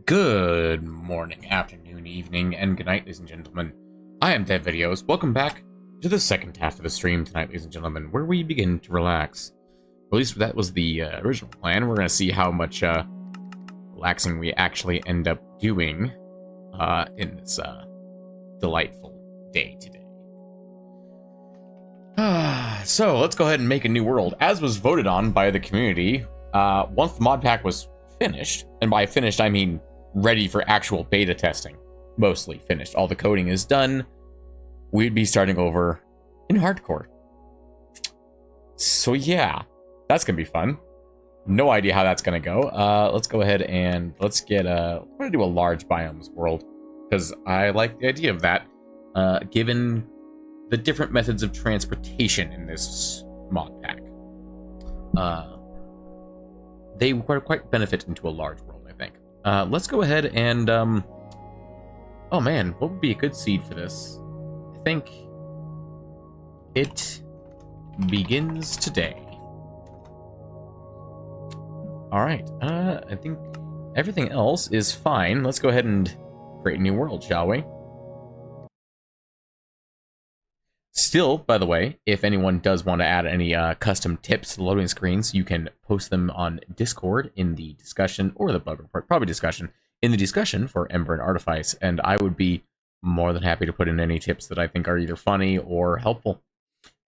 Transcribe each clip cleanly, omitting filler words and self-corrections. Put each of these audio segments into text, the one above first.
Good morning, afternoon, evening, and good night, ladies and gentlemen. I am Dev Videos. Welcome back to the second half of the stream tonight, ladies and gentlemen, where we begin to relax. Or at least that was the original plan. We're going to see how much relaxing we actually end up doing in this delightful day today. So, let's go ahead and make a new world. As was voted on by the community, once the mod pack was finished, and by finished I mean ready for actual beta testing, mostly finished, all the coding is done, we'd be starting over in hardcore. So yeah, that's gonna be fun. No idea how that's gonna go. Let's go ahead and let's get I'm gonna do a large biomes world, because I like the idea of that, given the different methods of transportation in this mod pack. They quite benefit into a large world, I think. Let's go ahead and, oh man, what would be a good seed for this? I think it begins today. Alright, I think everything else is fine. Let's go ahead and create a new world, shall we? Still, by the way, if anyone does want to add any custom tips to loading screens, you can post them on Discord in the discussion, or the bug report, probably discussion, in the discussion for Ember and Artifice, and I would be more than happy to put in any tips that I think are either funny or helpful.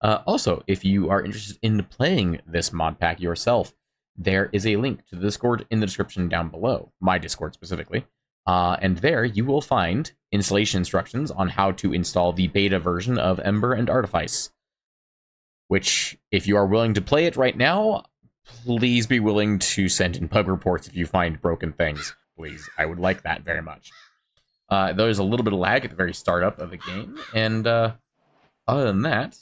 Also, if you are interested in playing this mod pack yourself, there is a link to the Discord in the description down below, my Discord specifically. And there you will find installation instructions on how to install the beta version of Ember and Artifice. Which, if you are willing to play it right now, please be willing to send in bug reports if you find broken things. Please, I would like that very much. There's a little bit of lag at the very startup of the game, and other than that,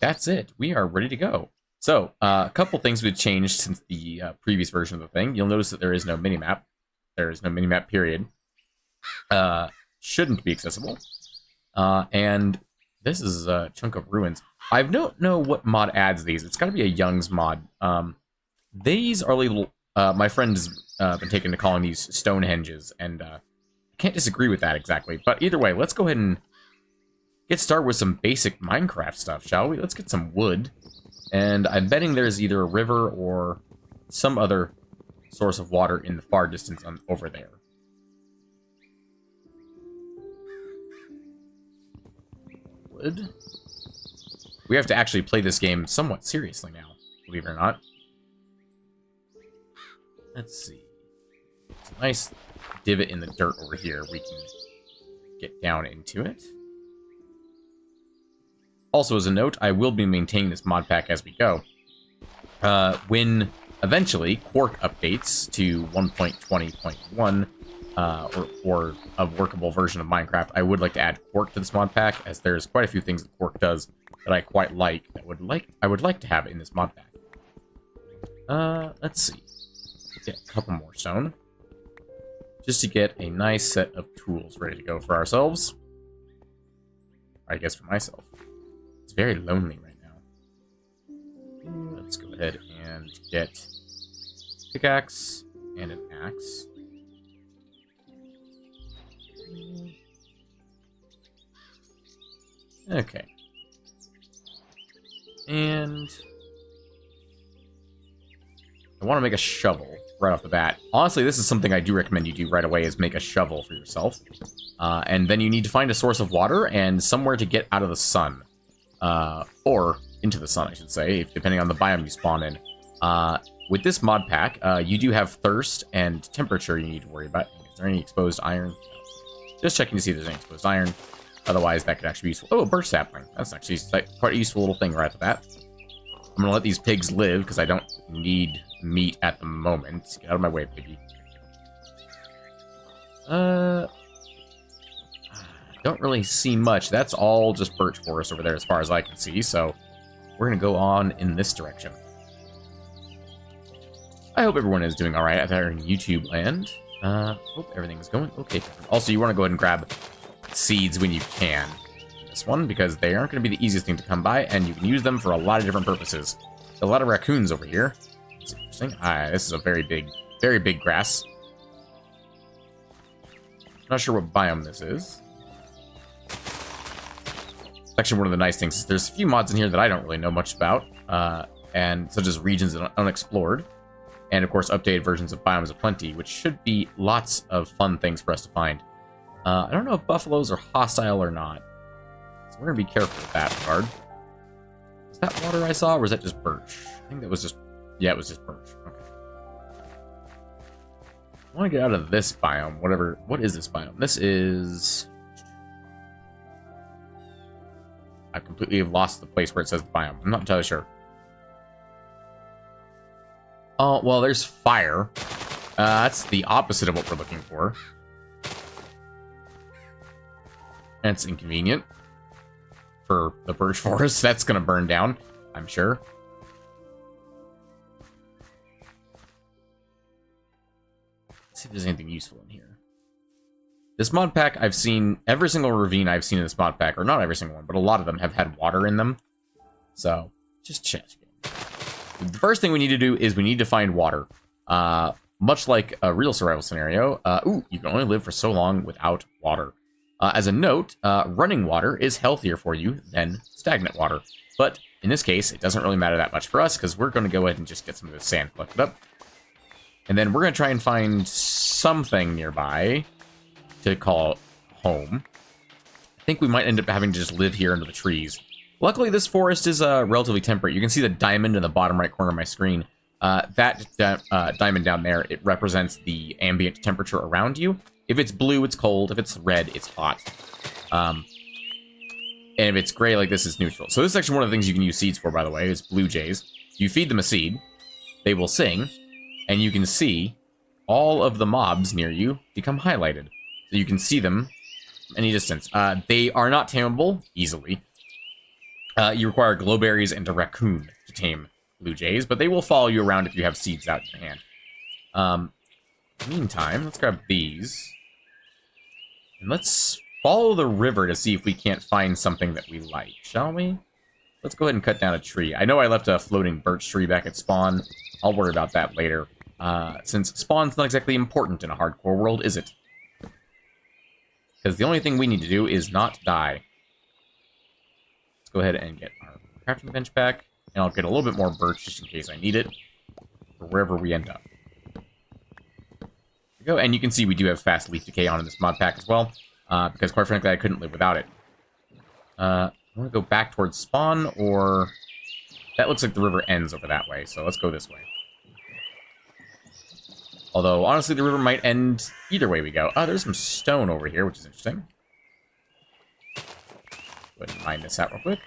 that's it. We are ready to go. So, a couple things we've changed since the previous version of the thing. You'll notice that there is no minimap. There is no minimap, period. Shouldn't be accessible. And this is a chunk of ruins. I don't know what mod adds these. It's got to be a Young's mod. These are little... my friend has been taken to calling these Stonehenges, and I can't disagree with that exactly. But either way, let's go ahead and get started with some basic Minecraft stuff, shall we? Let's get some wood. And I'm betting there's either a river or some other source of water in the far distance over there. Wood. We have to actually play this game somewhat seriously now, believe it or not. Let's see. It's a nice divot in the dirt over here. We can get down into it. Also, as a note, I will be maintaining this mod pack as we go. When eventually Quark updates to 1.20.1, or a workable version of Minecraft, I would like to add Quark to this mod pack, as there's quite a few things that Quark does that I quite like, I would like to have in this mod pack. Let's see. Get a couple more stone, just to get a nice set of tools ready to go for ourselves. I guess for myself. It's very lonely right now. Let's go ahead and get pickaxe and an axe. Okay. And I want to make a shovel right off the bat. Honestly, this is something I do recommend you do right away, is make a shovel for yourself. And then you need to find a source of water and somewhere to get out of the sun. Or into the sun, I should say, depending on the biome you spawn in. With this mod pack, you do have thirst and temperature you need to worry about. Is there any exposed iron? No. Just checking to see if there's any exposed iron. Otherwise, that could actually be useful. Oh, a birch sapling. That's actually quite a useful little thing right off the bat. I'm going to let these pigs live, because I don't need meat at the moment. Get out of my way, piggy. Don't really see much. That's all just birch forest over there as far as I can see, so we're going to go on in this direction. I hope everyone is doing alright out there in YouTube land. Hope everything's going okay. Also, you want to go ahead and grab seeds when you can in this one, because they aren't going to be the easiest thing to come by, and you can use them for a lot of different purposes. A lot of raccoons over here. It's interesting. This is a very big grass. Not sure what biome this is. Actually, one of the nice things is there's a few mods in here that I don't really know much about, and such as regions that are unexplored, and of course updated versions of Biomes of Plenty, which should be lots of fun things for us to find. I don't know if buffaloes are hostile or not, so we're gonna be careful with that regard. Is that water I saw, or was that just birch? I think that was just, yeah, it was just birch. Okay. I want to get out of this biome, whatever. What is this biome? This is... I completely lost the place where it says the biome. I'm not entirely sure. Oh, well, there's fire. That's the opposite of what we're looking for. And it's inconvenient for the birch forest. That's going to burn down, I'm sure. Let's see if there's anything useful in here. This mod pack, I've seen, every single ravine I've seen in this mod pack, or not every single one, but a lot of them have had water in them. So, just check. The first thing we need to do is we need to find water. Much like a real survival scenario, you can only live for so long without water. As a note, running water is healthier for you than stagnant water. But in this case, it doesn't really matter that much for us, because we're going to go ahead and just get some of this sand collected up. And then we're going to try and find something nearby to call home. I think we might end up having to just live here under the trees. Luckily, this forest is relatively temperate. You can see the diamond in the bottom right corner of my screen. That diamond down there, it represents the ambient temperature around you. If it's blue, it's cold. If it's red, it's hot. And if it's gray like this, it's neutral. So this is actually one of the things you can use seeds for, by the way, is blue jays. You feed them a seed, they will sing, and you can see all of the mobs near you become highlighted. So you can see them from any distance. They are not tameable easily. You require glowberries and a raccoon to tame blue jays, but they will follow you around if you have seeds out in your hand. Meantime, let's grab these. And let's follow the river to see if we can't find something that we like, shall we? Let's go ahead and cut down a tree. I know I left a floating birch tree back at spawn. I'll worry about that later. Since spawn's not exactly important in a hardcore world, is it? Because the only thing we need to do is not die. Let's go ahead and get our crafting bench back. And I'll get a little bit more birch just in case I need it. For wherever we end up. There we go. And you can see we do have fast leaf decay on in this mod pack as well. Because quite frankly, I couldn't live without it. I want to go back towards spawn, or... That looks like the river ends over that way, so let's go this way. Although, honestly, the river might end either way we go. Oh, there's some stone over here, which is interesting. Go ahead and mine this out real quick.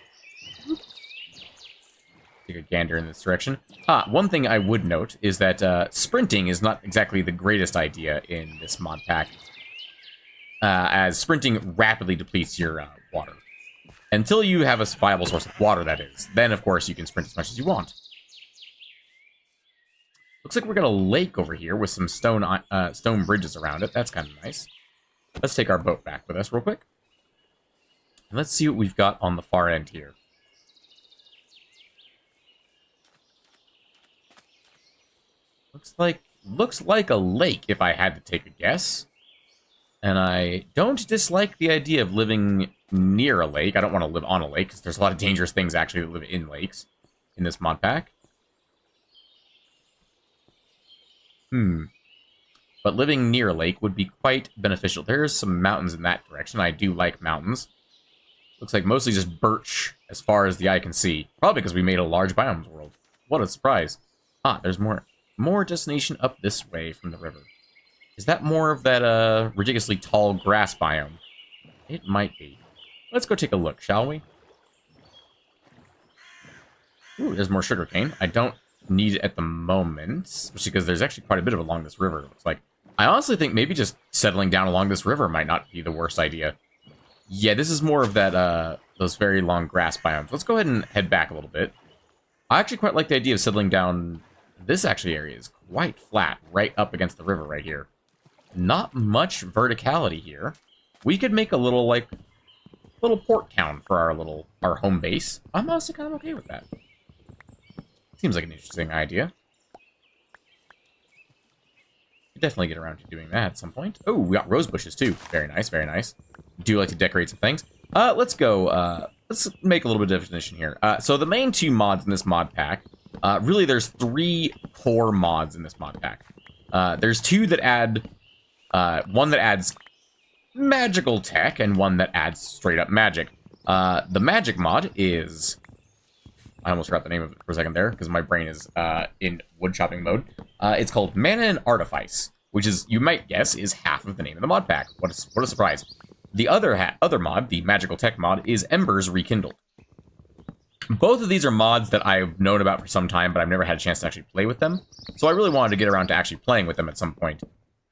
Take a gander in this direction. One thing I would note is that sprinting is not exactly the greatest idea in this mod pack. As sprinting rapidly depletes your water. Until you have a viable source of water, that is. Then, of course, you can sprint as much as you want. Looks like we got a lake over here with some stone bridges around it. That's kind of nice. Let's take our boat back with us real quick. And let's see what we've got on the far end here. Looks like a lake, if I had to take a guess. And I don't dislike the idea of living near a lake. I don't want to live on a lake, because there's a lot of dangerous things, actually, that live in lakes in this mod pack. But living near a lake would be quite beneficial. There's some mountains in that direction. I do like mountains. Looks like mostly just birch, as far as the eye can see. Probably because we made a large biomes world. What a surprise. There's more destination up this way from the river. Is that more of that ridiculously tall grass biome? It might be. Let's go take a look, shall we? Ooh, there's more sugarcane. I don't need it at the moment, especially because there's actually quite a bit of it along this river, it looks like. I honestly think maybe just settling down along this river might not be the worst idea. Yeah, this is more of that, those very long grass biomes. Let's go ahead and head back a little bit. I actually quite like the idea of settling down. This actually area is quite flat, right up against the river right here. Not much verticality here. We could make a little, little port town for our home base. I'm honestly kind of okay with that. Seems like an interesting idea. Could definitely get around to doing that at some point. Oh, we got rose bushes too. Very nice, very nice. Do like to decorate some things. Let's go, let's make a little bit of definition here. So the main two mods in this mod pack, really there's 3 core mods in this mod pack. There's 2 that add, one that adds magical tech and one that adds straight up magic. The magic mod is, I almost forgot the name of it for a second there because my brain is in wood chopping mode. It's called Mana and Artifice, which is, you might guess, is half of the name of the mod pack. What a surprise. The other mod, the magical tech mod, is Embers Rekindled. Both of these are mods that I've known about for some time, but I've never had a chance to actually play with them. So I really wanted to get around to actually playing with them at some point.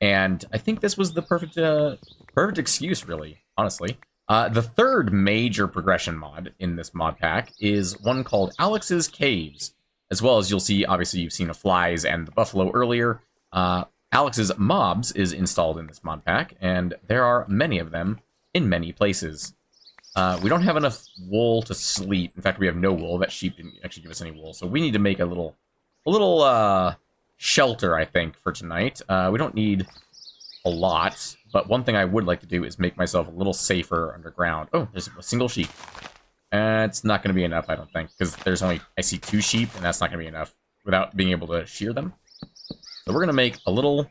And I think this was the perfect excuse, really, honestly. The third major progression mod in this mod pack is one called Alex's Caves. As well as you'll see, obviously you've seen the flies and the buffalo earlier. Alex's Mobs is installed in this mod pack, and there are many of them in many places. We don't have enough wool to sleep. In fact, we have no wool. That sheep didn't actually give us any wool. So we need to make a little shelter, I think, for tonight. We don't need a lot, but one thing I would like to do is make myself a little safer underground. Oh, there's a single sheep. It's not going to be enough, I don't think, because there's only, I see 2 sheep, and that's not going to be enough without being able to shear them. So we're going to make a little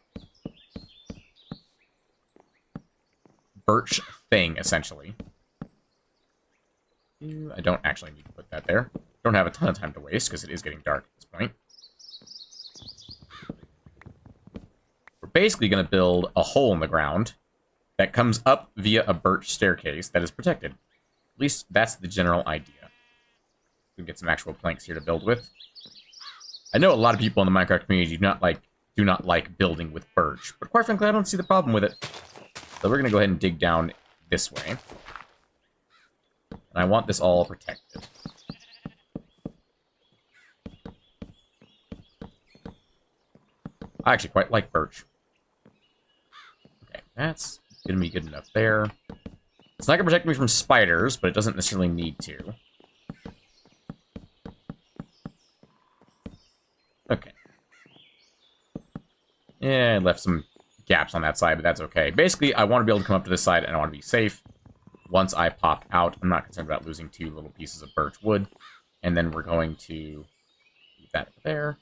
birch thing, essentially. I don't actually need to put that there. Don't have a ton of time to waste, because it is getting dark at this point. We're basically going to build a hole in the ground that comes up via a birch staircase that is protected. At least that's the general idea. We can get some actual planks here to build with. I know a lot of people in the Minecraft community do not like building with birch, but quite frankly, I don't see the problem with it. So we're going to go ahead and dig down this way. And I want this all protected. I actually quite like birch. Okay, that's going to be good enough there. It's not going to protect me from spiders, but it doesn't necessarily need to. Okay. Yeah, I left some gaps on that side, but that's okay. Basically, I want to be able to come up to this side, and I want to be safe. Once I pop out, I'm not concerned about losing 2 little pieces of birch wood. And then we're going to leave that there.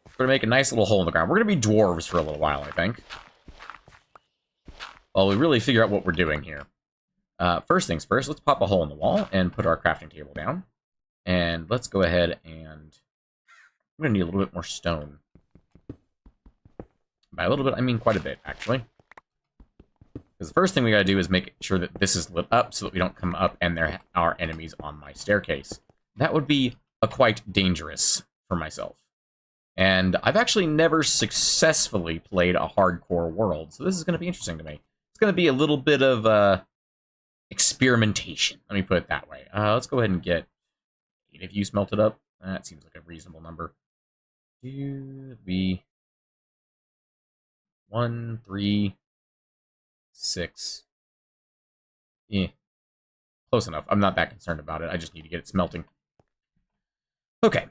We're going to make a nice little hole in the ground. We're going to be dwarves for a little while, I think. While we really figure out what we're doing here. First things first, let's pop a hole in the wall and put our crafting table down. And let's go ahead and... I'm going to need a little bit more stone. By a little bit, I mean quite a bit, actually. Because the first thing we got to do is make sure that this is lit up so that we don't come up and there are enemies on my staircase. That would be quite dangerous for myself. And I've actually never successfully played a hardcore world, so this is going to be interesting to me. It's going to be a little bit of experimentation, let me put it that way. Let's go ahead and get 8 of you smelted up. That seems like a reasonable number. 2, 3, 1, 3, 6. Eh. Close enough. I'm not that concerned about it. I just need to get it smelting. Okay.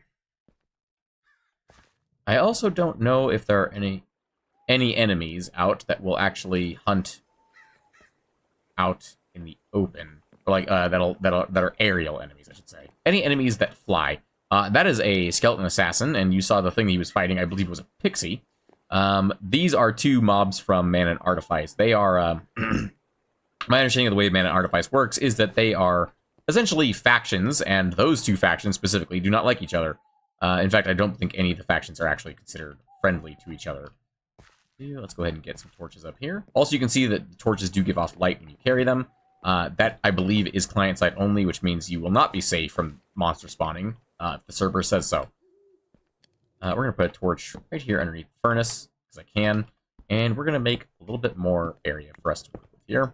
I also don't know if there are any enemies out that will actually hunt out in the open, or like that are aerial enemies, I should say. Any enemies that fly. That is a skeleton assassin, and you saw the thing he was fighting. I believe was a pixie. These are 2 mobs from Mana and Artifice. They are my understanding of the way Mana and Artifice works is that they are essentially factions, and those 2 factions specifically do not like each other. In fact, I don't think any of the factions are actually considered friendly to each other. Let's go ahead and get some torches up here. Also, you can see that the torches do give off light when you carry them. That, I believe, is client-side only, which means you will not be safe from monster spawning, if the server says so. We're going to put a torch right here underneath the furnace, because I can, and we're going to make a little bit more area for us to work with here.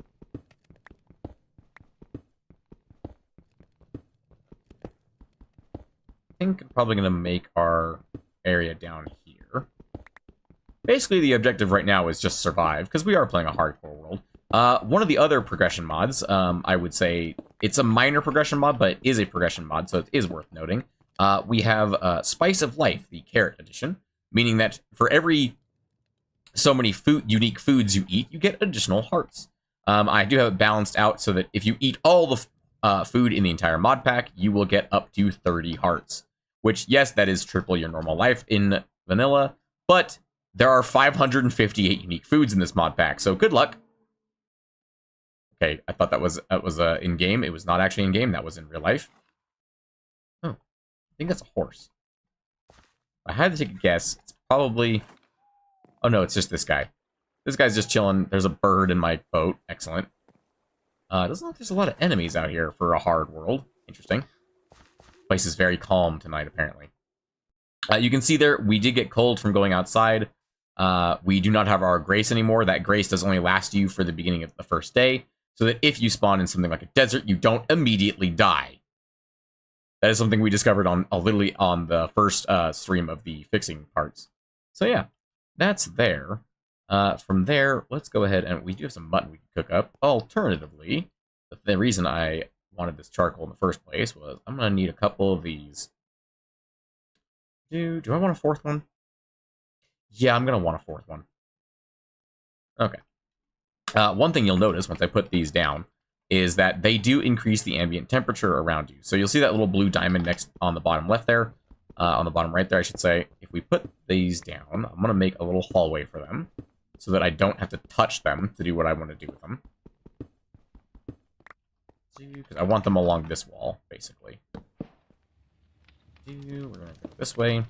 I think I'm probably going to make our area down here. Basically, the objective right now is just survive, because we are playing a hardcore world. One of the other progression mods, I would say, it's a minor progression mod, but it is a progression mod, so it is worth noting. We have Spice of Life, the Carrot Edition, meaning that for every so many unique foods you eat, you get additional hearts. I do have it balanced out so that if you eat all the food in the entire mod pack, you will get up to 30 hearts. Which, yes, that is triple your normal life in vanilla, but there are 558 unique foods in this mod pack, so good luck. Okay, I thought that was in-game. It was not actually in-game. That was in real life. Oh, I think that's a horse. If I had to take a guess, it's probably... Oh, no, it's just this guy. This guy's just chilling. There's a bird in my boat. Excellent. Doesn't look like there's a lot of enemies out here for a hard world. Interesting. Place is very calm tonight, apparently. You can see there, we did get cold from going outside. We do not have our grace anymore. That grace does only last you for the beginning of the first day, so that if you spawn in something like a desert, you don't immediately die. That is something we discovered on literally on the first stream of the fixing parts. So yeah, that's there. From there, let's go ahead and we do have some mutton we can cook up. Alternatively, the reason I wanted this charcoal in the first place was I'm going to need a couple of these. Do I want a fourth one? Yeah, I'm going to want a fourth one. Okay. One thing you'll notice once I put these down is that they do increase the ambient temperature around you. So you'll see that little blue diamond next on the bottom left there, on the bottom right there, I should say. If we put these down, I'm going to make a little hallway for them so that I don't have to touch them to do what I want to do with them. Because I want them along this wall, basically. We're going to go this way.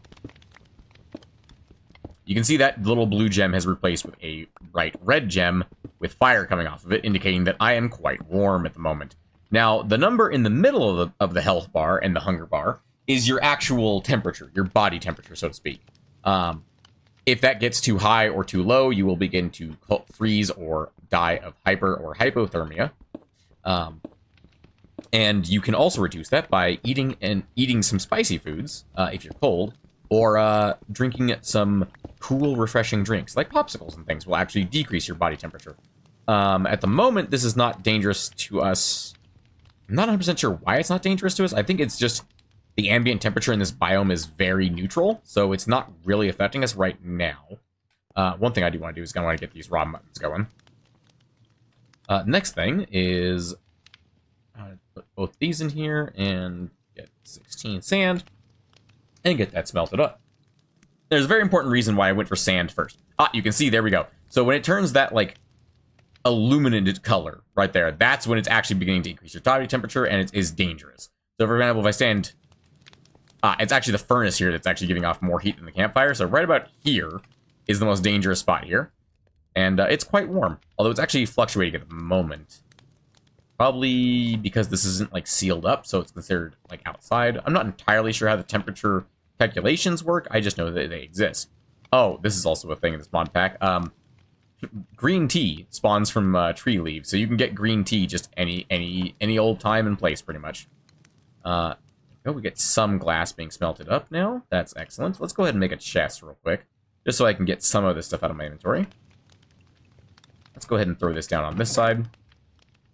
You can see that little blue gem has replaced with a bright red gem with fire coming off of it, indicating that I am quite warm at the moment. Now, the number in the middle of the health bar and the hunger bar is your actual temperature, your body temperature, so to speak. If that gets too high or too low, you will begin to freeze or die of hyper or hypothermia. And you can also reduce that by eating some spicy foods if you're cold, or drinking some cool, refreshing drinks, like popsicles and things, will actually decrease your body temperature. At the moment, this is not dangerous to us. I'm not 100% sure why it's not dangerous to us. I think it's just the ambient temperature in this biome is very neutral, so it's not really affecting us right now. One thing I do want to do is I want to get these raw muttons going. Next thing is put both these in here and get 16 sand and get that smelted up. There's a very important reason why I went for sand first. You can see, there we go. So when it turns that, like, illuminated color right there, that's when it's actually beginning to increase your body temperature, and it is dangerous. So, for example, if I stand... it's actually the furnace here that's actually giving off more heat than the campfire, so right about here is the most dangerous spot here. And it's quite warm, although it's actually fluctuating at the moment. Probably because this isn't, like, sealed up, so it's considered, like, outside. I'm not entirely sure how the temperature calculations work. I just know that they exist. Oh, this is also a thing in this mod pack. Green tea spawns from tree leaves, so you can get green tea just any old time and place, pretty much. Oh, we get some glass being smelted up now. That's excellent. Let's go ahead and make a chest real quick, just so I can get some of this stuff out of my inventory. Let's go ahead and throw this down on this side.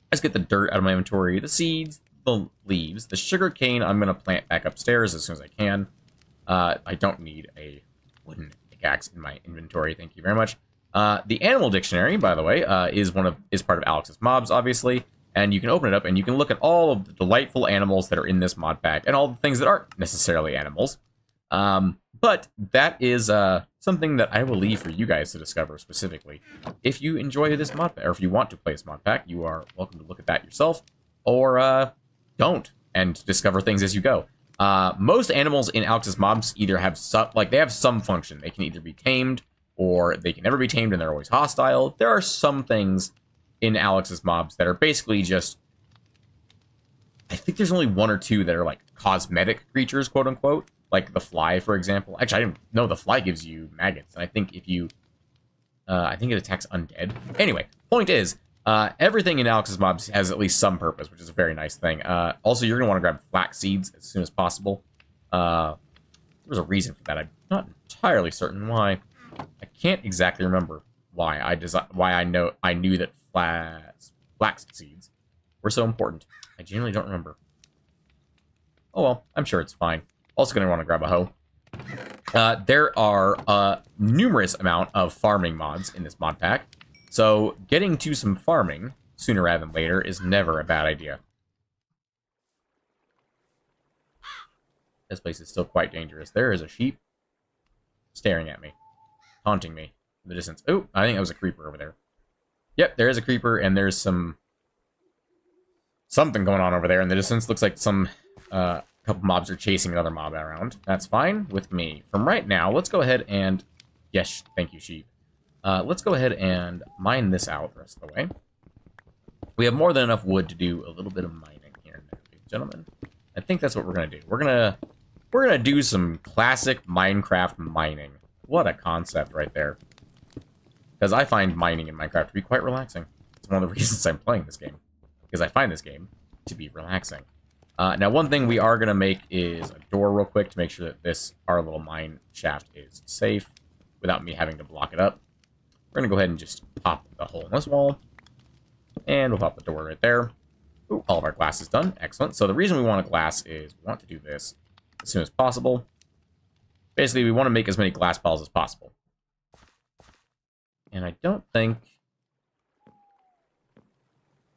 Let's get the dirt out of my inventory, the seeds, the leaves, the sugar cane I'm going to plant back upstairs as soon as I can. I don't need a wooden pickaxe in my inventory, thank you very much. The animal dictionary, by the way, is part of Alex's mobs, obviously, and you can open it up and you can look at all of the delightful animals that are in this mod pack and all the things that aren't necessarily animals. But that is something that I will leave for you guys to discover specifically. If you enjoy this mod pack, or if you want to play this mod pack, you are welcome to look at that yourself, or don't, and discover things as you go. Most animals in Alex's mobs either have they have some function. They can either be tamed, or they can never be tamed and they're always hostile. There are some things in Alex's mobs that are basically just... I think there's only one or two that are like cosmetic creatures, quote unquote. Like the fly, for example. Actually, I didn't know the fly gives you maggots. And I think if you... I think it attacks undead. Anyway, point is, everything in Alex's mobs has at least some purpose, which is a very nice thing. Also, you're going to want to grab flax seeds as soon as possible. There's a reason for that. I'm not entirely certain why. I can't exactly remember why I knew that flax seeds were so important. I genuinely don't remember. Oh well, I'm sure it's fine. Also going to want to grab a hoe. There are a numerous amount of farming mods in this mod pack, so getting to some farming sooner rather than later is never a bad idea. This place is still quite dangerous. There is a sheep staring at me, taunting me in the distance. Oh, I think that was a creeper over there. Yep, there is a creeper, and there's something going on over there in the distance. Looks like some couple mobs are chasing another mob around. That's fine with me. From right now, let's go ahead and... Yes, thank you, sheep. Let's go ahead and mine this out the rest of the way. We have more than enough wood to do a little bit of mining here, ladies and gentlemen. I think that's what we're going to do. We're gonna do some classic Minecraft mining. What a concept right there. Because I find mining in Minecraft to be quite relaxing. It's one of the reasons I'm playing this game. Because I find this game to be relaxing. Now, one thing we are going to make is a door real quick to make sure that our little mine shaft is safe without me having to block it up. We're going to go ahead and just pop the hole in this wall. And we'll pop the door right there. Ooh, all of our glass is done. Excellent. So the reason we want a glass is we want to do this as soon as possible. Basically, we want to make as many glass balls as possible. And I don't think...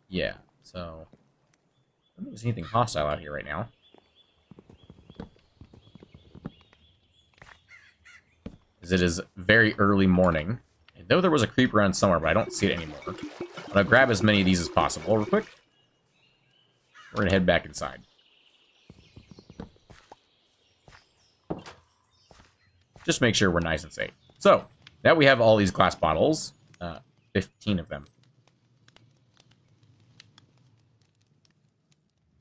Yeah, so... I don't think there's anything hostile out here right now. As it is very early morning. I know there was a creeper around somewhere, but I don't see it anymore. I'm going to grab as many of these as possible real quick. We're going to head back inside. Just make sure we're nice and safe. So, now we have all these glass bottles. 15 of them.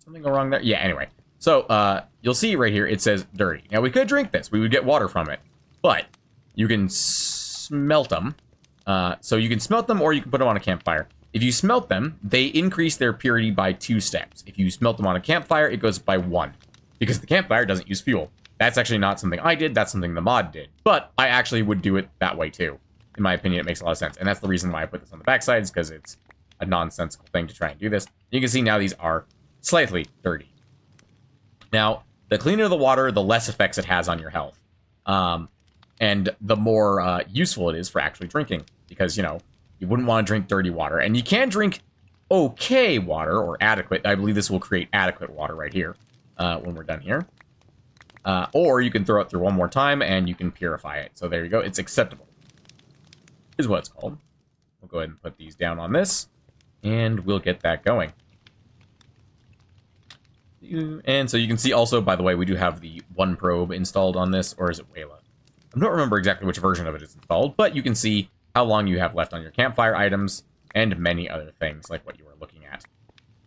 Something go wrong there? Yeah, anyway. So, you'll see right here, it says dirty. Now, we could drink this. We would get water from it. But, you can smelt them. So, you can smelt them or you can put them on a campfire. If you smelt them, they increase their purity by 2 steps. If you smelt them on a campfire, it goes by 1. Because the campfire doesn't use fuel. That's actually not something I did, that's something the mod did. But I actually would do it that way too. In my opinion, it makes a lot of sense. And that's the reason why I put this on the backside, is because it's a nonsensical thing to try and do this. You can see now these are slightly dirty. Now, the cleaner the water, the less effects it has on your health. And the more useful it is for actually drinking. Because, you know, you wouldn't want to drink dirty water. And you can drink okay water, or adequate. I believe this will create adequate water right here when we're done here. Or you can throw it through one more time and you can purify it. So there you go. It's acceptable. Is what it's called. We'll go ahead and put these down on this. And we'll get that going. And so you can see also, by the way, we do have the one probe installed on this. Or is it Wayla? I don't remember exactly which version of it is installed. But you can see how long you have left on your campfire items. And many other things like what you were looking at.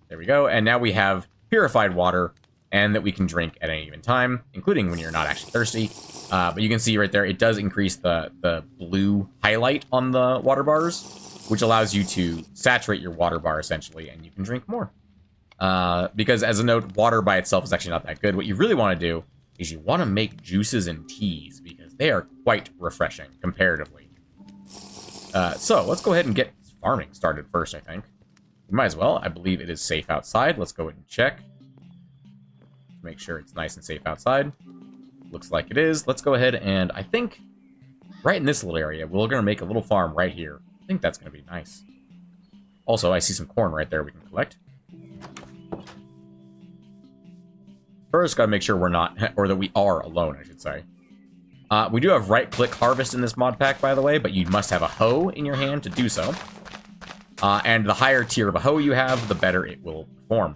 There we go. And now we have purified water. And that we can drink at any given time, including when you're not actually thirsty. But you can see right there, it does increase the blue highlight on the water bars, which allows you to saturate your water bar, essentially, and you can drink more. Because, as a note, water by itself is actually not that good. What you really want to do is you want to make juices and teas, because they are quite refreshing, comparatively. So, let's go ahead and get farming started first, I think. We might as well. I believe it is safe outside. Let's go ahead and check. Make sure it's nice and safe outside. Looks like it is. Let's go ahead and I think right in this little area, we're going to make a little farm right here. I think that's going to be nice. Also, I see some corn right there we can collect. First, got to make sure we're not, or that we are alone, I should say. We do have right-click harvest in this mod pack, by the way, but you must have a hoe in your hand to do so. And the higher tier of a hoe you have, the better it will perform.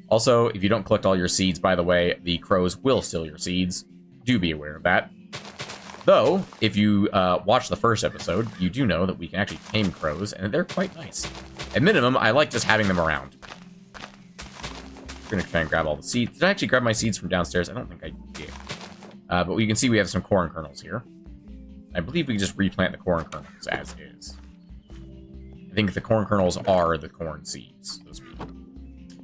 Also, if you don't collect all your seeds, by the way, the crows will steal your seeds. Do be aware of that. Though, if you watch the first episode, you do know that we can actually tame crows, and they're quite nice. At minimum, I like just having them around. We're going to try and grab all the seeds. Did I actually grab my seeds from downstairs? I don't think I did. But you can see we have some corn kernels here. I believe we can just replant the corn kernels as is. I think the corn kernels are the corn seeds, so to speak.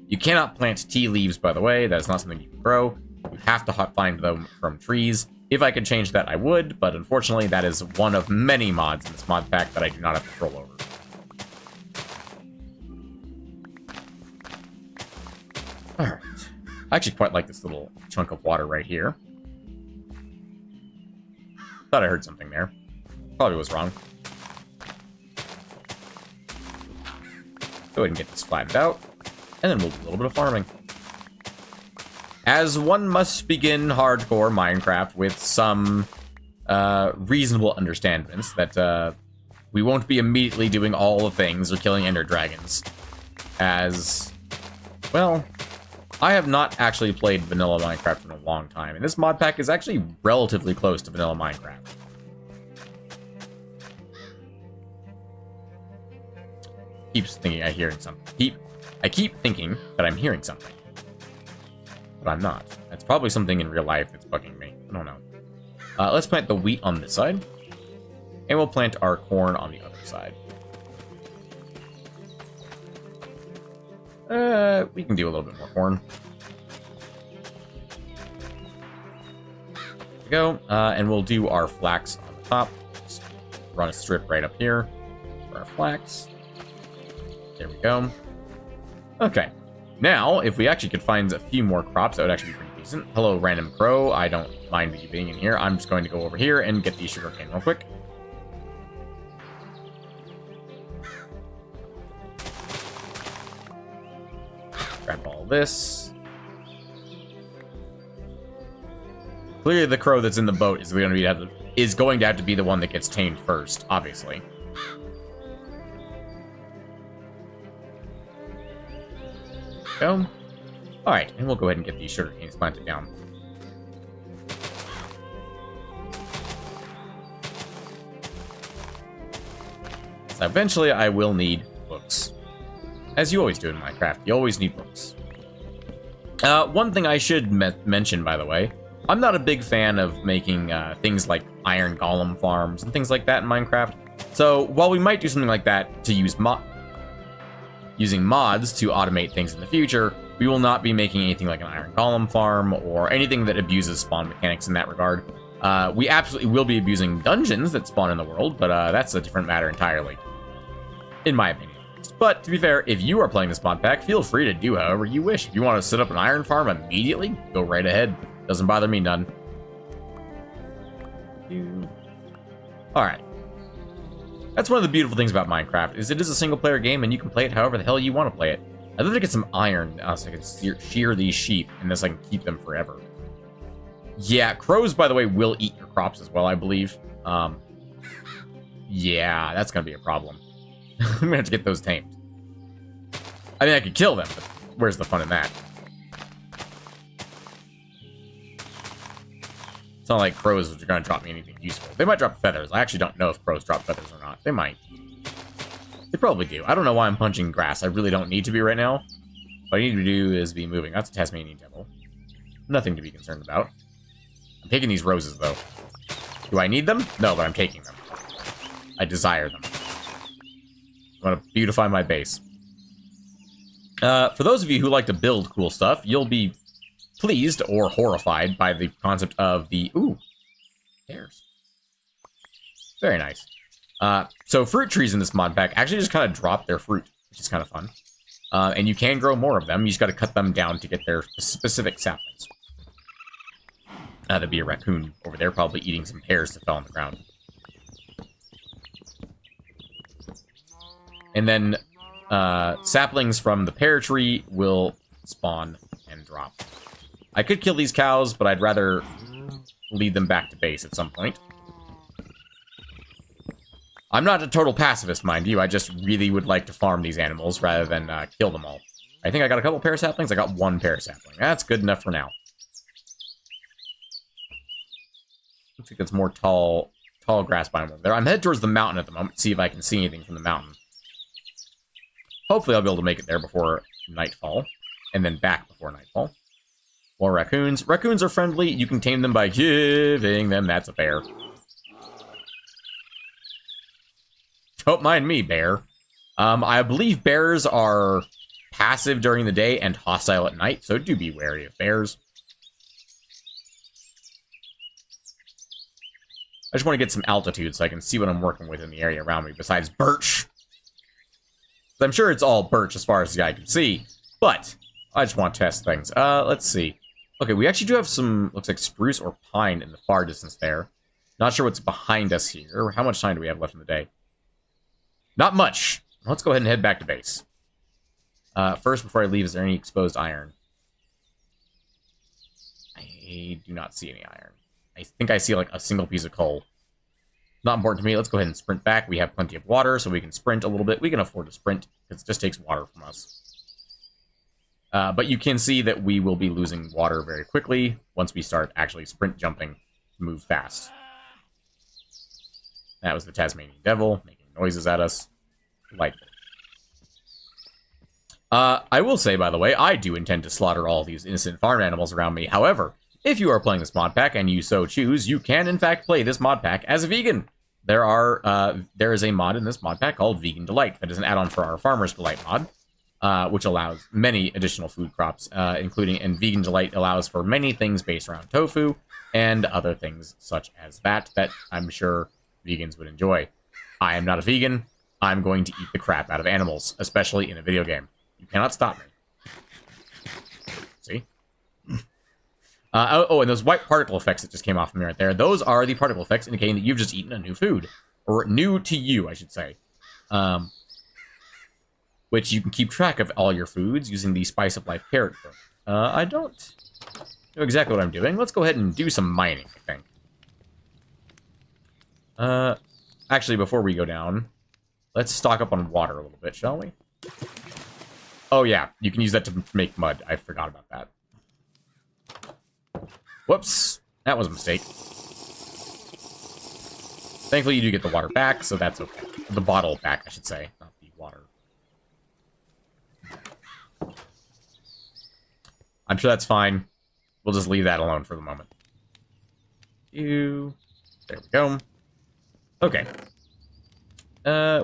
You cannot plant tea leaves, by the way. That is not something you can grow. You have to find them from trees. If I could change that, I would, but unfortunately, that is one of many mods in this mod pack that I do not have control over. Alright. I actually quite like this little chunk of water right here. Thought I heard something there. Probably was wrong. Go ahead and get this flattened out, and then we'll do a little bit of farming. As one must begin hardcore Minecraft with some reasonable understandings that we won't be immediately doing all the things or killing ender dragons. As, well, I have not actually played vanilla Minecraft in a long time, and this mod pack is actually relatively close to vanilla Minecraft. Keeps thinking I'm hearing something. I keep thinking that I'm hearing something. But I'm not. That's probably something in real life that's bugging me. I don't know. Let's plant the wheat on this side. And we'll plant our corn on the other side. We can do a little bit more corn. There we go. And we'll do our flax on the top. Just run a strip right up here for our flax. There we go. Okay. Now, if we actually could find a few more crops, that would actually be pretty decent. Hello, random crow. I don't mind you being in here. I'm just going to go over here and get the sugarcane real quick. Grab all this. Clearly, the crow that's in the boat is going to have to be the one that gets tamed first, obviously. Go. Alright, and we'll go ahead and get these sugar canes planted down. So eventually I will need books. As you always do in Minecraft, you always need books. One thing I should mention, by the way, I'm not a big fan of making things like iron golem farms and things like that in Minecraft. So while we might do something like that to use using mods to automate things in the future, we will not be making anything like an iron golem farm or anything that abuses spawn mechanics in that regard. We absolutely will be abusing dungeons that spawn in the world, but that's a different matter entirely, in my opinion. But to be fair, if you are playing this mod pack, feel free to do however you wish. If you want to set up an iron farm immediately, go right ahead. Doesn't bother me none. Alright. That's one of the beautiful things about Minecraft, is it is a single-player game, and you can play it however the hell you want to play it. I'd love to get some iron so I can shear these sheep, and this I can keep them forever. Yeah, crows, by the way, will eat your crops as well, I believe. Yeah, that's going to be a problem. I'm going to have to get those tamed. I mean, I could kill them, but where's the fun in that? It's not like crows are going to drop me anything useful. They might drop feathers. I actually don't know if crows drop feathers or not. They might. They probably do. I don't know why I'm punching grass. I really don't need to be right now. What I need to do is be moving. That's a Tasmanian devil. Nothing to be concerned about. I'm taking these roses, though. Do I need them? No, but I'm taking them. I desire them. I want to beautify my base. For those of you who like to build cool stuff, you'll be pleased or horrified by the concept of the... Ooh, pears. Very nice. So fruit trees in this mod pack actually just kind of drop their fruit, which is kind of fun. And you can grow more of them. You just got to cut them down to get their specific saplings. That'd be a raccoon over there, probably eating some pears that fell on the ground. And then saplings from the pear tree will spawn and drop. I could kill these cows, but I'd rather lead them back to base at some point. I'm not a total pacifist, mind you. I just really would like to farm these animals rather than kill them all. I think I got a couple pear saplings. I got one pear sapling. That's good enough for now. Looks like it's more tall grass biome over there. I'm headed towards the mountain at the moment to see if I can see anything from the mountain. Hopefully I'll be able to make it there before nightfall, and then back before nightfall. More raccoons. Raccoons are friendly. You can tame them by giving them. That's a bear. Don't mind me, bear. I believe bears are passive during the day and hostile at night, so do be wary of bears. I just want to get some altitude so I can see what I'm working with in the area around me, besides birch. I'm sure it's all birch as far as the eye can see, but I just want to test things. Let's see. Okay, we actually do have some, looks like spruce or pine in the far distance there. Not sure what's behind us here. How much time do we have left in the day? Not much. Let's go ahead and head back to base. First, before I leave, is there any exposed iron? I do not see any iron. I think I see like a single piece of coal. Not important to me. Let's go ahead and sprint back. We have plenty of water, so we can sprint a little bit. We can afford to sprint, because it just takes water from us. But you can see that we will be losing water very quickly once we start actually sprint jumping to move fast. That was the Tasmanian Devil making noises at us. Delightful. I will say, by the way, I do intend to slaughter all these innocent farm animals around me. However, if you are playing this mod pack and you so choose, you can in fact play this mod pack as a vegan. There is a mod in this mod pack called Vegan Delight that is an add-on for our Farmer's Delight mod, which allows many additional food crops, and Vegan Delight allows for many things based around tofu and other things such as that I'm sure vegans would enjoy. I am not a vegan. I'm going to eat the crap out of animals, especially in a video game. You cannot stop me. See? And those white particle effects that just came off of me right there, those are the particle effects indicating that you've just eaten a new food. Or new to you, I should say. Which you can keep track of all your foods using the Spice of Life carrot book. I don't know exactly what I'm doing. Let's go ahead and do some mining, I think. Actually, before we go down, let's stock up on water a little bit, shall we? Oh yeah, you can use that to make mud. I forgot about that. Whoops, that was a mistake. Thankfully, you do get the water back, so that's okay. The bottle back, I should say, not the water. I'm sure that's fine. We'll just leave that alone for the moment. There we go. Okay.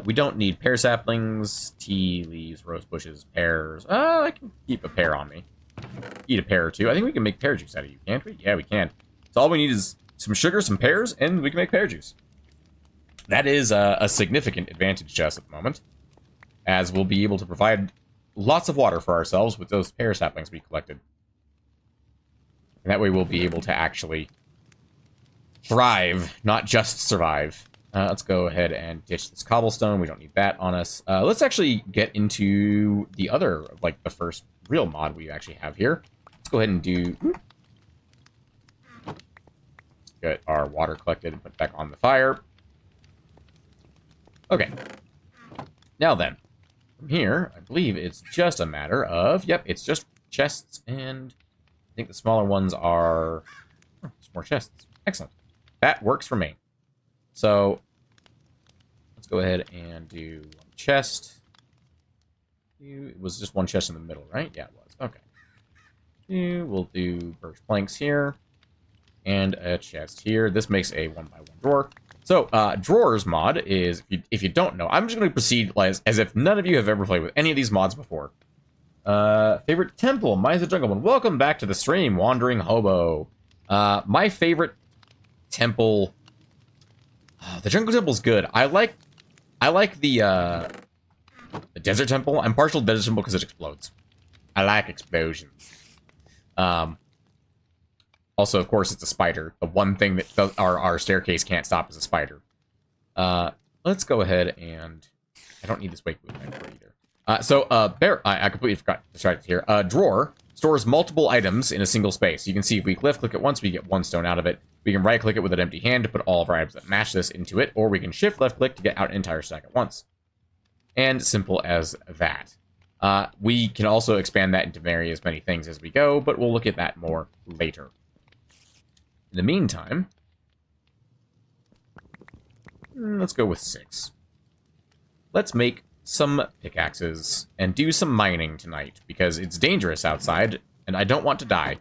We don't need pear saplings, tea leaves, rose bushes, pears. I can keep a pear on me. Eat a pear or two. I think we can make pear juice out of you, can't we? Yeah, we can. So all we need is some sugar, some pears, and we can make pear juice. That is a significant advantage to us at the moment, as we'll be able to provide lots of water for ourselves with those pear saplings we collected. And that way we'll be able to actually thrive, not just survive. Let's go ahead and ditch this cobblestone. We don't need that on us. Let's actually get into the other, like the first real mod we actually have here. Let's go ahead and do... Get our water collected and put back on the fire. Okay. Now then, from here, I believe it's just a matter of... Yep, it's just chests, and I think the smaller ones are... Oh, there's more chests. Excellent. That works for me. So, let's go ahead and do one chest. It was just one chest in the middle, right? Yeah, it was. Okay. We'll do birch planks here. And a chest here. This makes a 1x1 drawer. So, drawers mod is, if you don't know, I'm just going to proceed as if none of you have ever played with any of these mods before. Favorite temple, Mine's the Jungle One. Welcome back to the stream, Wandering Hobo. My favorite temple... the Jungle Temple's good. I like the Desert Temple. I'm partial to Desert Temple because it explodes. I like explosions. Also, of course, it's a spider. The one thing that our staircase can't stop is a spider. Let's go ahead and... I don't need this wake movement either. I completely forgot to start here. Drawer stores multiple items in a single space. You can see if we left-click it once, we get one stone out of it. We can right-click it with an empty hand to put all of our items that match this into it, or we can shift-left-click to get out an entire stack at once. And simple as that. We can also expand that into as many things as we go, but we'll look at that more later. In the meantime, let's go with 6. Let's make some pickaxes and do some mining tonight, because it's dangerous outside, and I don't want to die.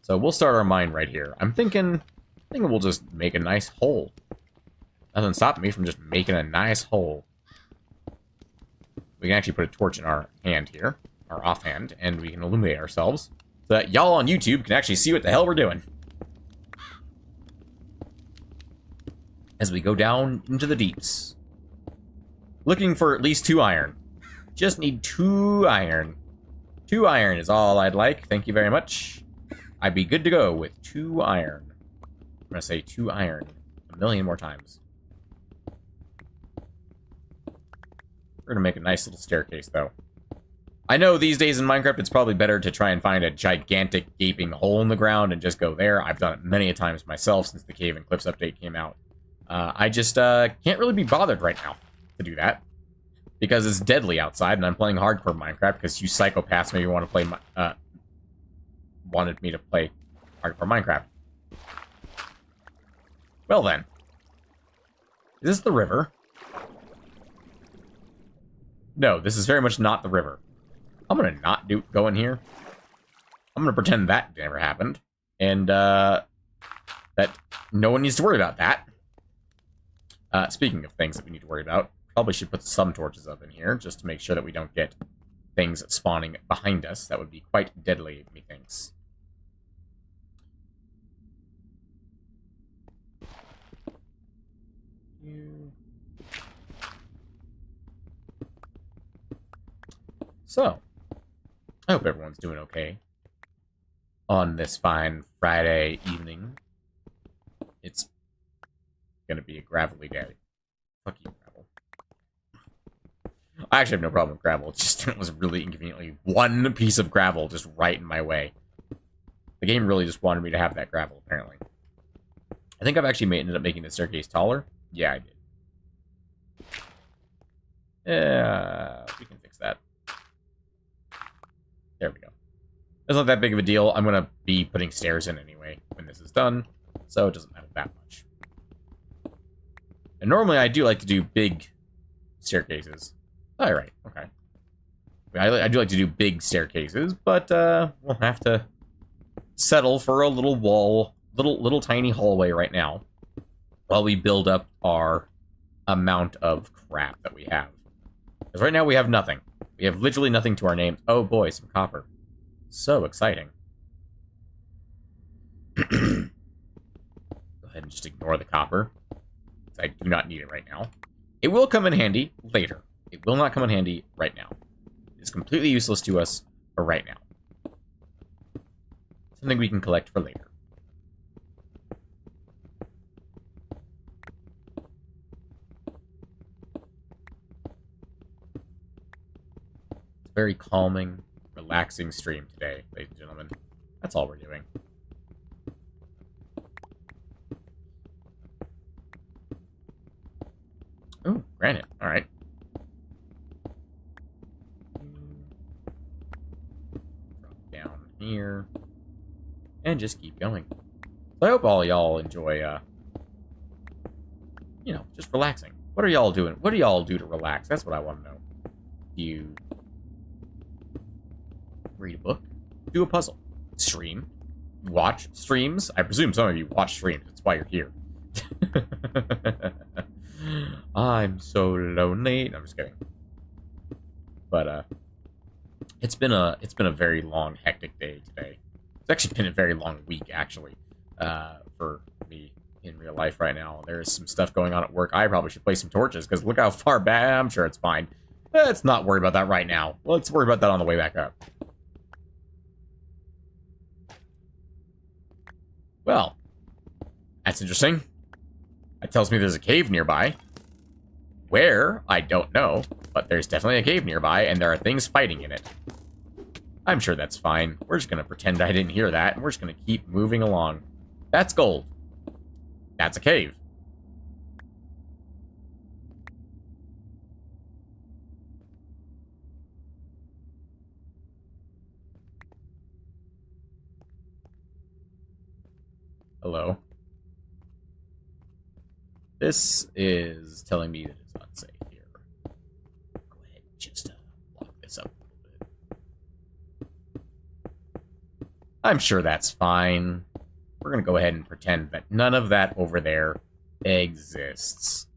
So we'll start our mine right here. I'm thinking we'll just make a nice hole. Nothing stopping me from just making a nice hole. We can actually put a torch in our hand here, our offhand, and we can illuminate ourselves, so that y'all on YouTube can actually see what the hell we're doing. As we go down into the deeps. Looking for at least 2 iron. Just need 2 iron. 2 iron is all I'd like. Thank you very much. I'd be good to go with 2 iron. I'm gonna say 2 iron a million more times. We're gonna make a nice little staircase, though. I know these days in Minecraft, it's probably better to try and find a gigantic gaping hole in the ground and just go there. I've done it many a times myself since the Cave and Cliffs update came out. I just can't really be bothered right now to do that. Because it's deadly outside, and I'm playing hardcore Minecraft because you psychopaths maybe want to play, wanted me to play hardcore Minecraft. Well then. Is this the river? No, this is very much not the river. I'm gonna not go in here. I'm gonna pretend that never happened. And, that no one needs to worry about that. Speaking of things that we need to worry about, probably should put some torches up in here, just to make sure that we don't get things spawning behind us. That would be quite deadly, methinks. So, I hope everyone's doing okay on this fine Friday evening. It's gonna be a gravelly day. Fuck you, gravel. I actually have no problem with gravel. It's just it was really inconveniently one piece of gravel just right in my way. The game really just wanted me to have that gravel, apparently. I think I've actually ended up making the staircase taller. Yeah, I did. Yeah, we can fix that. There we go. It's not that big of a deal. I'm going to be putting stairs in anyway when this is done, so it doesn't matter that much. And normally I do like to do big staircases. Oh, right. Okay. I do like to do big staircases, but we'll have to settle for a little wall, little tiny hallway right now, while we build up our amount of crap that we have. Because right now we have nothing. We have literally nothing to our names. Oh boy, some copper. So exciting. Go ahead and just ignore the copper. I do not need it right now. It will come in handy later. It will not come in handy right now. It's completely useless to us for right now. Something we can collect for later. It's a very calming, relaxing stream today, ladies and gentlemen. That's all we're doing. Oh, granite. All right. Drop down here. And just keep going. So I hope all y'all enjoy, you know, just relaxing. What are y'all doing? What do y'all do to relax? That's what I want to know. Do you read a book? Do a puzzle? Stream? Watch streams? I presume some of you watch streams. That's why you're here. I'm so lonely. No, I'm just kidding. But it's been a very long, hectic day today. It's actually been a very long week, actually, for me in real life right now. There's some stuff going on at work. I probably should place some torches because look how far back. I'm sure it's fine. Let's not worry about that right now. Let's worry about that on the way back up. Well, that's interesting. That tells me there's a cave nearby. Where? I don't know, but there's definitely a cave nearby, and there are things fighting in it. I'm sure that's fine. We're just going to pretend I didn't hear that, and we're just going to keep moving along. That's gold. That's a cave. Hello. This is telling me that it's unsafe here. Go ahead and just block this up a little bit. I'm sure that's fine. We're going to go ahead and pretend that none of that over there exists.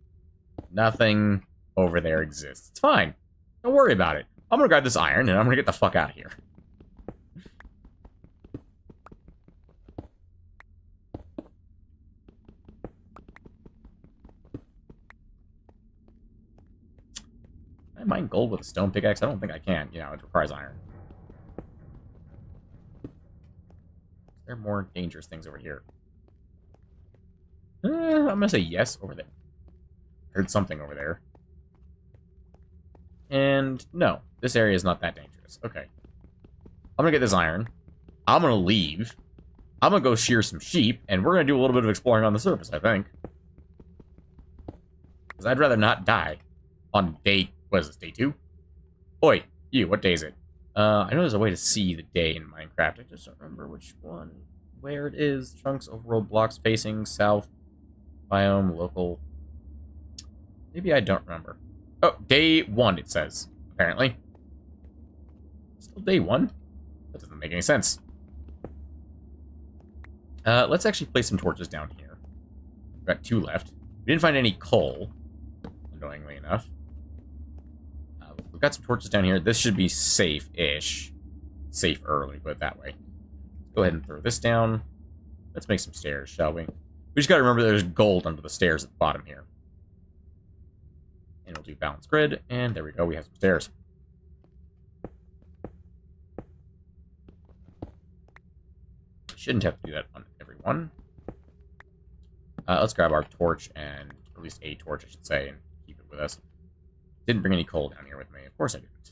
Nothing over there exists. It's fine. Don't worry about it. I'm going to grab this iron and I'm going to get the fuck out of here. Can I mine gold with a stone pickaxe? I don't think I can. You know, it requires iron. there are more dangerous things over here. I'm gonna say yes over there. Heard something over there. And no, this area is not that dangerous. Okay. I'm gonna get this iron. I'm gonna leave. I'm gonna go shear some sheep, and we're gonna do a little bit of exploring on the surface, I think. Because I'd rather not die on day... What is this, day 2? Oi, you, what day is it? I know there's a way to see the day in Minecraft. I just don't remember which one. Where it is. Chunks, overworld blocks, facing, south, biome, local. Maybe I don't remember. Oh, day 1, it says, apparently. Still day 1? That doesn't make any sense. Let's actually place some torches down here. We've got 2 left. We didn't find any coal, annoyingly enough. We've got some torches down here. This should be safe-ish. Safe early, put it that way. Let's go ahead and throw this down. Let's make some stairs, shall we? We just gotta remember there's gold under the stairs at the bottom here. And we'll do balanced grid, and there we go, we have some stairs. Shouldn't have to do that on every one. Let's grab our torch, and at least a torch, I should say, and keep it with us. Didn't bring any coal down here with me. Of course I didn't.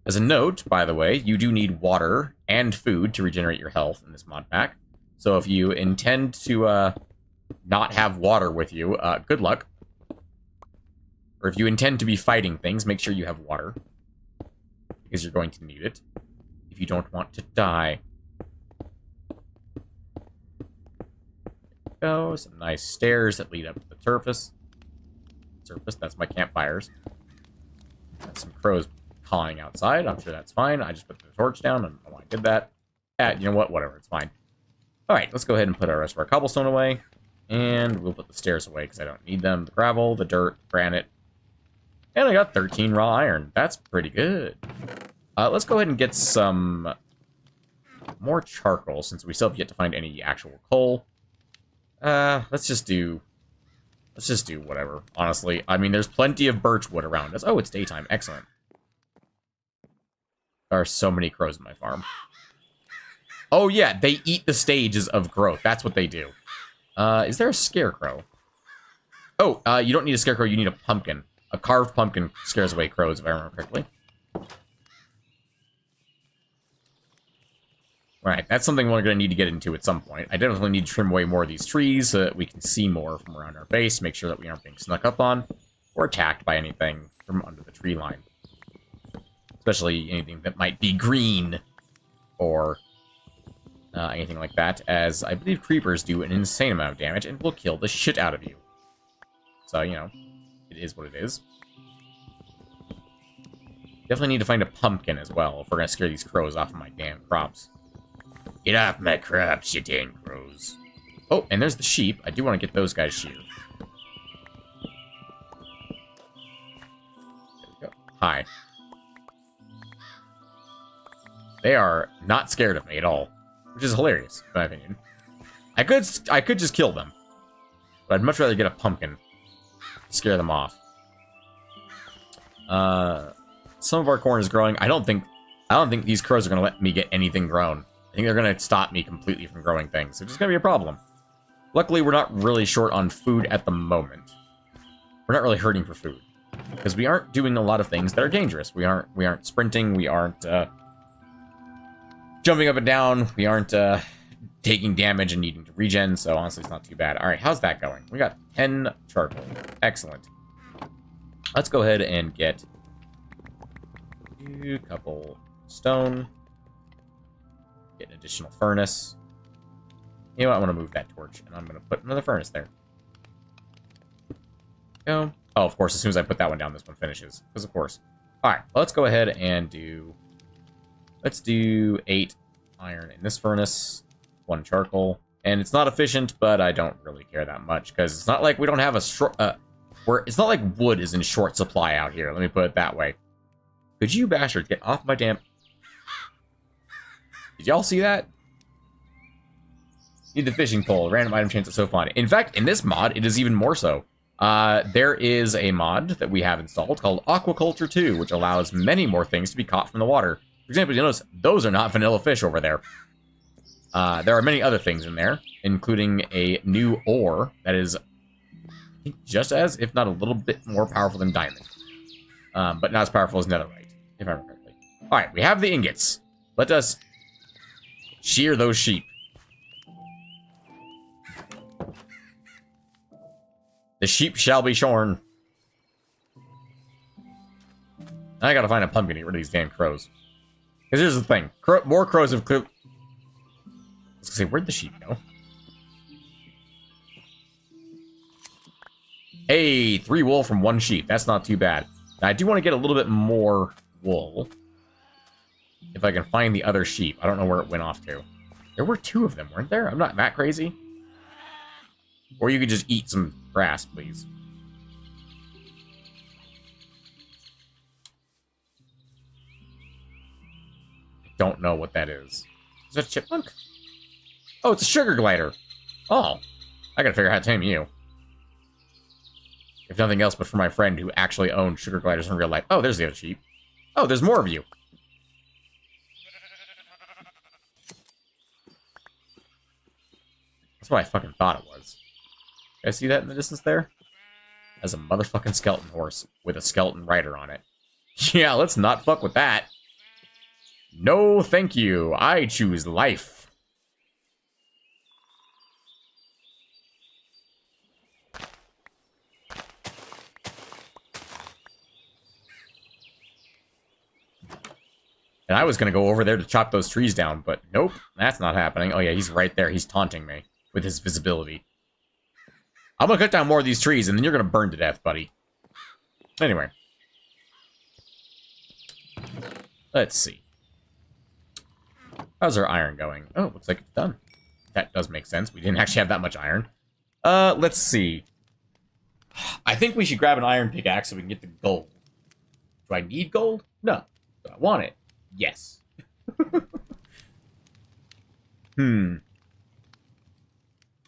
As a note, by the way, you do need water and food to regenerate your health in this mod pack. So if you intend to not have water with you, good luck. Or if you intend to be fighting things, make sure you have water. Because you're going to need it. If you don't want to die. There we go. Some nice stairs that lead up to the surface. That's my campfires. Got some crows cawing outside. I'm sure that's fine. I just put the torch down. I don't know why I did that. You know what? Whatever. It's fine. Alright, let's go ahead and put our rest of our cobblestone away. And we'll put the stairs away because I don't need them. The gravel, the dirt, granite. And I got 13 raw iron. That's pretty good. Let's go ahead and get some more charcoal since we still have yet to find any actual coal. Let's just do whatever, honestly. I mean, there's plenty of birch wood around us. Oh, it's daytime. Excellent. There are so many crows in my farm. Oh, yeah, they eat the stages of growth. That's what they do. Is there a scarecrow? Oh, you don't need a scarecrow. You need a pumpkin. A carved pumpkin scares away crows, if I remember correctly. Right, that's something we're going to need to get into at some point. I definitely need to trim away more of these trees so that we can see more from around our base, make sure that we aren't being snuck up on or attacked by anything from under the tree line. Especially anything that might be green or anything like that, as I believe creepers do an insane amount of damage and will kill the shit out of you. So, you know, it is what it is. Definitely need to find a pumpkin as well if we're going to scare these crows off of my damn crops. Get off my crops, you damn crows. Oh, and there's the sheep. I do want to get those guys sheared. There we go. Hi. They are not scared of me at all, which is hilarious, in my opinion. I could just kill them, but I'd much rather get a pumpkin to scare them off. Some of our corn is growing. I don't think these crows are going to let me get anything grown. I think they're going to stop me completely from growing things, which is going to be a problem. Luckily, we're not really short on food at the moment. We're not really hurting for food, because we aren't doing a lot of things that are dangerous. We aren't sprinting. We aren't jumping up and down. We aren't taking damage and needing to regen. So honestly, it's not too bad. All right, how's that going? We got 10 charcoal. Excellent. Let's go ahead and get a couple stone. Get an additional furnace. You know what? I want to move that torch, and I'm going to put another furnace there. Go. Oh, of course, as soon as I put that one down, this one finishes. Because, of course. Alright, let's go ahead and do... Let's do 8 iron in this furnace. 1 charcoal. And it's not efficient, but I don't really care that much. Because it's not like we don't have a short... it's not like wood is in short supply out here. Let me put it that way. Could you bastards get off my damn... Did y'all see that? Need the fishing pole. Random item chance is so fun. In fact, in this mod, it is even more so. There is a mod that we have installed called Aquaculture 2, which allows many more things to be caught from the water. For example, you'll notice those are not vanilla fish over there. There are many other things in there, including a new ore that is, I think, just as, if not a little bit more powerful than diamond. But not as powerful as netherite, if I remember correctly. Alright, we have the ingots. Let us shear those sheep. The sheep shall be shorn. I gotta find a pumpkin to get rid of these damn crows. Because here's the thing. More crows have... I was gonna say, where'd the sheep go? Hey, 3 wool from 1 sheep. That's not too bad. Now, I do want to get a little bit more wool. If I can find the other sheep. I don't know where it went off to. There were 2 of them, weren't there? I'm not that crazy. Or you could just eat some grass, please. I don't know what that is. Is that a chipmunk? Oh, it's a sugar glider. Oh, I gotta figure out how to tame you. If nothing else but for my friend who actually owned sugar gliders in real life. Oh, there's the other sheep. Oh, there's more of you. That's what I fucking thought it was. You guys see that in the distance there? As a motherfucking skeleton horse with a skeleton rider on it. Yeah, let's not fuck with that. No, thank you. I choose life. And I was going to go over there to chop those trees down, but nope, that's not happening. Oh yeah, he's right there. He's taunting me with his visibility. I'm going to cut down more of these trees, and then you're going to burn to death, buddy. Anyway. Let's see. How's our iron going? Oh, looks like it's done. That does make sense. We didn't actually have that much iron. Let's see. I think we should grab an iron pickaxe so we can get the gold. Do I need gold? No. Do I want it? Yes.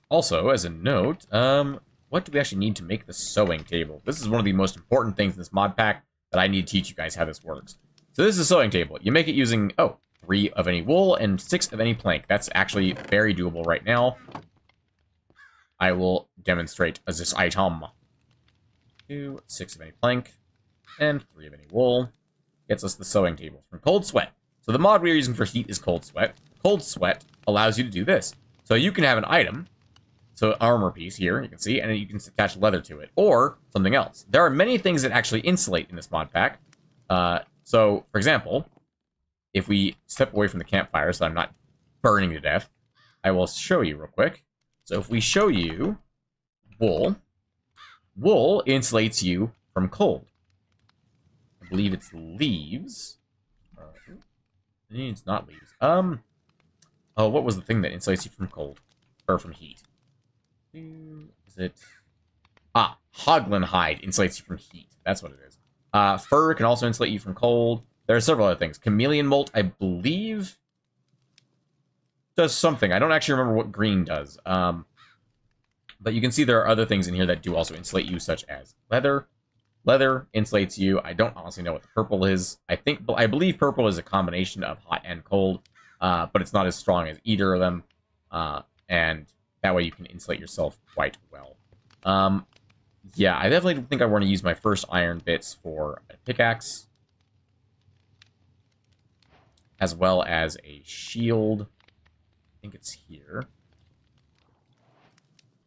Also, as a note, what do we actually need to make the sewing table? This is one of the most important things in this mod pack that I need to teach you guys how this works. So this is a sewing table. You make it using, 3 of any wool and 6 of any plank. That's actually very doable right now. I will demonstrate as this item. 2, 6 of any plank, and 3 of any wool. Gets us the sewing table from Cold Sweat. So the mod we are using for heat is Cold Sweat. Cold Sweat allows you to do this. So you can have an item, so armor piece here, you can see, and you can attach leather to it, or something else. There are many things that actually insulate in this mod pack. So, for example, if we step away from the campfire so I'm not burning to death, I will show you real quick. So if we show you wool, wool insulates you from cold. I believe it's leaves. It's not leaves. Oh, what was the thing that insulates you from cold? Or from heat? Is it... Ah, hoglin hide insulates you from heat. That's what it is. Fur can also insulate you from cold. There are several other things. Chameleon molt, I believe, does something. I don't actually remember what green does. But you can see there are other things in here that do also insulate you, such as leather. Leather insulates you. I don't honestly know what the purple is. I believe purple is a combination of hot and cold, but it's not as strong as either of them. And that way you can insulate yourself quite well. Yeah, I definitely think I want to use my first iron bits for a pickaxe, as well as a shield. I think it's here.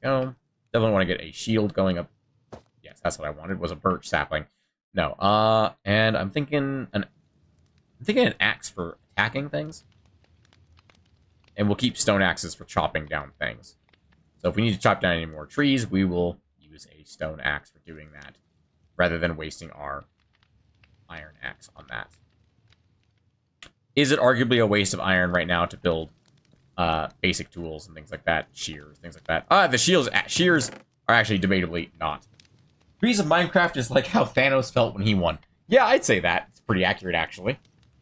Go. Definitely want to get a shield going up. Yes, that's what I wanted, was a birch sapling. No, and I'm thinking an axe for attacking things. And we'll keep stone axes for chopping down things. So if we need to chop down any more trees, we will use a stone axe for doing that, rather than wasting our iron axe on that. Is it arguably a waste of iron right now to build basic tools and things like that? Shears, things like that. The shears are actually debatably not. Trees of Minecraft is like how Thanos felt when he won. Yeah, I'd say that. It's pretty accurate, actually.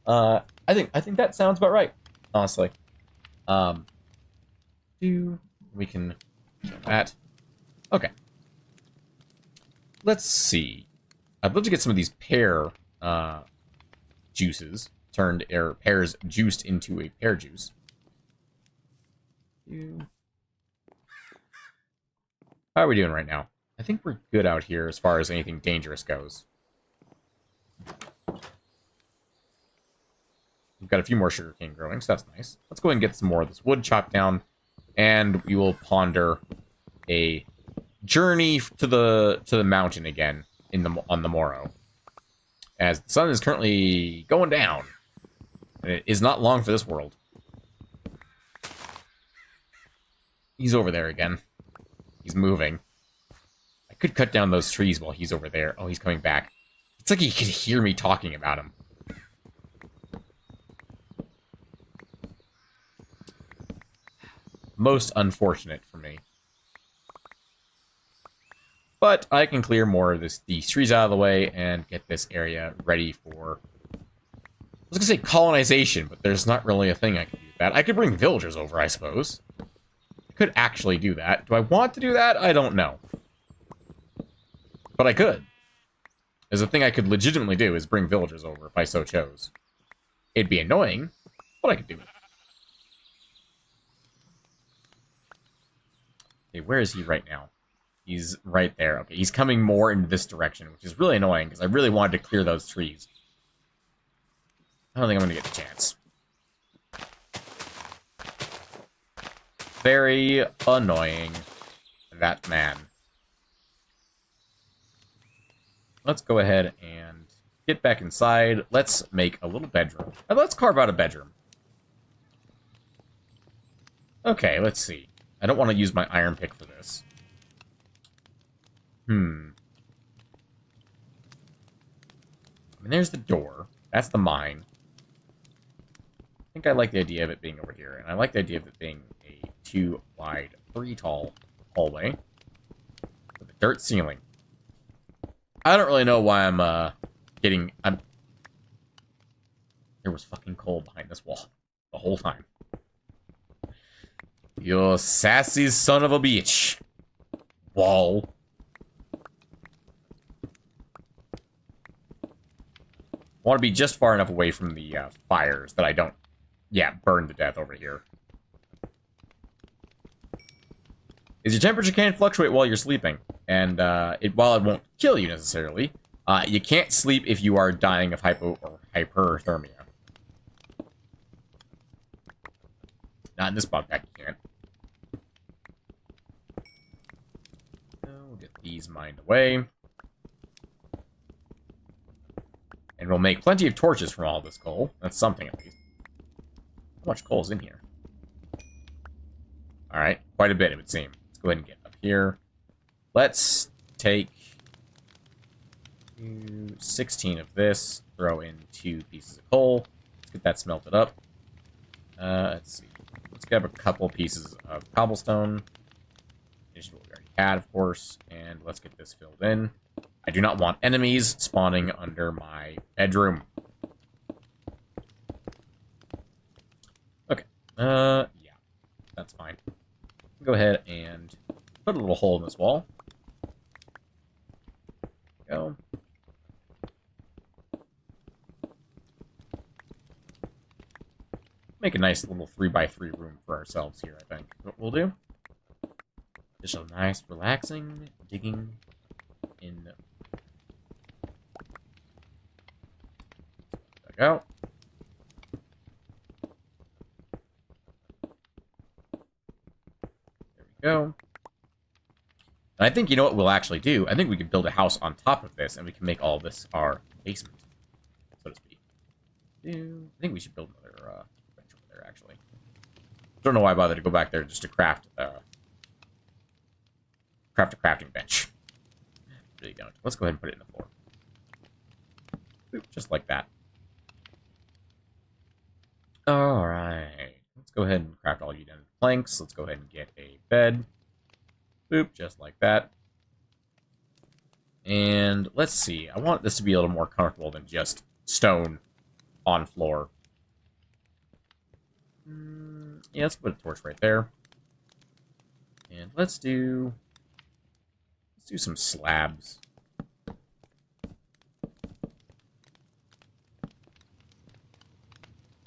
I think that sounds about right, honestly. We can do that. Okay. Let's see. I'd love to get some of these pear juices turned, or pears juiced into a pear juice. How are we doing right now? I think we're good out here as far as anything dangerous goes. We've got a few more sugarcane growing, so that's nice. Let's go ahead and get some more of this wood chopped down, and we will ponder a journey to the mountain again on the morrow, as the sun is currently going down, and it is not long for this world. He's over there again. He's moving. I could cut down those trees while he's over there. Oh, he's coming back. It's like he could hear me talking about him. Most unfortunate for me. But I can clear more of these trees out of the way and get this area ready for... I was going to say colonization, but there's not really a thing I can do with that. I could bring villagers over, I suppose. I could actually do that. Do I want to do that? I don't know. But I could. There's a thing I could legitimately do is bring villagers over if I so chose. It'd be annoying, but I could do it. Okay, where is he right now? He's right there. Okay, he's coming more in this direction, which is really annoying, because I really wanted to clear those trees. I don't think I'm going to get the chance. Very annoying. That man. Let's go ahead and get back inside. Let's make a little bedroom. Let's carve out a bedroom. Okay, let's see. I don't want to use my iron pick for this. I mean, there's the door. That's the mine. I think I like the idea of it being over here. And I like the idea of it being a 2 wide, 3 tall hallway. With a dirt ceiling. I don't really know why I'm, There was fucking coal behind this wall. The whole time. You sassy son of a bitch. Wall. I want to be just far enough away from the fires that I don't, burn to death over here. Is your temperature can fluctuate while you're sleeping, and while it won't kill you necessarily, you can't sleep if you are dying of hypo or hyperthermia. Not in this bug pack, you can't. We'll get these mined away. And we'll make plenty of torches from all this coal. That's something, at least. How much coal is in here? Alright, quite a bit, it would seem. Let's go ahead and get up here. Let's take 16 of this, throw in 2 pieces of coal. Let's get that smelted up. Let's see. Let's grab a couple pieces of cobblestone. This is what we already had, of course. And let's get this filled in. I do not want enemies spawning under my bedroom. Okay. Yeah. That's fine. Go ahead and put a little hole in this wall. There we go. Make a nice little 3x3 room for ourselves here, I think. What we'll do. Just a nice, relaxing, digging in. Go. There we go. And I think, you know what we'll actually do? I think we could build a house on top of this, and we can make all this our basement, so to speak. I think we should build another bench over there, actually. Don't know why I bothered to go back there just to craft a crafting bench. Really don't. Let's go ahead and put it in the floor. Boop, just like that. Alright. Let's go ahead and craft all you done planks. Let's go ahead and get a bed. Boop, just like that. And let's see. I want this to be a little more comfortable than just stone on floor. Yeah, let's put a torch right there. And let's do some slabs.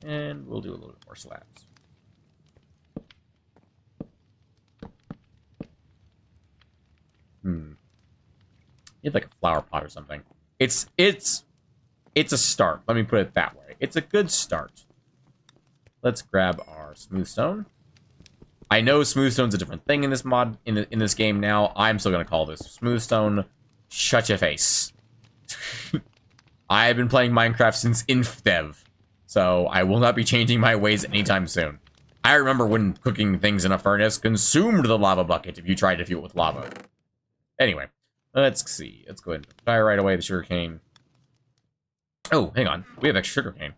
And we'll do a little bit more slabs. Need like a flower pot or something. It's a start. Let me put it that way. It's a good start. Let's grab our smooth stone. I know smooth stone's a different thing in this mod, in this game now. I'm still gonna call this smooth stone. Shut your face. I've been playing Minecraft since InfDev, so I will not be changing my ways anytime soon. I remember when cooking things in a furnace consumed the lava bucket if you tried to fuel it with lava. Anyway, let's see. Let's go ahead and fire right away the sugarcane. Oh, hang on. We have extra sugarcane.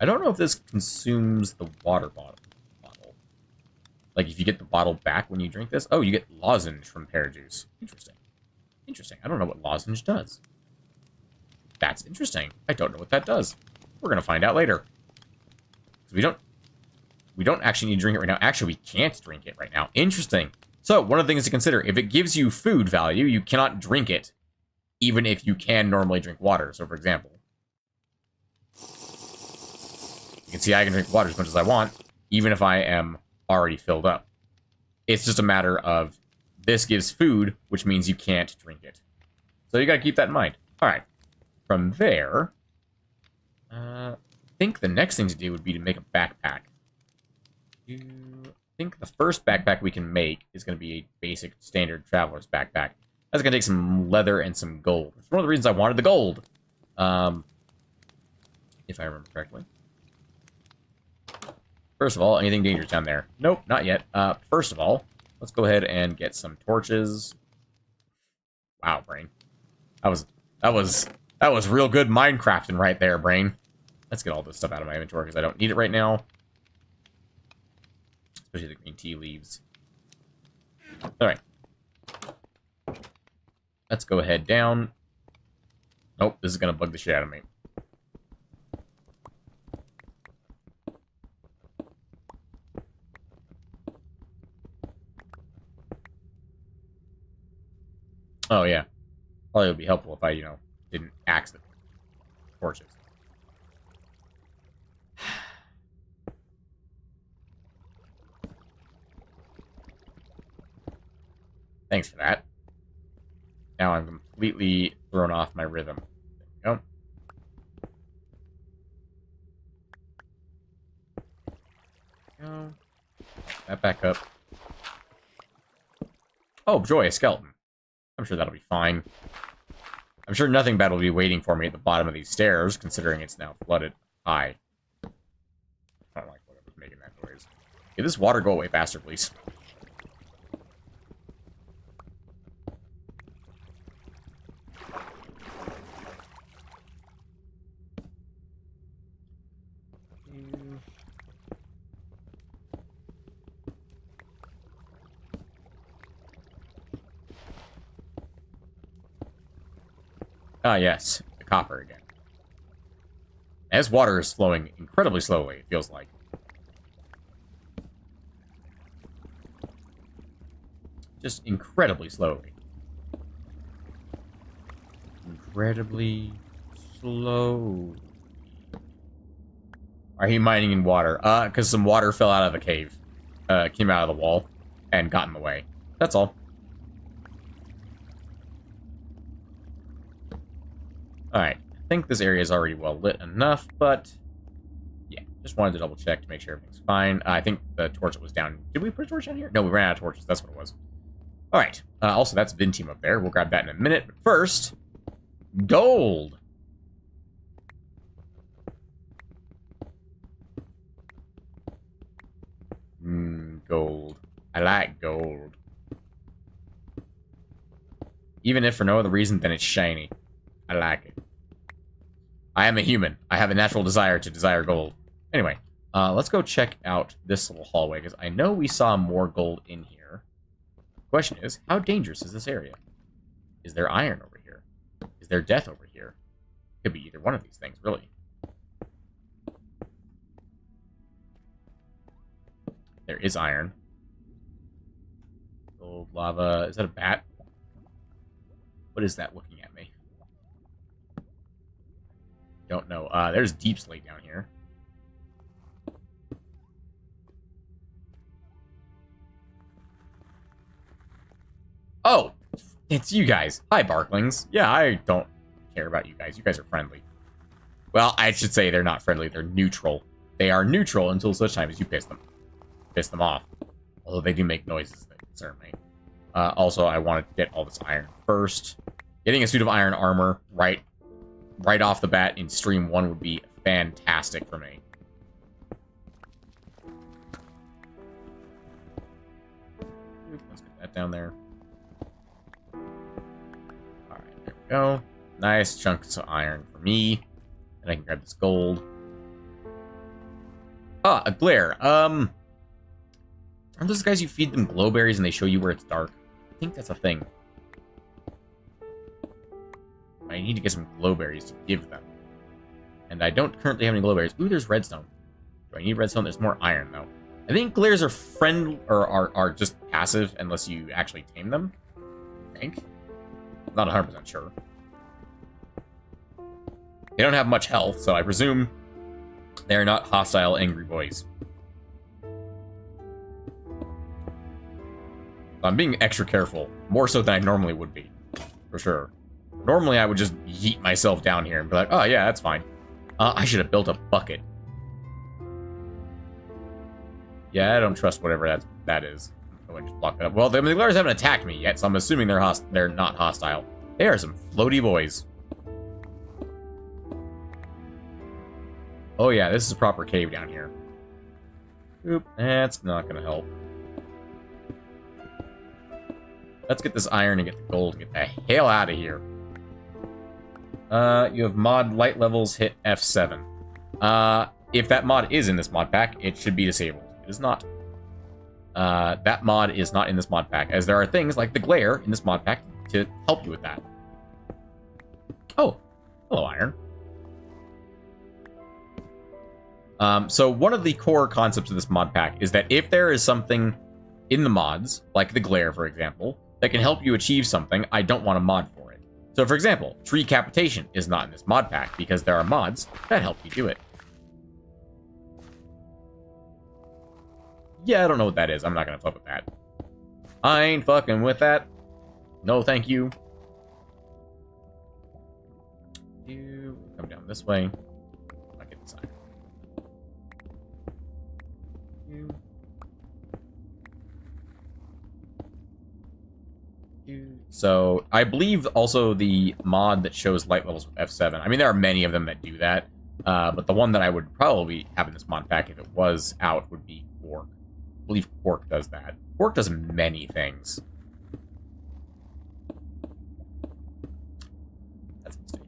I don't know if this consumes the water bottle. Like, if you get the bottle back when you drink this. Oh, you get lozenge from pear juice. Interesting. Interesting. I don't know what lozenge does. That's interesting. I don't know what that does. We're going to find out later. We don't actually need to drink it right now. Actually, we can't drink it right now. Interesting. So, one of the things to consider, if it gives you food value, you cannot drink it, even if you can normally drink water. So, for example, you can see I can drink water as much as I want, even if I am already filled up. It's just a matter of this gives food, which means you can't drink it. So you gotta keep that in mind. Alright. From there, I think the next thing to do would be to make a backpack. I think the first backpack we can make is going to be a basic standard traveler's backpack. That's going to take some leather and some gold. It's one of the reasons I wanted the gold. If I remember correctly. First of all, anything dangerous down there? Nope, not yet. First of all, let's go ahead and get some torches. Wow, Brain. That was real good Minecrafting right there, Brain. Let's get all this stuff out of my inventory because I don't need it right now. Especially the green tea leaves. Alright. Let's go ahead down. Nope, this is going to bug the shit out of me. Oh, yeah. Probably would be helpful if I, didn't axe the torches. Thanks for that. Now I'm completely thrown off my rhythm. There we go. That back up. Oh, joy, a skeleton. I'm sure that'll be fine. I'm sure nothing bad will be waiting for me at the bottom of these stairs, considering it's now flooded high. I don't like whatever's making that noise. Can this water go away faster, please? Ah, yes. The copper again. As water is flowing incredibly slowly, it feels like. Just incredibly slowly. Incredibly slow. Are you mining in water? Because some water fell out of the cave. Came out of the wall and got in the way. That's all. Alright, I think this area is already well lit enough, but yeah, just wanted to double check to make sure everything's fine. I think the torch was down. Did we put a torch down here? No, we ran out of torches. That's what it was. Alright, also that's Vinteam up there. We'll grab that in a minute, but first, gold! Gold. I like gold. Even if for no other reason than it's shiny. I like it. I am a human. I have a natural desire to desire gold. Anyway, let's go check out this little hallway, because I know we saw more gold in here. The question is, how dangerous is this area? Is there iron over here? Is there death over here? Could be either one of these things, really. There is iron. Gold, lava. Is that a bat? What is that looking at me? Don't know. There's deep slate down here. It's you guys. Hi, Barklings. Yeah, I don't care about you guys. You guys are friendly. Well, I should say they're not friendly. They're neutral. They are neutral until such time as you piss them off. Although they do make noises that concern me. Also, I wanted to get all this iron first. Getting a suit of iron armor right off the bat in Stream 1 would be fantastic for me. Let's get that down there. Alright, there we go. Nice chunks of iron for me. And I can grab this gold. Ah, a glare. Aren't those guys you feed them glowberries and they show you where it's dark? I think that's a thing. I need to get some glowberries to give them. And I don't currently have any glowberries. Ooh, there's redstone. Do I need redstone? There's more iron, though. I think glares are are just passive unless you actually tame them. I think. I'm not 100% sure. They don't have much health, so I presume they're not hostile angry boys. I'm being extra careful, more so than I normally would be, for sure. Normally, I would just yeet myself down here and be like, oh yeah, that's fine. I should have built a bucket. Yeah, I don't trust whatever that is. Go and just block that up. Well, the glares haven't attacked me yet, so I'm assuming they're not hostile. They are some floaty boys. Oh yeah, this is a proper cave down here. Oop, that's not gonna help. Let's get this iron and get the gold and get the hell out of here. You have mod light levels hit F7. If that mod is in this mod pack, it should be disabled. It is not. That mod is not in this mod pack, as there are things like the glare in this mod pack to help you with that. Oh, hello, iron. So one of the core concepts of this mod pack is that if there is something in the mods, like the glare, for example, that can help you achieve something, I don't want a mod for it. So, for example, tree capitation is not in this mod pack because there are mods that help you do it. Yeah, I don't know what that is. I'm not going to fuck with that. I ain't fucking with that. No, thank you. You come down this way. I'll get this iron. So, I believe also the mod that shows light levels with F7. I mean, there are many of them that do that. But the one that I would probably have in this mod pack if it was out would be Quark. I believe Quark does that. Quark does many things. That's a mistake.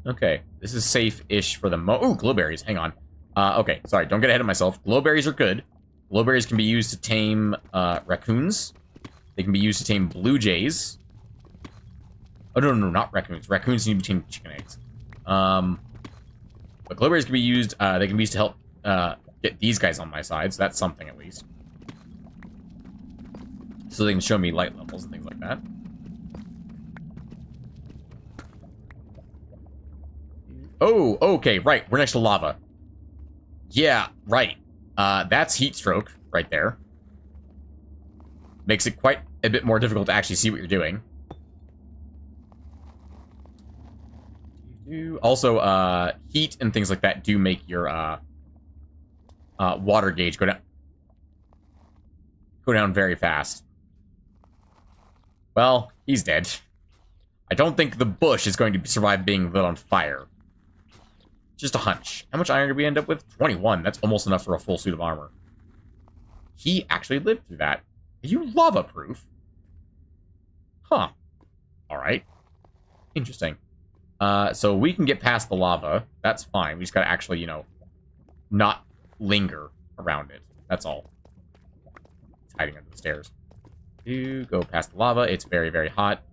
Okay, this is safe-ish for the Ooh, glowberries, hang on. Okay, sorry, don't get ahead of myself. Glowberries are good. Glowberries can be used to tame raccoons. They can be used to tame blue jays. Oh, no, not raccoons. Raccoons need to tame chicken eggs. But glowberries can be used, they can be used to help get these guys on my side, so that's something at least. So they can show me light levels and things like that. Oh, okay, right. We're next to lava. Yeah, right. That's heat stroke right there. Makes it quite a bit more difficult to actually see what you're doing. Also, heat and things like that do make your water gauge go down very fast. Well, he's dead. I don't think the bush is going to survive being lit on fire. Just a hunch. How much iron did we end up with? 21. That's almost enough for a full suit of armor. He actually lived through that. Are you lava-proof? Huh. Alright. Interesting. So we can get past the lava. That's fine. We just gotta actually, you know, not linger around it. That's all. It's hiding under the stairs. You go past the lava. It's very, very hot.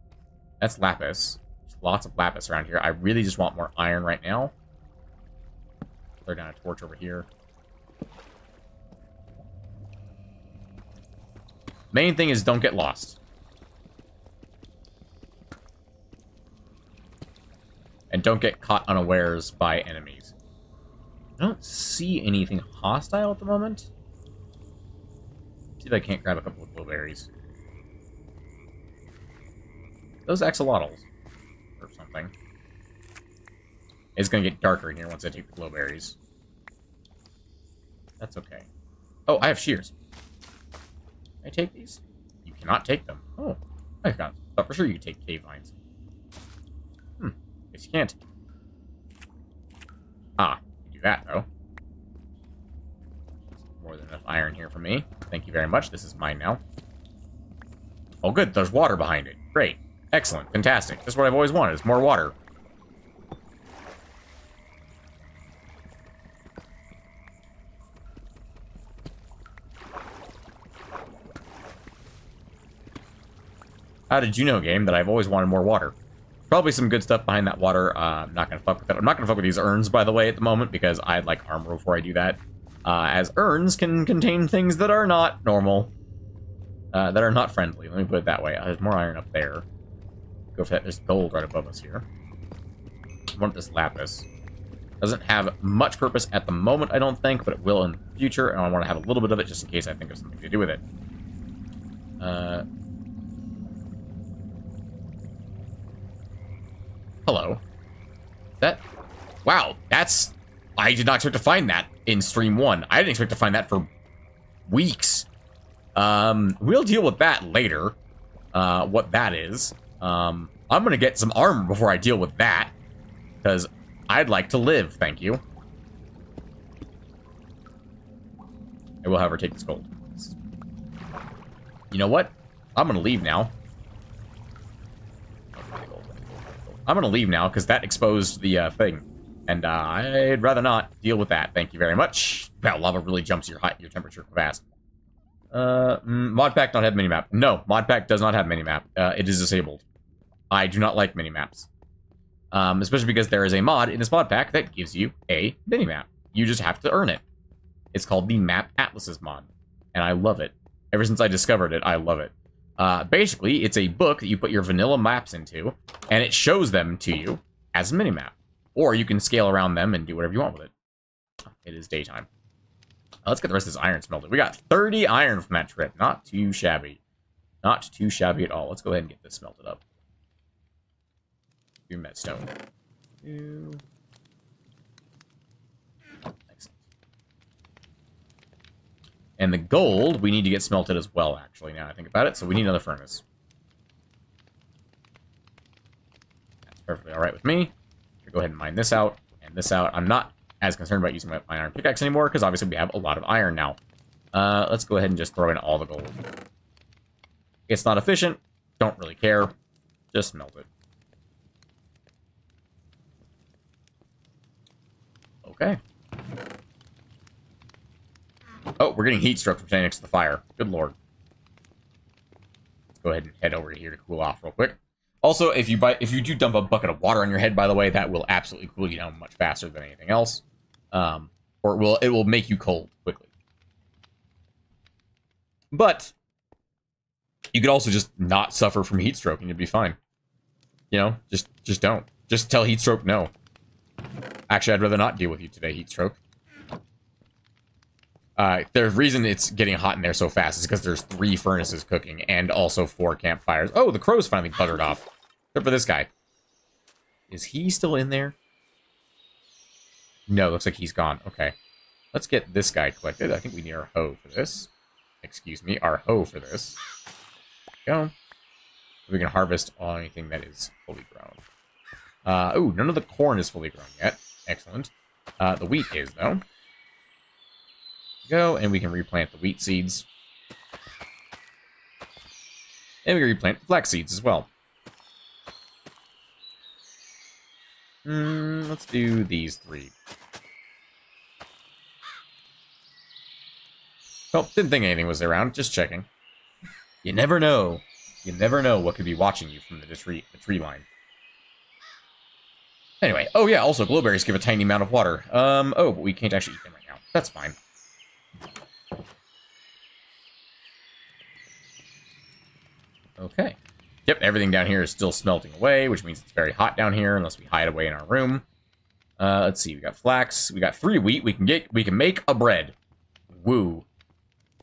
That's lapis. There's lots of lapis around here. I really just want more iron right now. Throw down a torch over here. Main thing is don't get lost. And don't get caught unawares by enemies. I don't see anything hostile at the moment. See if I can't grab a couple of blueberries. those axolotls or something. It's gonna get darker in here once I take the glowberries. That's okay. Oh, I have shears. Can I take these? You cannot take them. Oh, I thought for sure you could take cave vines. Guess you can't. Ah, you do that though. More than enough iron here for me. Thank you very much. This is mine now. Oh, good. There's water behind it. Great. Excellent. Fantastic. That's what I've always wanted, is more water. How did you know, game, that I've always wanted more water? Probably some good stuff behind that water. I'm not going to fuck with it. I'm not going to fuck with these urns, by the way, at the moment, because I'd like armor before I do that. As urns can contain things that are not normal. That are not friendly. Let me put it that way. There's more iron up there. Go for that. There's gold right above us here. I want this lapis. Doesn't have much purpose at the moment, I don't think, but it will in the future, and I want to have a little bit of it just in case I think of something to do with it. Hello. That... Wow, that's... I did not expect to find that in Stream 1. I didn't expect to find that for weeks. We'll deal with that later. What that is. I'm gonna get some armor before I deal with that. Because I'd like to live, thank you. I will, however, take this gold. You know what? I'm gonna leave now. I'm gonna leave now, because that exposed the, thing. And, I'd rather not deal with that. Thank you very much. Wow, lava really jumps your temperature fast. Mod pack not have minimap. No, mod pack does not have minimap. It is disabled. I do not like minimaps. Especially because there is a mod in this mod pack that gives you a minimap. You just have to earn it. It's called the Map Atlases mod. And I love it. Ever since I discovered it, I love it. Basically, it's a book that you put your vanilla maps into, and it shows them to you as a minimap. Or you can scale around them and do whatever you want with it. It is daytime. Let's get the rest of this iron smelted. We got 30 iron from that trip. Not too shabby. Not too shabby at all. Let's go ahead and get this smelted up. Do metstone. Excellent. And the gold, we need to get smelted as well, actually, now I think about it. So we need another furnace. That's perfectly alright with me. Go ahead and mine this out, and this out. I'm not as concerned about using my iron pickaxe anymore, because obviously we have a lot of iron now. Let's go ahead and just throw in all the gold. It's not efficient. Don't really care. Just melt it. Okay. Oh, we're getting heat stroke from standing next to the fire. Good lord. Let's go ahead and head over here to cool off real quick. Also, if you do dump a bucket of water on your head, by the way, that will absolutely cool you down much faster than anything else. Or it will make you cold quickly. But you could also just not suffer from heat stroke and you'd be fine. You know, just don't. Just tell heat stroke no. Actually, I'd rather not deal with you today, heat stroke. The reason it's getting hot in there so fast is because there's 3 furnaces cooking and also 4 campfires. Oh, the crows finally buggered off. Except for this guy. Is he still in there? No, looks like he's gone. Okay. Let's get this guy collected. I think we need our hoe for this. Excuse me, our hoe for this. There we go. We can harvest anything that is fully grown. Ooh, none of the corn is fully grown yet. Excellent. The wheat is, though. Go, and we can replant the wheat seeds. And we can replant flax seeds as well. Let's do these 3. Well, didn't think anything was around, just checking. You never know. You never know what could be watching you from the tree line. Anyway, oh yeah, also glowberries give a tiny amount of water. Oh, but we can't actually eat them right now. That's fine. Okay. Yep, everything down here is still smelting away, which means it's very hot down here unless we hide away in our room. Let's see, we got flax, we got 3 wheat, we can make a bread. Woo.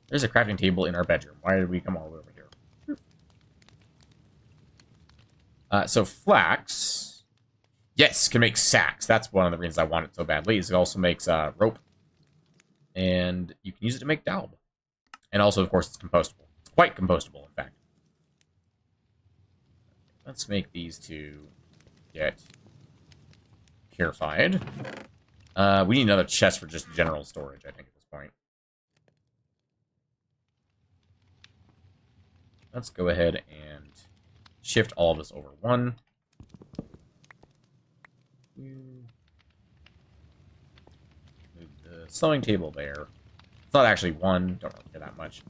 There's a crafting table in our bedroom. Why did we come all over here? So flax, yes, can make sacks. That's one of the reasons I want it so badly. Is it also makes rope, and you can use it to make daub. And also, of course, it's compostable. It's quite compostable, in fact. Let's make these two get purified. We need another chest for just general storage, I think, at this point. Let's go ahead and shift all of this over one. Move the sewing table there. It's not actually one. Don't really care that much.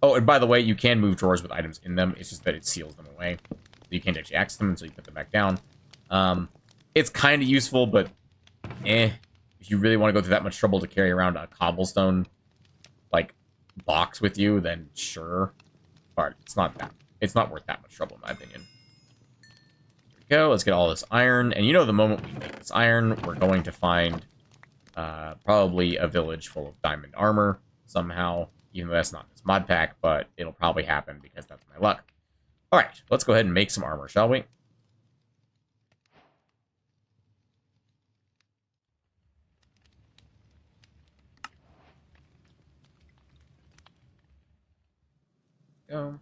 Oh, and by the way, you can move drawers with items in them. It's just that it seals them away. You can't actually access them until you put them back down. It's kind of useful, but if you really want to go through that much trouble to carry around a cobblestone like box with you, then sure. But it's not worth that much trouble in my opinion. Here we go. Let's get all this iron. And you know, the moment we make this iron, we're going to find probably a village full of diamond armor somehow. Even though that's not this mod pack, but it'll probably happen because that's my luck. All right, let's go ahead and make some armor, shall we? Go.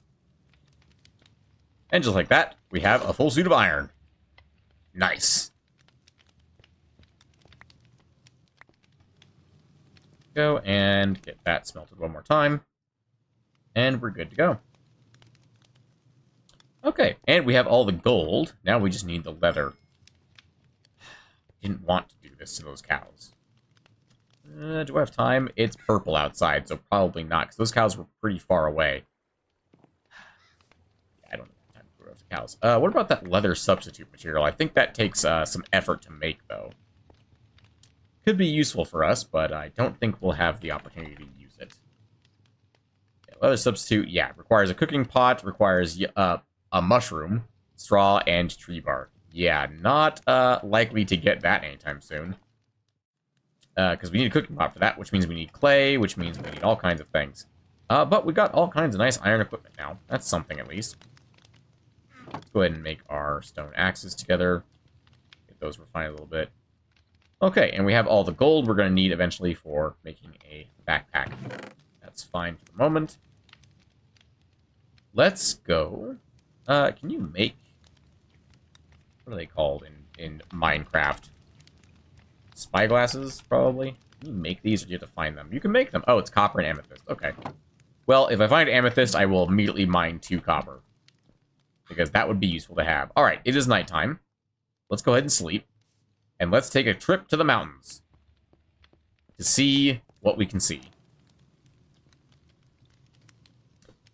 And just like that, we have a full suit of iron. Nice. Go and get that smelted one more time. And we're good to go. Okay, and we have all the gold. Now we just need the leather. Didn't want to do this to those cows. Do I have time? It's purple outside, so probably not, because those cows were pretty far away. I don't have time to grow the cows. What about that leather substitute material? I think that takes some effort to make, though. Could be useful for us, but I don't think we'll have the opportunity to use it. Yeah, leather substitute, yeah, requires a cooking pot, requires a mushroom, straw, and tree bark. Yeah, not likely to get that anytime soon. Because we need a cooking pot for that, which means we need clay, which means we need all kinds of things. But we got all kinds of nice iron equipment now. That's something, at least. Let's go ahead and make our stone axes together. Get those refined a little bit. Okay, and we have all the gold we're going to need eventually for making a backpack. That's fine for the moment. Let's go. Can you make... What are they called in Minecraft? Spyglasses, probably? Can you make these, or do you have to find them? You can make them. Oh, it's copper and amethyst. Okay. Well, if I find amethyst, I will immediately mine 2 copper. Because that would be useful to have. Alright, it is nighttime. Let's go ahead and sleep. And let's take a trip to the mountains. To see what we can see.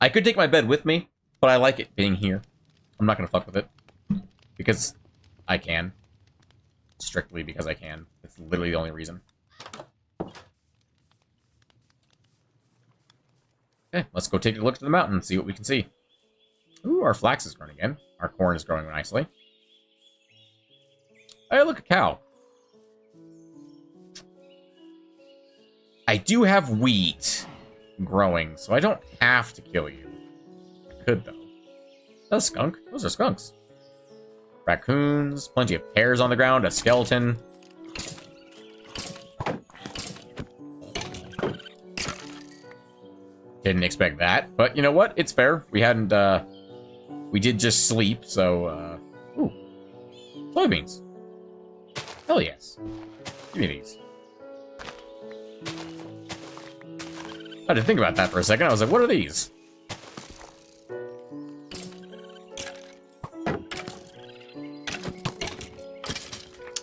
I could take my bed with me, but I like it being here. I'm not going to fuck with it. Because I can. Strictly because I can. It's literally the only reason. Okay, let's go take a look to the mountain and see what we can see. Ooh, our flax is growing again. Our corn is growing nicely. Hey, look, a cow. I do have wheat growing, so I don't have to kill you. I could, though. That's a skunk. Those are skunks. Raccoons, plenty of pears on the ground, a skeleton. Didn't expect that, but you know what? It's fair. We hadn't, we did just sleep, so, ooh. Soybeans. Hell yes. Give me these. I had to think about that for a second. I was like, what are these?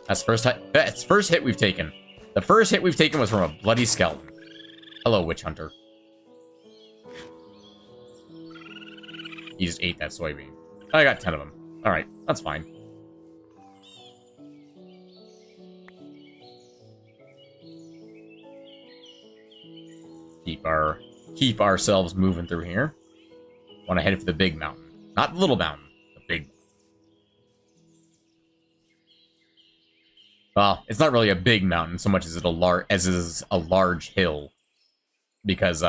That's first hit we've taken. The first hit we've taken was from a bloody skeleton. Hello, witch hunter. He just ate that soybean. I got 10 of them. Alright, that's fine. Keep ourselves moving through here. Want to head for the big mountain. Not the little mountain. The big. Well, it's not really a big mountain so much as it is a large hill. Because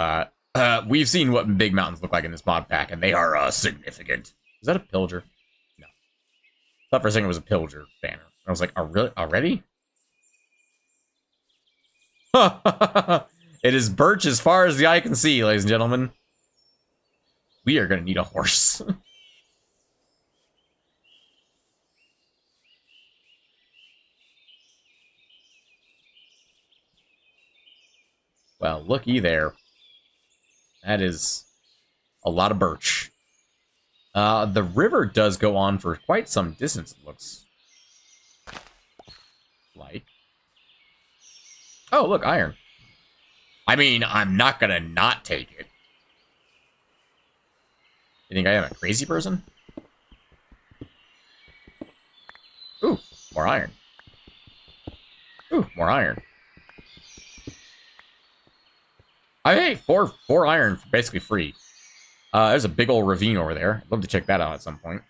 we've seen what big mountains look like in this mod pack, and they are significant. Is that a pillager? No. Thought for a second it was a pillager banner. I was like, oh, really? Already? It is birch as far as the eye can see, ladies and gentlemen. We are going to need a horse. Well, looky there. That is a lot of birch. The river does go on for quite some distance, it looks like. Oh, look, iron. I mean, I'm not gonna not take it. You think I am a crazy person? Ooh, more iron. Ooh, more iron. Hey, four iron, basically free. There's a big old ravine over there. I'd love to check that out at some point.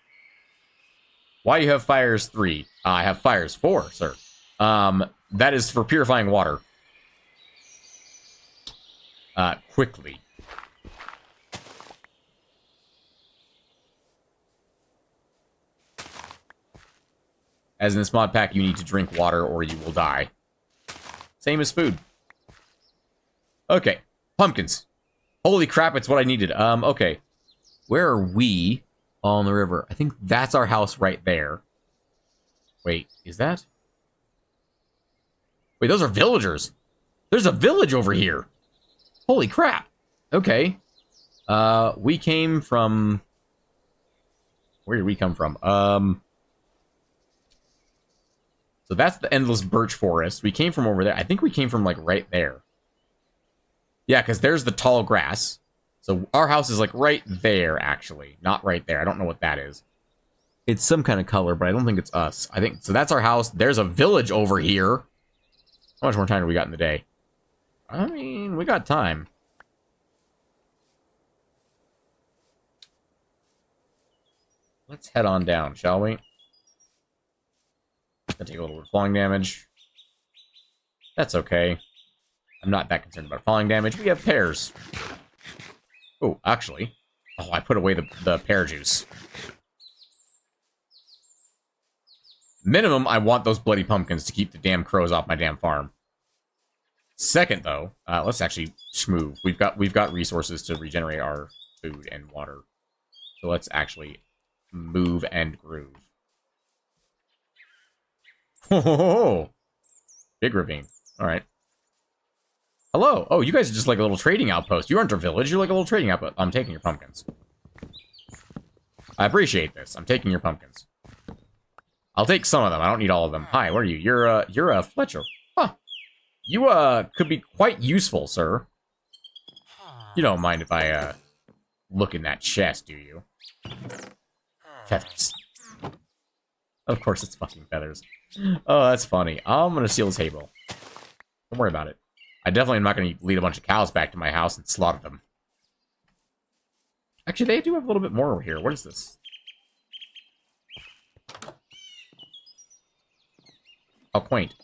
Why you have fires 3? I have fires 4, sir. That is for purifying water. Quickly. As in this mod pack, you need to drink water or you will die. Same as food. Okay. Pumpkins. Holy crap, it's what I needed. Okay. Where are we on the river? I think that's our house right there. Wait, is that? Wait, those are villagers. There's a village over here. Holy crap. Okay. We came from... Where did we come from? So that's the endless birch forest. We came from over there. I think we came from, like, right there. Yeah, because there's the tall grass. So our house is, like, right there, actually. Not right there. I don't know what that is. It's some kind of color, but I don't think it's us. I think... So that's our house. There's a village over here. How much more time do we got in the day? I mean, we got time. Let's head on down, shall we? Gonna take a little bit of falling damage. That's okay. I'm not that concerned about falling damage. We have pears. Oh, actually. Oh, I put away the pear juice. Minimum, I want those bloody pumpkins to keep the damn crows off my damn farm. Second, though, let's actually schmoove. We've got resources to regenerate our food and water. So let's actually move and groove. Oh, big ravine. All right. Hello. Oh, you guys are just like a little trading outpost. You aren't a village. You're like a little trading outpost. I'm taking your pumpkins. I appreciate this. I'm taking your pumpkins. I'll take some of them. I don't need all of them. Hi, what are you? You're a Fletcher. Huh. You, could be quite useful, sir. You don't mind if I, look in that chest, do you? Feathers. Of course it's fucking feathers. Oh, that's funny. I'm gonna steal the table. Don't worry about it. I definitely am not gonna lead a bunch of cows back to my house and slaughter them. Actually, they do have a little bit more over here. What is this? Oh, quaint.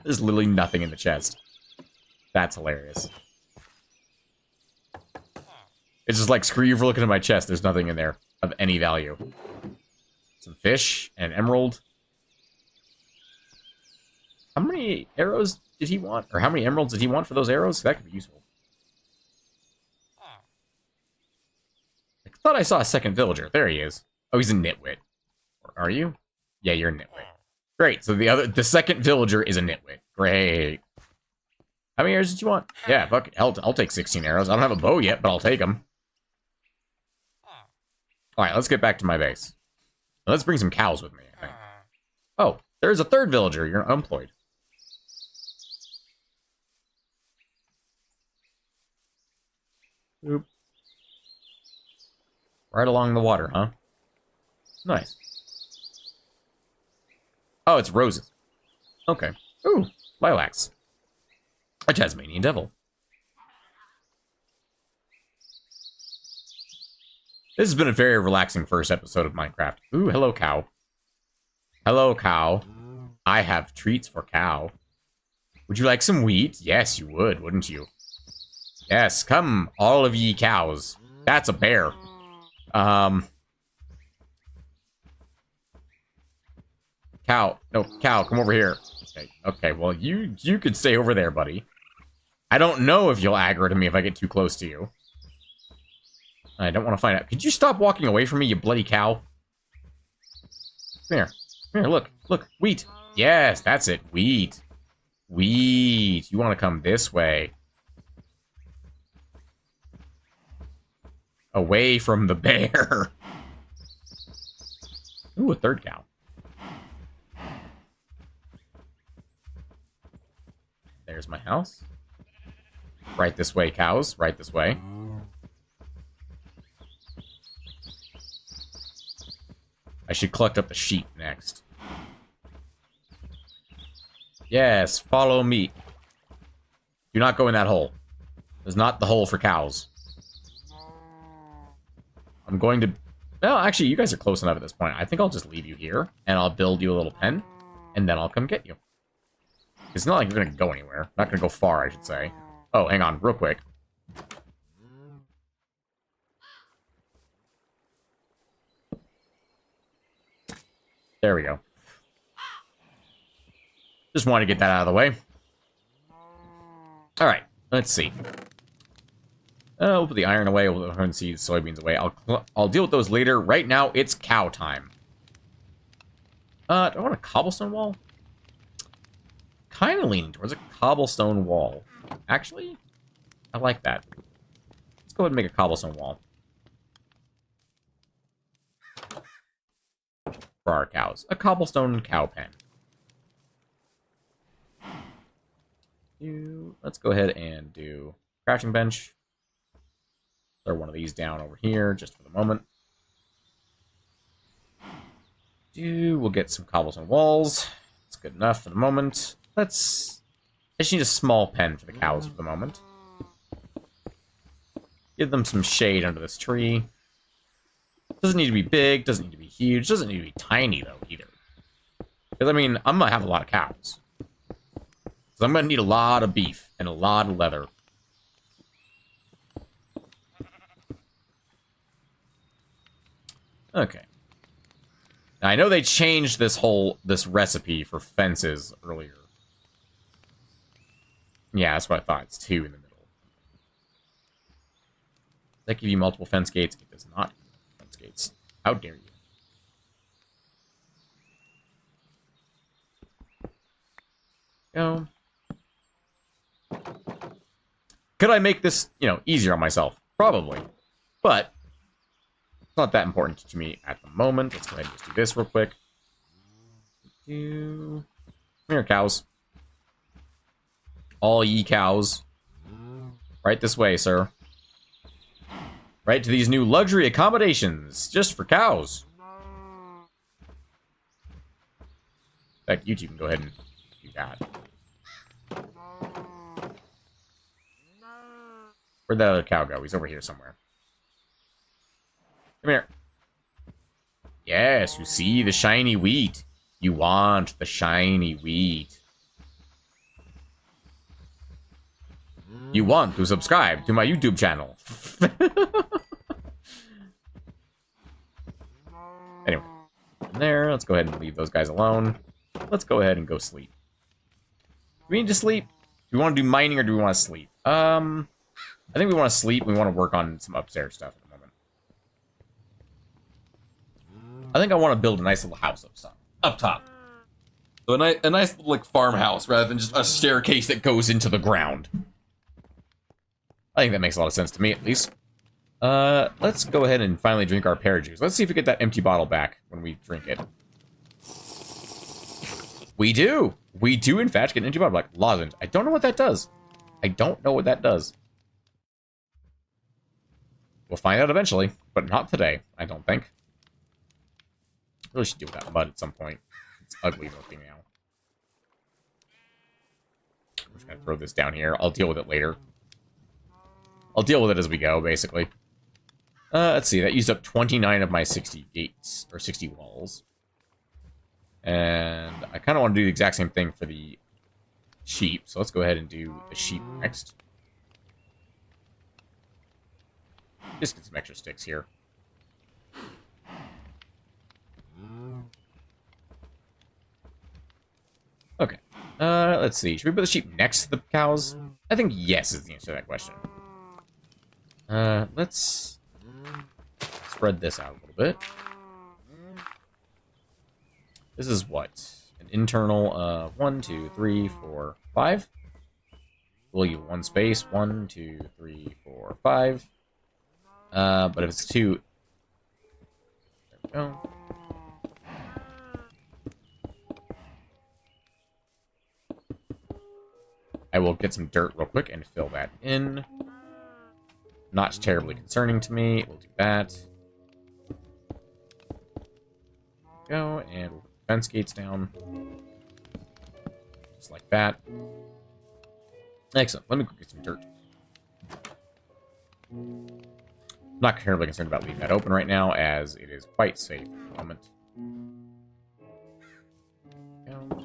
There's literally nothing in the chest. That's hilarious. It's just like, screw you for looking at my chest. There's nothing in there of any value. Some fish and emerald. How many arrows did he want? Or how many emeralds did he want for those arrows? That could be useful. I thought I saw a second villager. There he is. Oh, he's a nitwit. Or are you? Yeah, you're a nitwit. Great. So the second villager is a nitwit. Great. How many arrows did you want? Yeah, fuck it. I'll take 16 arrows. I don't have a bow yet, but I'll take them. Alright, let's get back to my base. Let's bring some cows with me, I think. Oh, there's a third villager. You're unemployed. Oop. Right along the water, huh? Nice. Oh, it's roses. Okay. Ooh, lilacs. A Tasmanian devil. This has been a very relaxing first episode of Minecraft. Ooh, hello, cow. Hello, cow. I have treats for cow. Would you like some wheat? Yes, you would, wouldn't you? Yes, come, all of ye cows. That's a bear. Cow. No, cow, come over here. Okay, okay, well, you could stay over there, buddy. I don't know if you'll aggro to me if I get too close to you. I don't want to find out. Could you stop walking away from me, you bloody cow? Come here. Come here, look. Look. Wheat. Yes, that's it. Wheat. Wheat. You want to come this way. Away from the bear. Ooh, a third cow. There's my house. Right this way, cows. Right this way. I should collect up the sheep next. Yes, follow me. Do not go in that hole. It's not the hole for cows. I'm going to... Well, actually, you guys are close enough at this point. I think I'll just leave you here, and I'll build you a little pen, and then I'll come get you. It's not like you're going to go anywhere. Not going to go far, I should say. Oh, hang on, real quick. There we go. Just wanted to get that out of the way. Alright, let's see. We'll put the iron away, we'll put the corn seeds, soybeans away. I'll deal with those later. Right now, it's cow time. Do I want a cobblestone wall? Kind of leaning towards a cobblestone wall. Actually, I like that. Let's go ahead and make a cobblestone wall. For our cows. A cobblestone cow pen. Let's go ahead and do crouching bench. Throw one of these down over here, just for the moment. We'll get some cobblestone walls. That's good enough for the moment. I just need a small pen for the cows for the moment. Give them some shade under this tree. Doesn't need to be big, doesn't need to be huge, doesn't need to be tiny, though, either. Because, I mean, I'm going to have a lot of cows. So I'm going to need a lot of beef and a lot of leather. Okay. Now, I know they changed this recipe for fences earlier. Yeah, that's what I thought. It's 2 in the middle. Does that give you multiple fence gates? It does not. Gates. How dare you? Go. Could I make this, easier on myself? Probably. But it's not that important to me at the moment. Let's go ahead and just do this real quick. Come here, cows. All ye cows. Right this way, sir. Right to these new luxury accommodations, just for cows. In fact, you two can go ahead and do that. Where'd that other cow go? He's over here somewhere. Come here. Yes, you see the shiny wheat. You want the shiny wheat. You want to subscribe to my YouTube channel. Anyway, there. Let's go ahead and leave those guys alone. Let's go ahead and go sleep. Do we need to sleep? Do we want to do mining or do we want to sleep? I think we want to sleep. We want to work on some upstairs stuff at the moment. I think I want to build a nice little house up top. So a nice little, like, farmhouse rather than just a staircase that goes into the ground. I think that makes a lot of sense to me, at least. Let's go ahead and finally drink our pear juice. Let's see if we get that empty bottle back when we drink it. We do! We do, in fact, get an empty bottle back. Lozenge. I don't know what that does. I don't know what that does. We'll find out eventually, but not today, I don't think. Really should deal with that mud at some point. It's ugly looking now. I'm just gonna throw this down here. I'll deal with it later. I'll deal with it as we go, basically. Let's see, that used up 29 of my 60 gates, or 60 walls. And I kind of want to do the exact same thing for the sheep, so let's go ahead and do the sheep next. Just get some extra sticks here. Let's see. Should we put the sheep next to the cows? I think yes is the answer to that question. Let's spread this out a little bit. This is what? An internal, 1, 2, 3, 4, 5. We'll leave one space. 1, 2, 3, 4, 5. But if it's 2... There we go. I will get some dirt real quick and fill that in. Not terribly concerning to me. We'll do that. Go, and we'll put fence gates down. Just like that. Excellent. Let me get some dirt. Not terribly concerned about leaving that open right now, as it is quite safe at the moment. Go.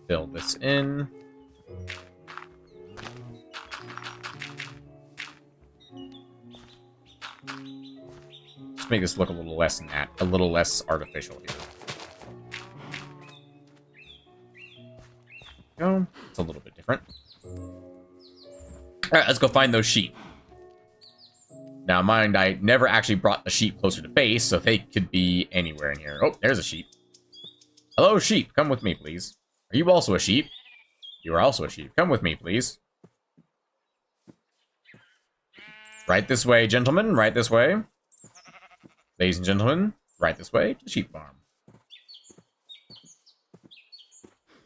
Fill this in. Just make this look a little less artificial here. Go. It's a little bit different. Alright, let's go find those sheep. Now, mind, I never actually brought the sheep closer to base, so they could be anywhere in here. Oh, there's a sheep. Hello, sheep. Come with me, please. Are you also a sheep? You are also a sheep. Come with me, please. Right this way, gentlemen. Right this way. Ladies and gentlemen, right this way to the sheep farm.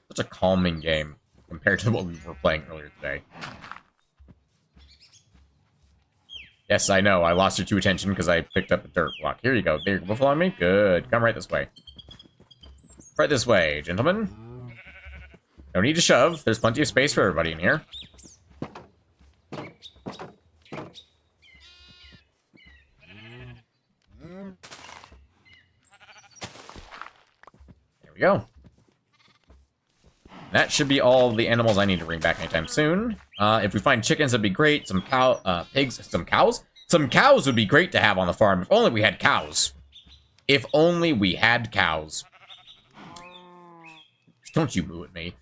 Such a calming game compared to what we were playing earlier today. Yes, I know. I lost your true attention because I picked up a dirt block. Here you go. There you go. Follow me. Good. Come right this way. Right this way, gentlemen. No need to shove. There's plenty of space for everybody in here. There we go. That should be all the animals I need to bring back anytime soon. If we find chickens, that'd be great. Some pigs, some cows? Some cows would be great to have on the farm. If only we had cows. If only we had cows. Don't you moo at me.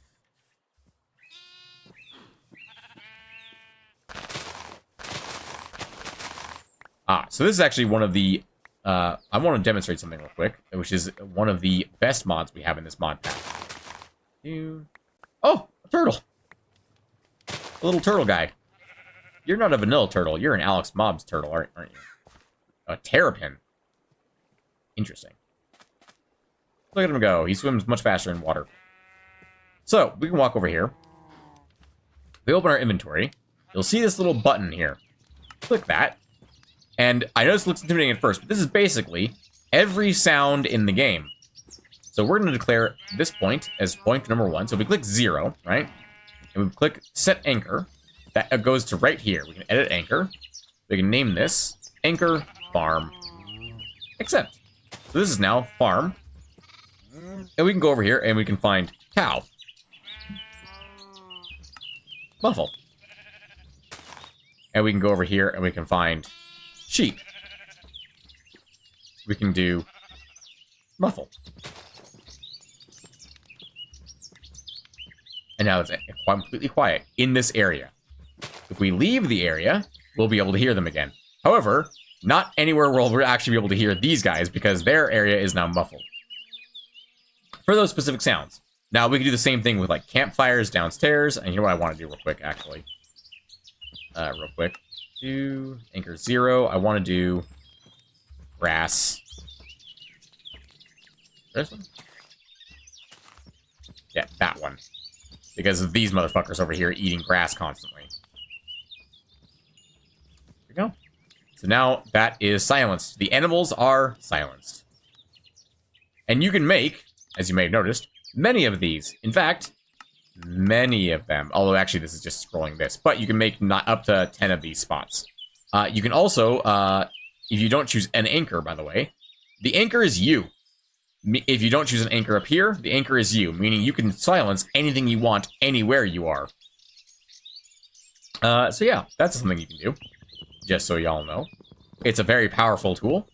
So this is actually one of the... I want to demonstrate something real quick, which is one of the best mods we have in this mod pack. Oh, a turtle. A little turtle guy. You're not a vanilla turtle. You're an Alex Mobs turtle, aren't you? A terrapin. Interesting. Look at him go. He swims much faster in water. So, we can walk over here. If we open our inventory, you'll see this little button here. Click that. And I know this looks intimidating at first, but this is basically every sound in the game. So we're going to declare this point as point number 1. So if we click 0, right? And we click set anchor, that goes to right here. We can edit anchor. We can name this anchor farm. Accept. So this is now farm. And we can go over here and we can find cow. Muffle. And we can go over here and we can find sheep. We can do muffle. And now it's completely quiet in this area. If we leave the area, we'll be able to hear them again. However, not anywhere where we'll actually be able to hear these guys because their area is now muffled. For those specific sounds. Now, we can do the same thing with, like, campfires downstairs. And here's what I want to do real quick, actually. Real quick. Do anchor 0. I want to do grass. This one? Yeah, that one. Because of these motherfuckers over here eating grass constantly. There we go. So now that is silenced. The animals are silenced. And you can make, as you may have noticed, many of these. In fact, many of them. Although actually this is just scrolling this. But you can make not up to 10 of these spots. You can also, if you don't choose an anchor, by the way, the anchor is you. If you don't choose an anchor up here, the anchor is you, meaning you can silence anything you want anywhere you are. So yeah, that's something you can do, just so y'all know. It's a very powerful tool,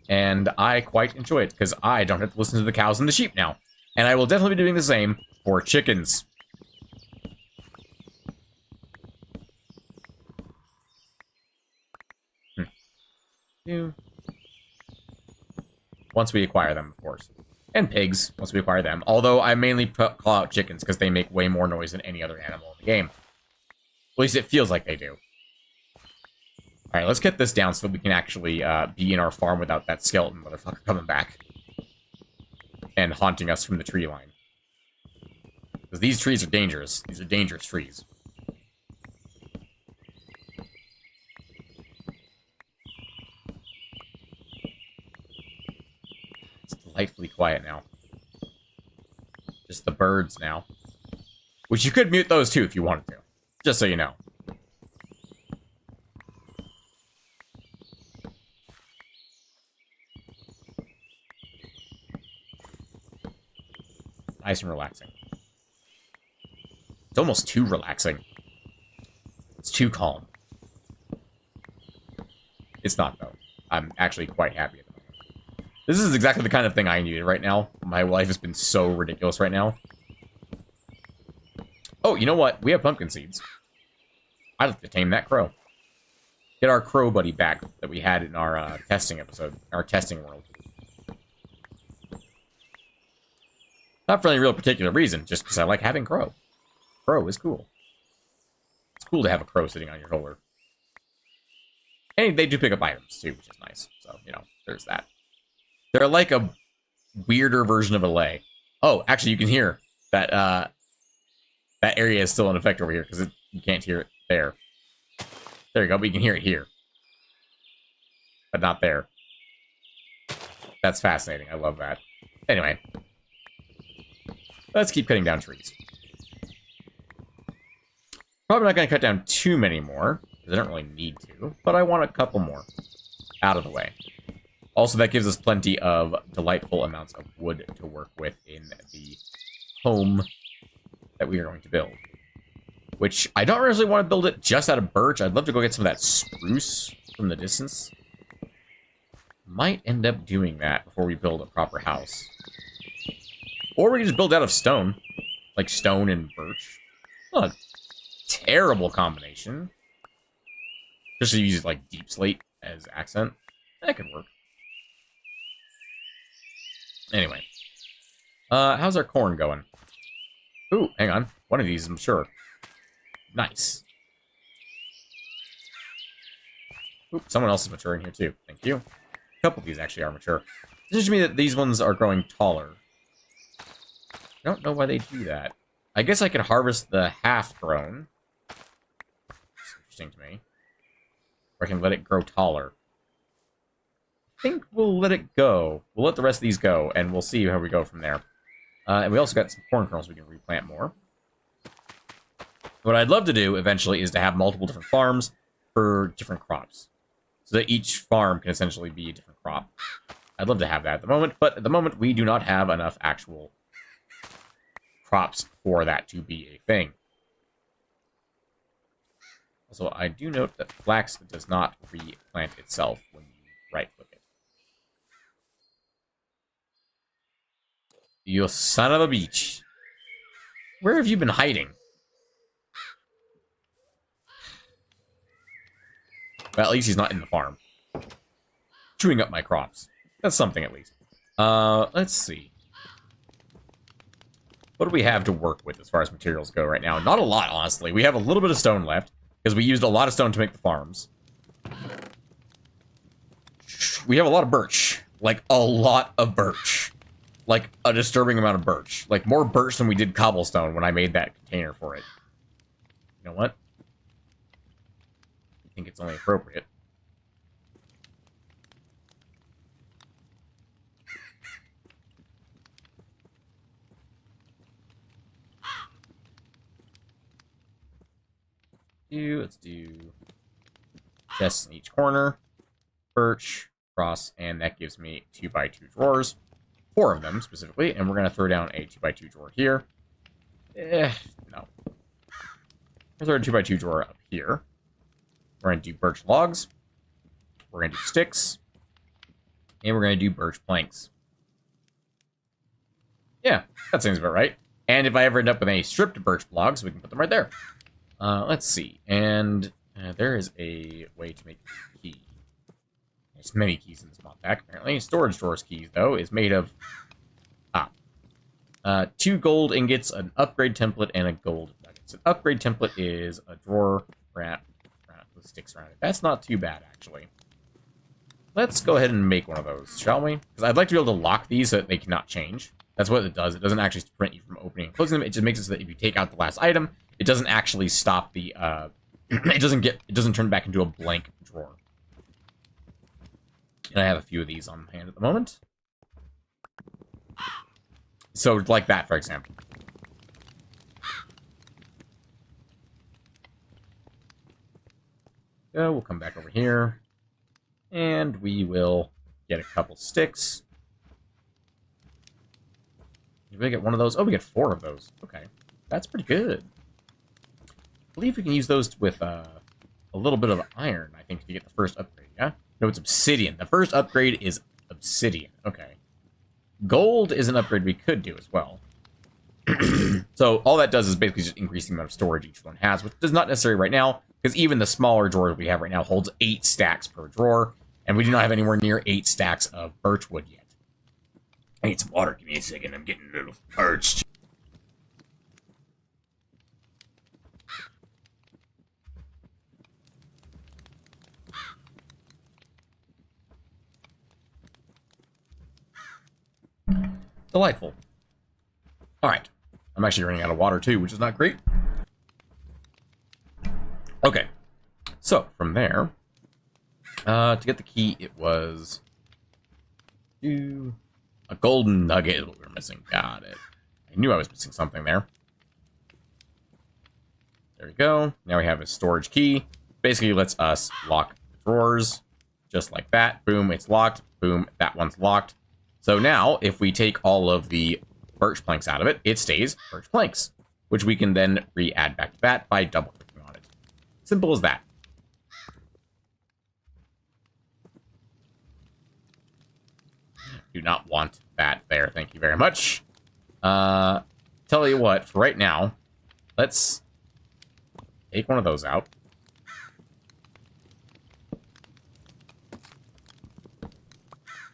and I quite enjoy it, because I don't have to listen to the cows and the sheep now. And I will definitely be doing the same for chickens. Once we acquire them, of course. And pigs, once we acquire them. Although I mainly call out chickens because they make way more noise than any other animal in the game. At least it feels like they do. Alright, let's get this down so that we can actually be in our farm without that skeleton motherfucker coming back. And haunting us from the tree line. Because these trees are dangerous. These are dangerous trees. It's delightfully quiet now. Just the birds now. Which you could mute those too if you wanted to. Just so you know. Nice and relaxing. It's almost too relaxing. It's too calm. It's not, though. I'm actually quite happy at the moment. This is exactly the kind of thing I needed right now. My life has been so ridiculous right now. Oh, you know what? We have pumpkin seeds. I'd like to tame that crow. Get our crow buddy back that we had in our testing episode. Our testing world. Not for any real particular reason, just because I like having crow. Crow is cool. It's cool to have a crow sitting on your shoulder. And they do pick up items, too, which is nice. So, you know, there's that. They're like a weirder version of a lay. Oh, actually, you can hear that that area is still in effect over here, because you can't hear it there. There you go, but you can hear it here. But not there. That's fascinating. I love that. Anyway. Let's keep cutting down trees. Probably not going to cut down too many more, because I don't really need to, but I want a couple more out of the way. Also, that gives us plenty of delightful amounts of wood to work with in the home that we are going to build. Which, I don't really want to build it just out of birch. I'd love to go get some of that spruce from the distance. Might end up doing that before we build a proper house. Or we can just build out of stone. Like stone and birch. Not a terrible combination. Just to use like deep slate as accent. That could work. Anyway. How's our corn going? Ooh, hang on. One of these, I'm sure. Nice. Oop, someone else is maturing here too. Thank you. A couple of these actually are mature. It seems to me that these ones are growing taller. I don't know why they do that. I guess I could harvest the half-grown. It's interesting to me. Or I can let it grow taller. I think we'll let it go. We'll let the rest of these go, and we'll see how we go from there. And we also got some corn kernels we can replant more. What I'd love to do, eventually, is to have multiple different farms for different crops. So that each farm can essentially be a different crop. I'd love to have that at the moment, but at the moment, we do not have enough actual crops for that to be a thing. Also, I do note that flax does not replant itself when you right-click it. You son of a beach. Where have you been hiding? Well, at least he's not in the farm. Chewing up my crops. That's something, at least. Let's see. What do we have to work with as far as materials go right now? Not a lot, honestly. We have a little bit of stone left, because we used a lot of stone to make the farms. We have a lot of birch. Like, a lot of birch. Like, a disturbing amount of birch. Like, more birch than we did cobblestone when I made that container for it. You know what? I think it's only appropriate. Let's do chests in each corner, birch, cross, and that gives me 2x2 drawers, 4 of them specifically, and we're gonna throw down a 2x2 drawer here. No. We'll throw a 2x2 drawer up here. We're gonna do birch logs, we're gonna do sticks, and we're gonna do birch planks. Yeah, that seems about right. And if I ever end up with any stripped birch logs, we can put them right there. Let's see. And there is a way to make a key. There's many keys in this mod pack, apparently. Storage drawers keys, though, is made of 2 gold ingots, an upgrade template, and a gold nugget. So an upgrade template is a drawer wrap with sticks around it. That's not too bad, actually. Let's go ahead and make one of those, shall we? Because I'd like to be able to lock these so that they cannot change. That's what it does. It doesn't actually prevent you from opening and closing them. It just makes it so that if you take out the last item, it doesn't actually stop the, it doesn't turn back into a blank drawer. And I have a few of these on hand at the moment. So, like that, for example. So, we'll come back over here. And we will get a couple sticks. Did we get one of those? Oh, we get 4 of those. Okay. That's pretty good. I believe we can use those with a little bit of iron, I think, to get the first upgrade, yeah? No, it's obsidian. The first upgrade is obsidian. Okay. Gold is an upgrade we could do as well. So all that does is basically just increase the amount of storage each one has, which is not necessary right now, because even the smaller drawers we have right now holds 8 stacks per drawer, and we do not have anywhere near 8 stacks of birch wood yet. I need some water. Give me a second. I'm getting a little parched. Delightful. Alright. I'm actually running out of water too, which is not great. Okay. So, from there, to get the key, it was a golden nugget is what we were missing. Got it. I knew I was missing something there. There we go. Now we have a storage key. Basically lets us lock the drawers. Just like that. Boom, it's locked. Boom, that one's locked. So now, if we take all of the birch planks out of it, it stays birch planks, which we can then re-add back to that by double-clicking on it. Simple as that. Do not want that there. Thank you very much. Tell you what, for right now, let's take one of those out.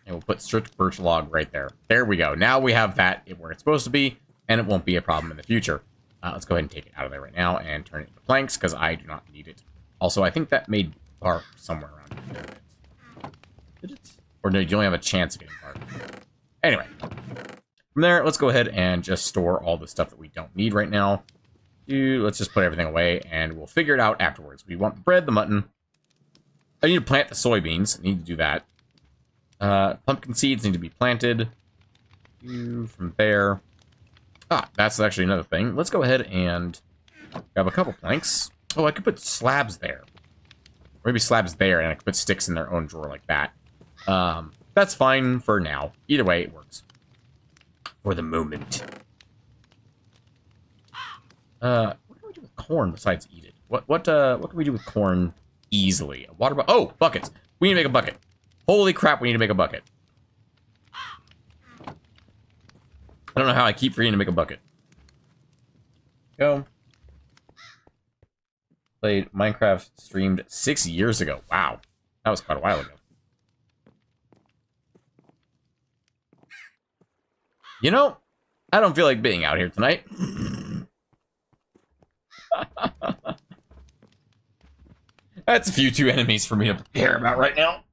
And we'll put stripped birch log right there. There we go. Now we have that where it's supposed to be, and it won't be a problem in the future. Let's go ahead and take it out of there right now and turn it into planks, because I do not need it. Also, I think that made bark somewhere around here. Did it? Or no, you only have a chance of getting bark. Anyway. From there, let's go ahead and just store all the stuff that we don't need right now. Let's just put everything away, and we'll figure it out afterwards. We want the bread, the mutton. I need to plant the soybeans. I need to do that. Pumpkin seeds need to be planted. From there. That's actually another thing. Let's go ahead and grab a couple planks. Oh, I could put slabs there. Or maybe slabs there, and I could put sticks in their own drawer like that. That's fine for now. Either way, it works. For the moment. What can we do with corn besides eat it? What can we do with corn easily? A water bucket. Oh, buckets. We need to make a bucket. Holy crap, we need to make a bucket. I don't know how I keep forgetting to make a bucket. Go. Played Minecraft, streamed 6 years ago. Wow. That was quite a while ago. You know, I don't feel like being out here tonight. That's a few too enemies for me to care about right now.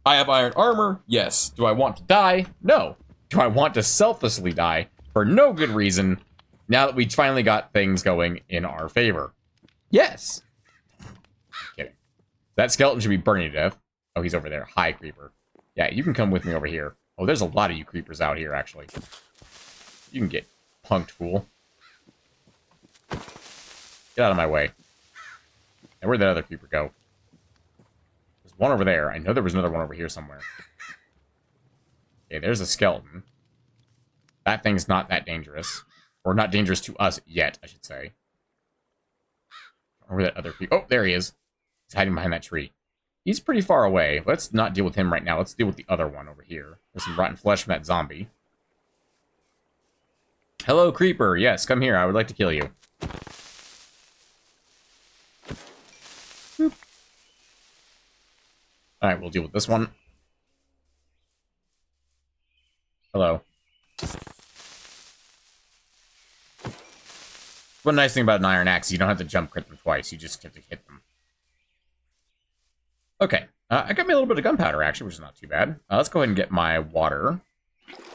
I have iron armor, yes. Do I want to die? No. Do I want to selflessly die? For no good reason, now that we finally got things going in our favor. Yes. Kidding. That skeleton should be burning to death. Oh, he's over there. Hi, creeper. Yeah, you can come with me over here. Oh, there's a lot of you creepers out here, actually. You can get punked, fool. Get out of my way. And where'd that other creeper go? There's one over there. I know there was another one over here somewhere. Okay, there's a skeleton. That thing's not that dangerous. Or not dangerous to us yet, I should say. Or where that other creeper... Oh, there he is. He's hiding behind that tree. He's pretty far away. Let's not deal with him right now. Let's deal with the other one over here. There's some rotten flesh from that zombie. Hello, creeper. Yes, come here. I would like to kill you. Boop. Alright, we'll deal with this one. Hello. One nice thing about an iron axe, you don't have to jump crit them twice. You just have to hit them. Okay. I got me a little bit of gunpowder, actually, which is not too bad. Let's go ahead and get my water.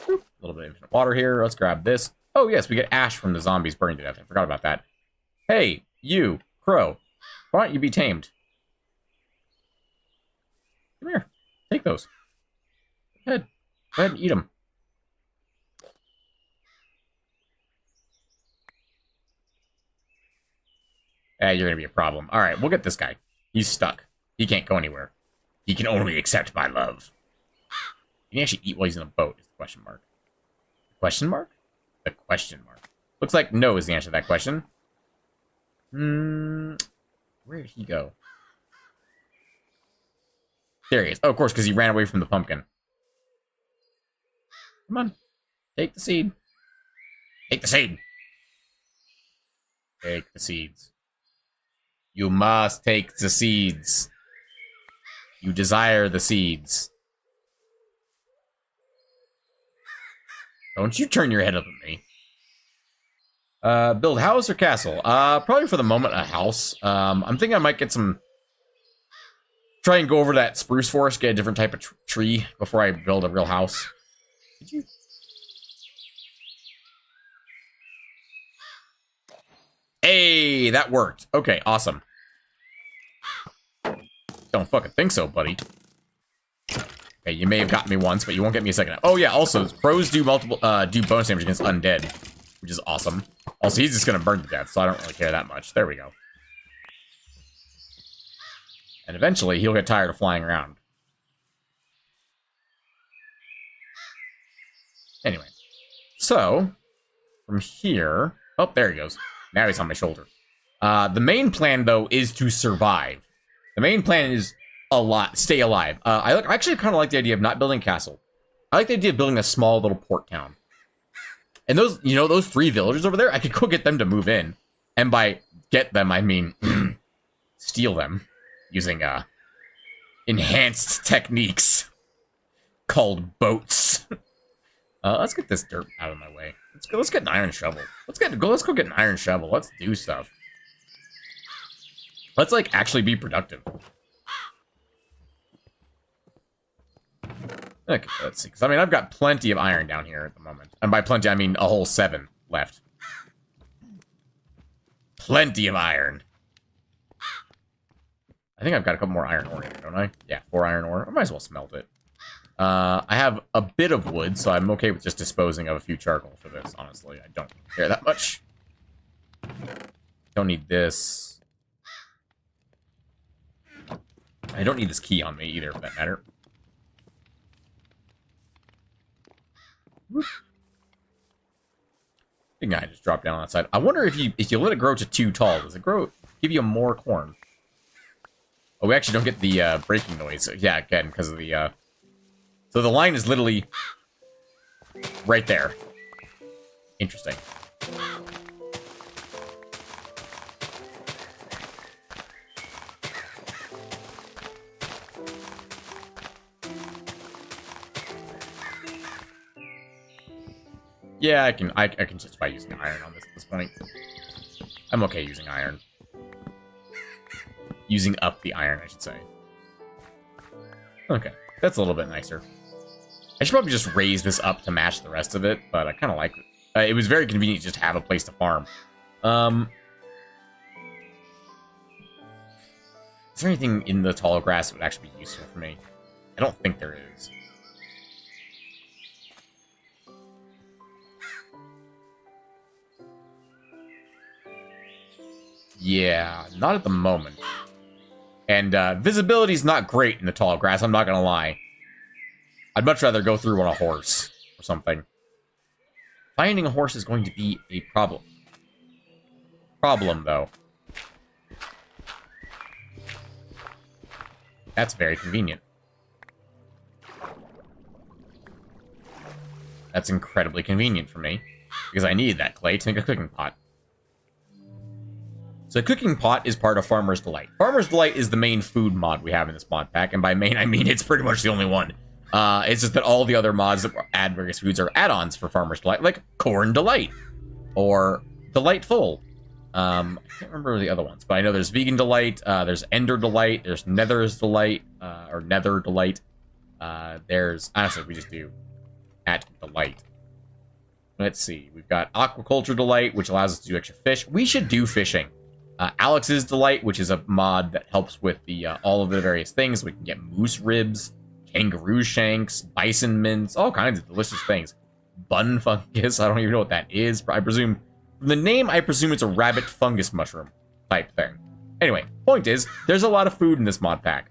Boop. A little bit of infinite water here. Let's grab this. Oh, yes, we get ash from the zombies burning to death. I forgot about that. Hey, you, crow. Why don't you be tamed? Come here. Take those. Go ahead. Go ahead and eat them. You're going to be a problem. All right, we'll get this guy. He's stuck. He can't go anywhere. He can only accept my love. Can he actually eat while he's in a boat? Is the question mark. Question mark? The question mark. Looks like no is the answer to that question. Where did he go? There he is. Oh, of course, because he ran away from the pumpkin. Come on. Take the seed. Take the seed. Take the seeds. You must take the seeds. You desire the seeds. Don't you turn your head up at me. Build house or castle? Probably for the moment a house. I'm thinking I might get some... Try and go over that spruce forest, get a different type of tree before I build a real house. Did you? Hey, that worked. Okay, awesome. Don't fucking think so, buddy. Okay, you may have gotten me once, but you won't get me a second. Oh yeah, also, pros do multiple, do bonus damage against undead, which is awesome. Also, he's just gonna burn to death, so I don't really care that much. There we go. And eventually, he'll get tired of flying around. Anyway. So, from here... Oh, there he goes. Now he's on my shoulder. The main plan, though, is to survive. The main plan is stay alive. I actually kind of like the idea of not building a castle. I like the idea of building a small little port town. And those, you know, those 3 villagers over there, I could go get them to move in. And by get them, I mean steal them using enhanced techniques called boats. Let's get this dirt out of my way. Let's get an iron shovel. Let's go get an iron shovel. Let's do stuff. Let's like actually be productive. Okay, let's see. Because I mean, I've got plenty of iron down here at the moment, and by plenty I mean a whole 7 left. Plenty of iron. I think I've got a couple more iron ore here, don't I? Yeah, 4 iron ore. I might as well smelt it. I have a bit of wood, so I'm okay with just disposing of a few charcoal for this, honestly. I don't care that much. Don't need this. I don't need this key on me either, for that matter. Whoop. Big guy just dropped down on that side. I wonder if you let it grow to too tall, does it give you more corn? Oh, we actually don't get the breaking noise. Yeah, again, because of the... So the line is literally right there. Interesting. Yeah, I can justify using iron on this point. I'm okay using iron. Using up the iron, I should say. Okay, that's a little bit nicer. I should probably just raise this up to match the rest of it, but I kind of like it. It was very convenient to just have a place to farm. Is there anything in the tall grass that would actually be useful for me? I don't think there is. Yeah, not at the moment. And visibility's not great in the tall grass, I'm not gonna lie. I'd much rather go through on a horse or something. Finding a horse is going to be a problem. Though. That's very convenient. That's incredibly convenient for me. because I needed that clay to make a cooking pot. So a cooking pot is part of Farmer's Delight. Farmer's Delight is the main food mod we have in this mod pack, and by main I mean it's pretty much the only one. It's just that all the other mods that add various foods are add-ons for Farmer's Delight, like Corn Delight, or Delightful. I can't remember the other ones, but I know there's Vegan Delight, there's Ender Delight, there's Nether's Delight, or Nether Delight. There's, honestly, we just do at Delight. Let's see, we've got Aquaculture Delight, which allows us to do extra fish. We should do fishing. Alex's Delight, which is a mod that helps with the all of the various things. We can get moose ribs, kangaroo shanks, bison mince, all kinds of delicious things. Bun fungus, I don't even know what that is. I presume, from the name, I presume it's a rabbit fungus mushroom type thing. Anyway, point is, there's a lot of food in this mod pack.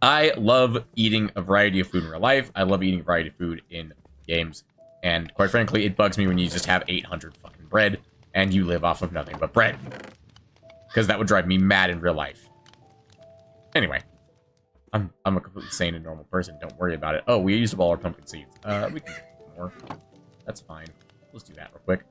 I love eating a variety of food in real life. I love eating a variety of food in games. And quite frankly, it bugs me when you just have 800 fucking bread and you live off of nothing but bread. Because that would drive me mad in real life. Anyway. I'm a completely sane and normal person. Don't worry about it. Oh, we used up all our pumpkin seeds. We can get more. That's fine. Let's do that real quick.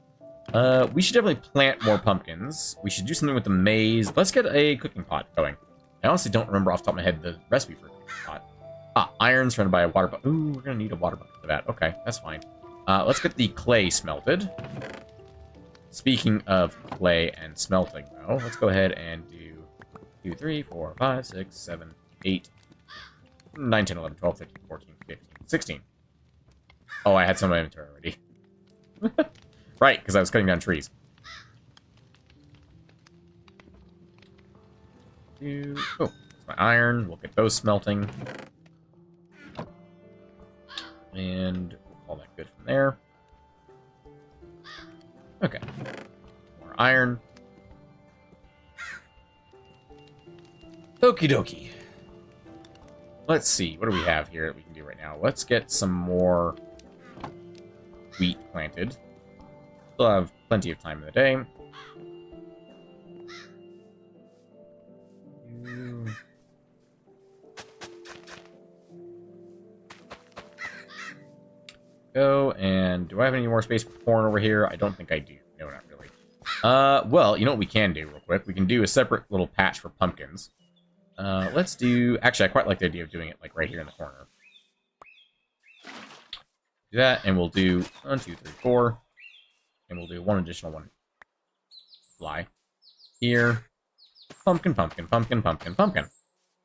We should definitely plant more pumpkins. We should do something with the maize. Let's get a cooking pot going. I honestly don't remember off the top of my head the recipe for a cooking pot. Iron surrounded by a water bucket. Ooh, we're gonna need a water bucket for that. Okay, that's fine. Let's get the clay smelted. Speaking of clay and smelting, though, let's go ahead and do 2, 3, 4, 5, 6, 7, 8, 9, 10, 11, 12, 13, 14, 15, 16. Oh, I had some in my inventory already. Right, because I was cutting down trees. Oh, that's my iron. We'll get those smelting. And we'll call that good from there. Okay. More iron. Okie dokie. Let's see. What do we have here that we can do right now? Let's get some more wheat planted. Still have plenty of time in the day. Go, and do I have any more space for corn over here? I don't think I do. No, not really. Well, you know what we can do real quick? We can do a separate little patch for pumpkins. Let's do... Actually, I quite like the idea of doing it, like, right here in the corner. Do that, and we'll do 1, 2, 3, 4. And we'll do one additional one. Fly. Here. Pumpkin, pumpkin, pumpkin, pumpkin, pumpkin.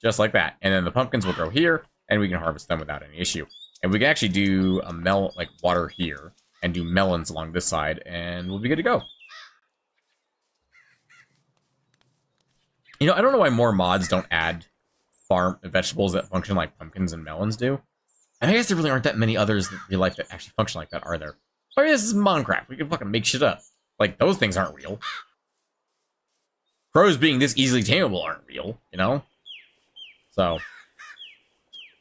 Just like that. And then the pumpkins will grow here, and we can harvest them without any issue. And we can actually do a water here, and do melons along this side, and we'll be good to go. You know, I don't know why more mods don't add farm vegetables that function like pumpkins and melons do. And I guess there really aren't that many others in real life that actually function like that, are there? I mean, this is Minecraft. We can fucking make shit up. Like, those things aren't real. Crows being this easily tameable aren't real, you know? So,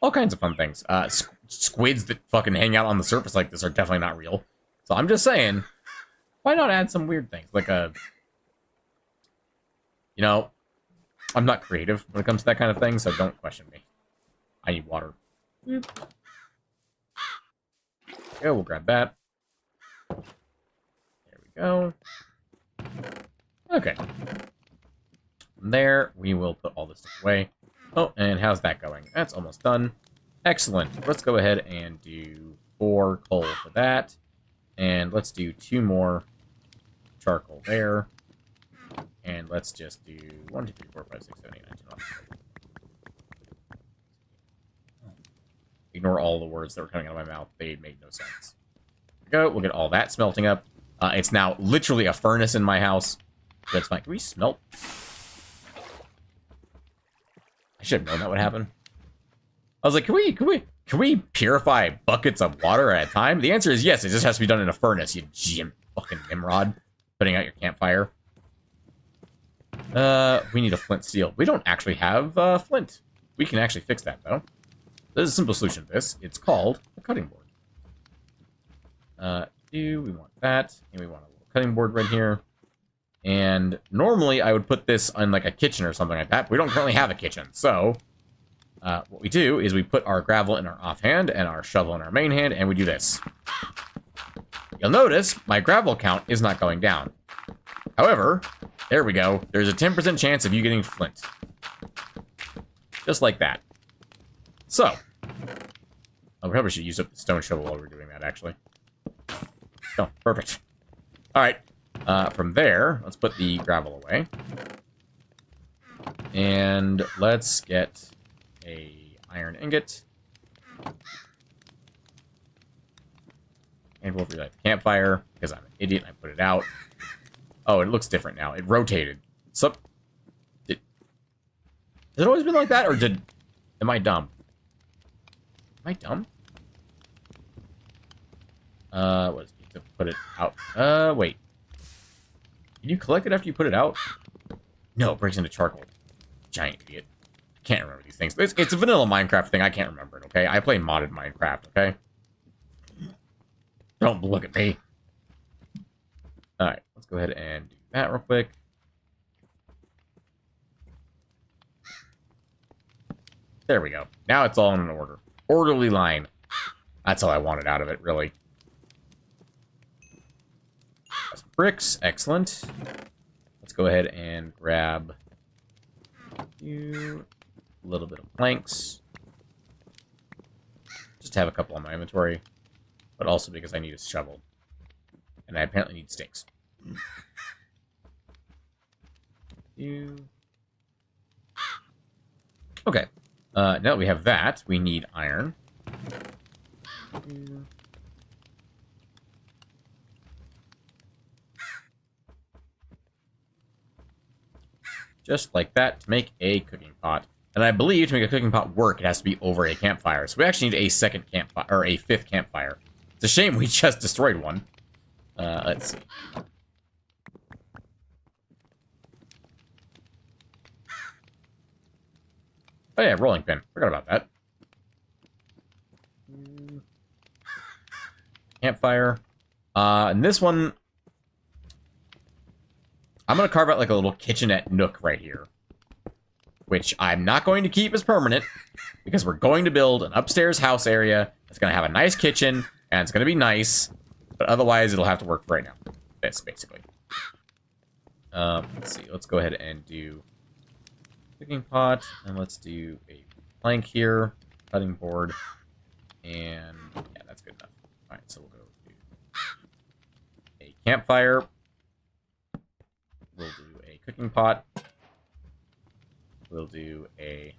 all kinds of fun things. Squids that fucking hang out on the surface like this are definitely not real. So I'm just saying, why not add some weird things? Like a... You know, I'm not creative when it comes to that kind of thing, so don't question me. I need water. Yeah, we'll grab that. There we go. Okay. From there, we will put all this stuff away. Oh, and how's that going? That's almost done. Excellent. Let's go ahead and do 4 coal for that. And let's do 2 more charcoal there. And let's just do 1, 2, 3, 4, 5, 6, 7, 8, 9, 10, 11. Ignore all the words that were coming out of my mouth. They made no sense. There we go. We'll get all that smelting up. It's now literally a furnace in my house. That's fine. Can we smelt? I should have known that would happen. I was like, can we purify buckets of water at a time? The answer is yes. It just has to be done in a furnace. You fucking Nimrod, putting out your campfire. We need a flint steel. We don't actually have flint. We can actually fix that though. There's a simple solution to this. It's called a cutting board. We want that, and we want a little cutting board right here. And normally I would put this on like a kitchen or something like that, but we don't currently have a kitchen. So what we do is we put our gravel in our offhand and our shovel in our main hand, and we do this. You'll notice my gravel count is not going down. However, there we go. There's a 10% chance of you getting flint. Just like that. So, I probably should use up the stone shovel while we're doing that, actually. Oh, perfect. Alright, from there, let's put the gravel away. And let's get a iron ingot. And we'll relight the campfire, because I'm an idiot and I put it out. Oh, it looks different now. It rotated. So, has it always been like that, or am I dumb? Am I dumb? What is it? To put it out. Wait. Can you collect it after you put it out? No, it breaks into charcoal. Giant idiot. Can't remember these things. It's a vanilla Minecraft thing. I can't remember it, okay? I play modded Minecraft, okay? Don't look at me. Alright, let's go ahead and do that real quick. There we go. Now it's all in an order. Orderly line. That's all I wanted out of it, really. Some bricks. Excellent. Let's go ahead and grab a little bit of planks. Just to have a couple on my inventory. But also because I need a shovel. And I apparently need sticks. Okay. Now that we have that, we need iron. Just like that to make a cooking pot. And I believe to make a cooking pot work, it has to be over a campfire. So we actually need a second campfire, or a fifth campfire. It's a shame we just destroyed one. Let's see. Oh yeah, rolling pin. Forgot about that. Campfire. And this one, I'm going to carve out like a little kitchenette nook right here. Which I'm not going to keep as permanent, because we're going to build an upstairs house area. It's going to have a nice kitchen, and it's going to be nice. But otherwise, it'll have to work right now. This, basically. Let's see. Let's go ahead and do cooking pot, and let's do a plank here, cutting board, and yeah, that's good enough. All right, so we'll go do a campfire. We'll do a cooking pot. We'll do a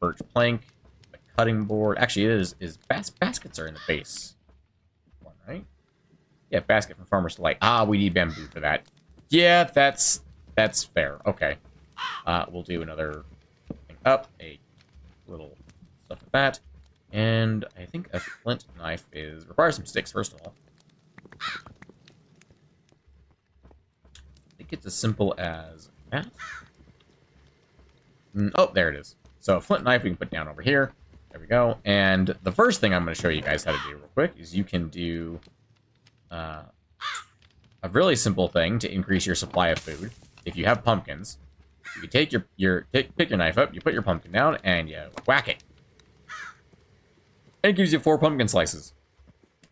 birch plank, a cutting board. Actually, it is baskets are in the base one, right? Yeah, basket from Farmer's Delight. Ah, we need bamboo for that. Yeah, that's fair. Okay. We'll do another thing up, a little stuff like that. And I think a flint knife requires some sticks, first of all. I think it's as simple as that. Oh, there it is. So a flint knife we can put down over here. There we go. And the first thing I'm going to show you guys how to do real quick is you can do a really simple thing to increase your supply of food. If you have pumpkins, you take pick your knife up, you put your pumpkin down, and you whack it. And it gives you 4 pumpkin slices.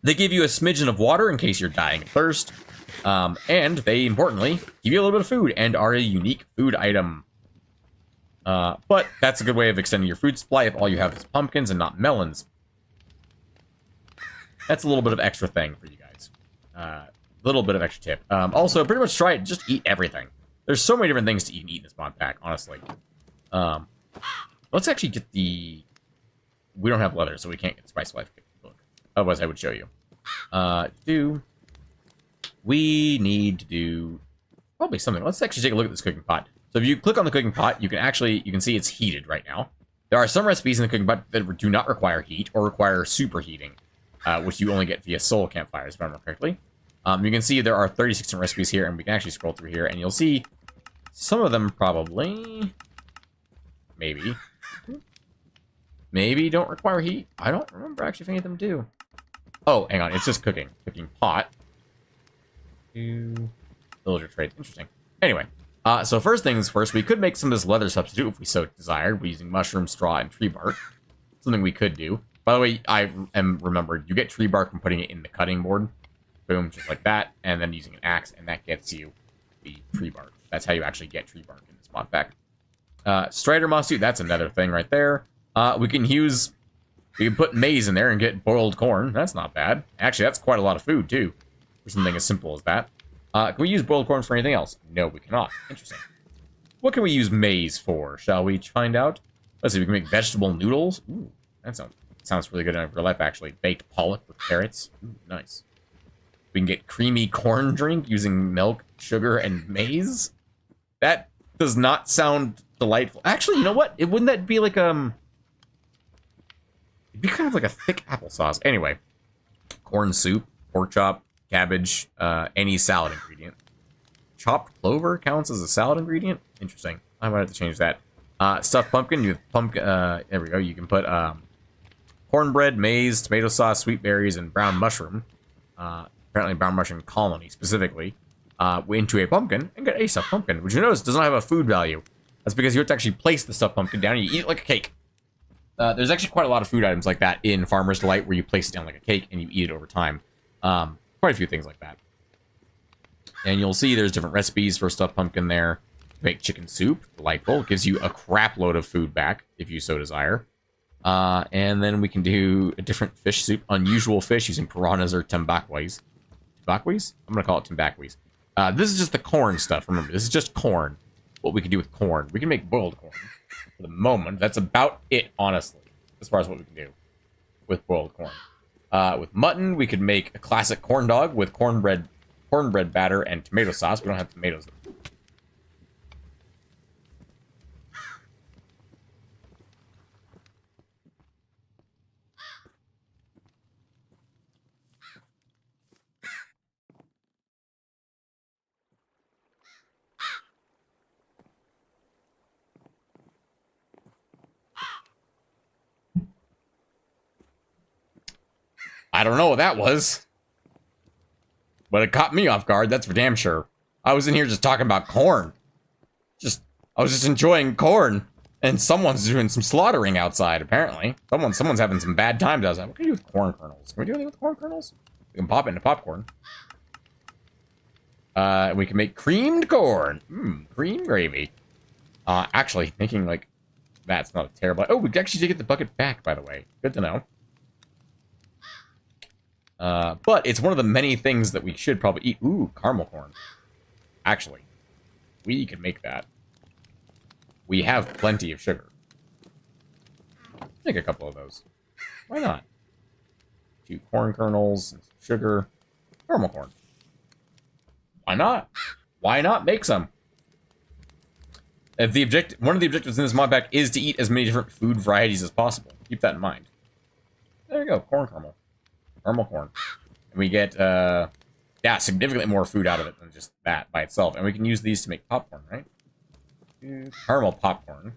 They give you a smidgen of water in case you're dying of thirst. And they, importantly, give you a little bit of food and are a unique food item. But that's a good way of extending your food supply if all you have is pumpkins and not melons. That's a little bit of extra thing for you guys. Little bit of extra tip. Also, pretty much try it. Just eat everything. There's so many different things to eat in this mod pack, honestly. Let's actually get the... We don't have leather, so we can't get the Spice Life book. Otherwise, I would show you. We need to do probably something. Let's actually take a look at this cooking pot. So if you click on the cooking pot, you can see it's heated right now. There are some recipes in the cooking pot that do not require heat or require superheating, which you only get via soul campfires, if I remember correctly. You can see there are 36 different recipes here, and we can actually scroll through here, and you'll see some of them probably, maybe don't require heat. I don't remember actually if any of them do. Oh, hang on, it's just cooking. Cooking pot. Villager trades. Interesting. Anyway, so first things first, we could make some of this leather substitute if we so desired, using mushroom, straw, and tree bark. Something we could do. By the way, I am remembered, you get tree bark from putting it in the cutting board. Boom, just like that. And then using an axe, and that gets you the tree bark. That's how you actually get tree bark in this mod pack. Strider moss too, that's another thing right there. We can put maize in there and get boiled corn. That's not bad. Actually, that's quite a lot of food too, for something as simple as that. Can we use boiled corn for anything else? No, we cannot. Interesting. What can we use maize for? Shall we find out? Let's see, we can make vegetable noodles. Ooh, that sounds really good in real life, actually. Baked pollock with carrots. Ooh, nice. We can get creamy corn drink using milk, sugar, and maize. That does not sound delightful. Actually, you know what? Wouldn't that be like, it'd be kind of like a thick applesauce. Anyway, corn soup, pork chop, cabbage, any salad ingredient. Chopped clover counts as a salad ingredient? Interesting. I might have to change that. Stuffed pumpkin, you have pumpkin, there we go. You can put, cornbread, maize, tomato sauce, sweet berries, and brown mushroom. Apparently brown mushroom colony, specifically, into a pumpkin, and get a stuffed pumpkin, which you notice does not have a food value. That's because you have to actually place the stuffed pumpkin down and you eat it like a cake. There's actually quite a lot of food items like that in Farmer's Delight where you place it down like a cake and you eat it over time. Quite a few things like that. And you'll see there's different recipes for stuffed pumpkin there. Make chicken soup, delightful. It gives you a crap load of food back, if you so desire. And then we can do a different fish soup. Unusual fish using piranhas or tambaquis. Tambaquis? I'm going to call it tambaquis. This is just the corn stuff, remember. This is just corn. What we can do with corn. We can make boiled corn. For the moment, that's about it, honestly, as far as what we can do with boiled corn. With mutton, we could make a classic corn dog with cornbread batter and tomato sauce. We don't have tomatoes. I don't know what that was. But it caught me off guard, that's for damn sure. I was in here just talking about corn. I was just enjoying corn. And someone's doing some slaughtering outside, apparently. Someone's having some bad times outside. What can we do with corn kernels? Can we do anything with corn kernels? We can pop it into popcorn. We can make creamed corn. Cream gravy. Actually, making, like, that's not terrible. Oh, we actually did get the bucket back, by the way. Good to know. But it's one of the many things that we should probably eat. Ooh, caramel corn. Actually, we could make that. We have plenty of sugar. Make a couple of those. Why not? 2 corn kernels, and some sugar, caramel corn. Why not? Why not make some? One of the objectives in this mod pack is to eat as many different food varieties as possible. Keep that in mind. There you go, corn caramel. Caramel corn. And we get, yeah, significantly more food out of it than just that by itself. And we can use these to make popcorn, right? Caramel popcorn.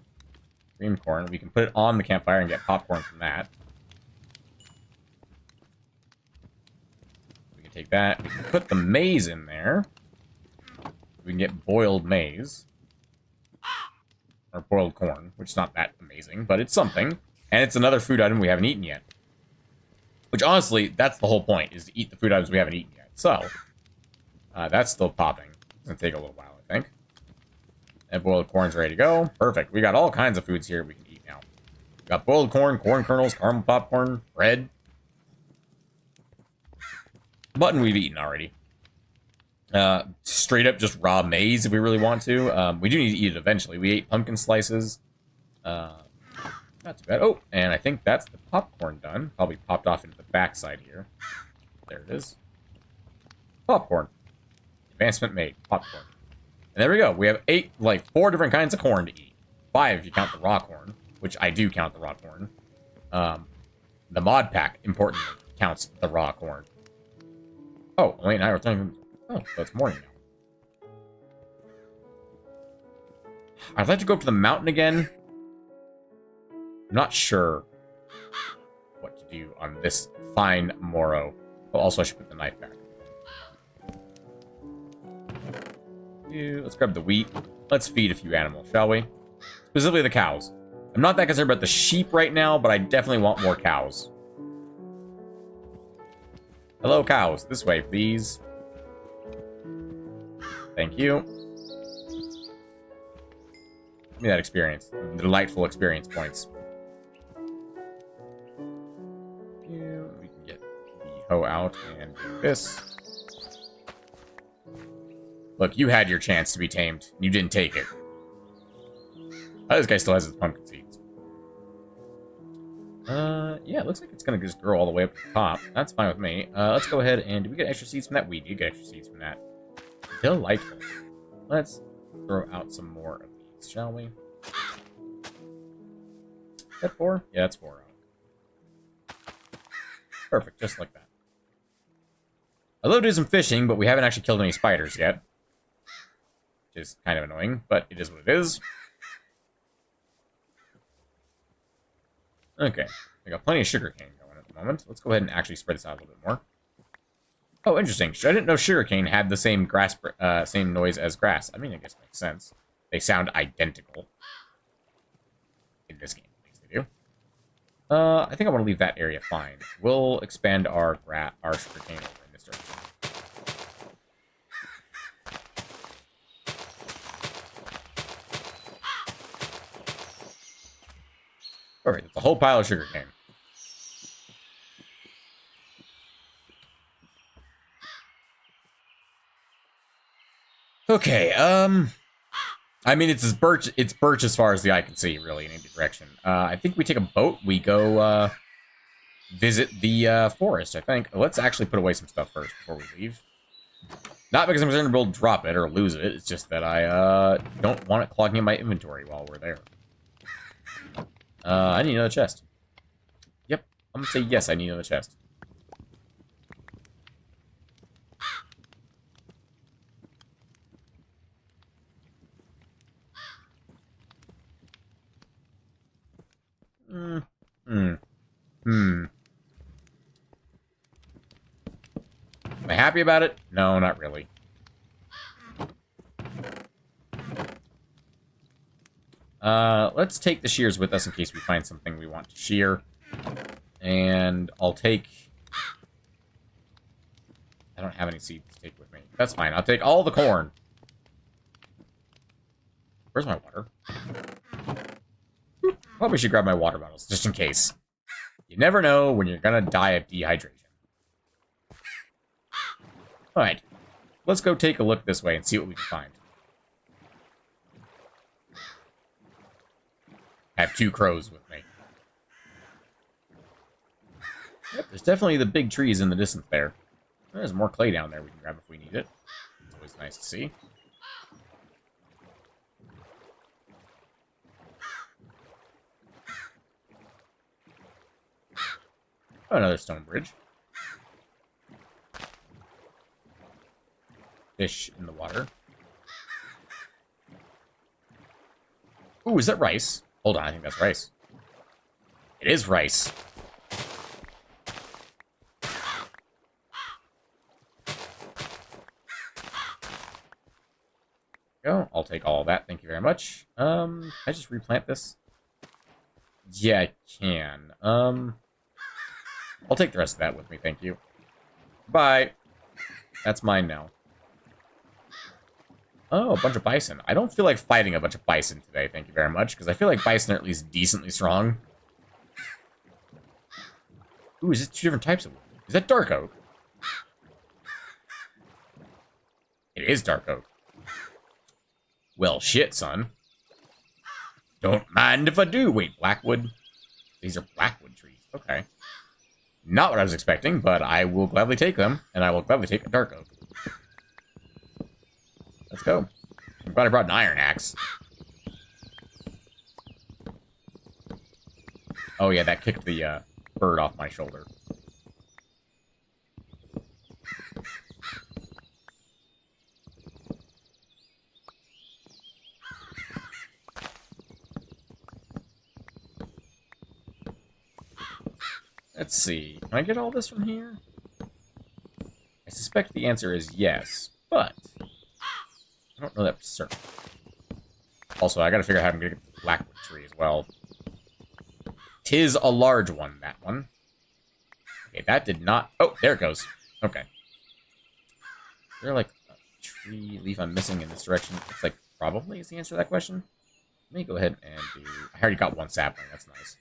Cream corn. We can put it on the campfire and get popcorn from that. We can take that. We can put the maize in there. We can get boiled maize. Or boiled corn, which is not that amazing, but it's something. And it's another food item we haven't eaten yet. Which, honestly, that's the whole point, is to eat the food items we haven't eaten yet. So, that's still popping. It's going to take a little while, I think. And boiled corn's ready to go. Perfect. We got all kinds of foods here we can eat now. We got boiled corn, corn kernels, caramel popcorn, bread. Mutton we've eaten already. Straight up just raw maize if we really want to. We do need to eat it eventually. We ate pumpkin slices. Not too bad. Oh, and I think that's the popcorn done. Probably popped off into the backside here. There it is. Popcorn. Advancement made. Popcorn. And there we go. We have 4 different kinds of corn to eat. 5 if you count the raw corn, which I do count the raw corn. The mod pack, importantly, counts the raw corn. Oh, wait, now we're talking... Oh, so it's morning now. I'd like to go up to the mountain again. I'm not sure what to do on this fine morrow. But also, I should put the knife back. Let's grab the wheat. Let's feed a few animals, shall we? Specifically the cows. I'm not that concerned about the sheep right now, but I definitely want more cows. Hello, cows. This way, please. Thank you. Give me that experience. Delightful experience points. We can get the hoe out and do this. Look, you had your chance to be tamed. You didn't take it. Oh, this guy still has his pumpkin seeds. Yeah, it looks like it's gonna just grow all the way up to the top. That's fine with me. Let's go ahead and... Do we get extra seeds from that? We do get extra seeds from that. Delightful. Let's throw out some more of these, shall we? Is that 4? Yeah, that's 4. Perfect, just like that. I love doing some fishing, but we haven't actually killed any spiders yet. Which is kind of annoying, but it is what it is. Okay, I got plenty of sugarcane going at the moment. Let's go ahead and actually spread this out a little bit more. Oh, interesting. I didn't know sugarcane had the same same noise as grass. I mean, I guess it makes sense. They sound identical. In this game, at least they do. I think I want to leave that area fine. We'll expand our sugarcane over in this direction. Alright, it's a whole pile of sugarcane. Okay, I mean, it's birch as far as the eye can see, really, in any direction. I think we take a boat, we go, visit the, forest, I think. Let's actually put away some stuff first before we leave. Not because I'm concerned we'll drop it or lose it, it's just that I, don't want it clogging in my inventory while we're there. I need another chest. Yep, I'm gonna say yes, I need another chest. Am I happy about it? No, not really. Let's take the shears with us in case we find something we want to shear. And I'll take... I don't have any seeds to take with me. That's fine. I'll take all the corn. Where's my water? Probably should grab my water bottles, just in case. You never know when you're gonna die of dehydration. Alright. Let's go take a look this way and see what we can find. I have 2 crows with me. Yep, there's definitely the big trees in the distance there. There's more clay down there we can grab if we need it. It's always nice to see. Oh, another stone bridge. Fish in the water. Ooh, is that rice? Hold on, I think that's rice. It is rice. Go. I'll take all of that. Thank you very much. Can I just replant this? Yeah, I can. I'll take the rest of that with me, thank you. Bye. That's mine now. Oh, a bunch of bison. I don't feel like fighting a bunch of bison today, thank you very much, because I feel like bison are at least decently strong. Ooh, is this 2 different types of wood? Is that dark oak? It is dark oak. Well, shit, son. Don't mind if I do. Wait, blackwood? These are blackwood trees. Okay. Not what I was expecting, but I will gladly take them, and I will gladly take a dark oak. Let's go. I'm glad I brought an iron axe. Oh yeah, that kicked the bird off my shoulder. Let's see. Can I get all this from here? I suspect the answer is yes, but I don't know that for certain. Also, I gotta figure out how I'm gonna get the blackwood tree as well. 'Tis a large one, that one. Okay, that did not... Oh, there it goes. Okay. Is there, like, a tree leaf I'm missing in this direction? Looks like probably is the answer to that question. Let me go ahead and do... I already got one sapling. That's nice.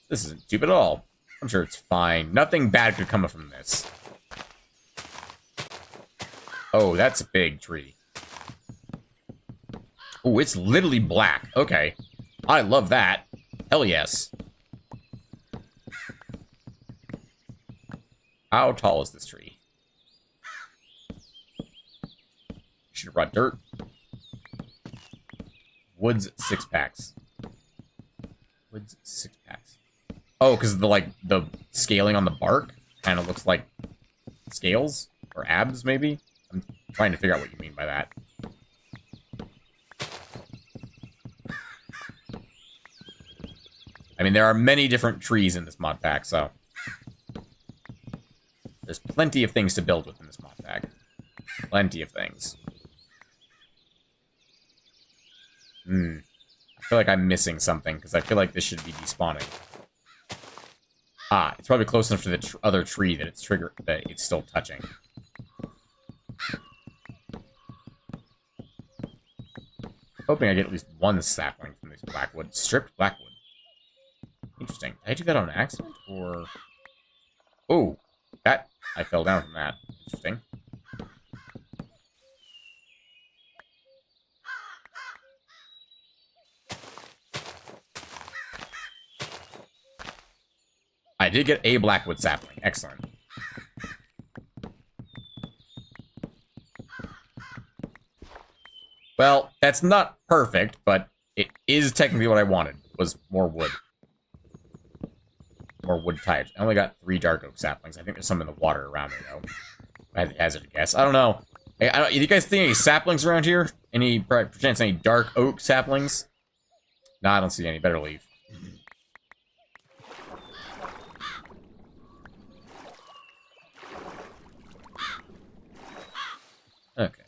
This isn't stupid at all. I'm sure it's fine. Nothing bad could come from this. Oh, that's a big tree. Oh, it's literally black. Okay. I love that. Hell yes. How tall is this tree? Should have brought dirt. Wood's 6-packs. Wood's 6-packs. Oh, because the scaling on the bark kind of looks like scales or abs, maybe. I'm trying to figure out what you mean by that. I mean, there are many different trees in this mod pack, so there's plenty of things to build with in this mod pack. Plenty of things. I feel like I'm missing something, because I feel like this should be despawning. Ah, it's probably close enough to the other tree that it's still touching. Hoping I get at least one sapling from this blackwood. Stripped blackwood. Interesting. Did I do that on accident, or... Oh, that... I fell down from that. Interesting. I did get a blackwood sapling. Excellent. Well, that's not perfect, but it is technically what I wanted, was more wood. More wood types. I only got 3 dark oak saplings. I think there's some in the water around me, though. I had to hazard a guess. I don't know. Hey, do you guys think any saplings around here? Any, perchance, any dark oak saplings? No, I don't see any. Better leave. Okay.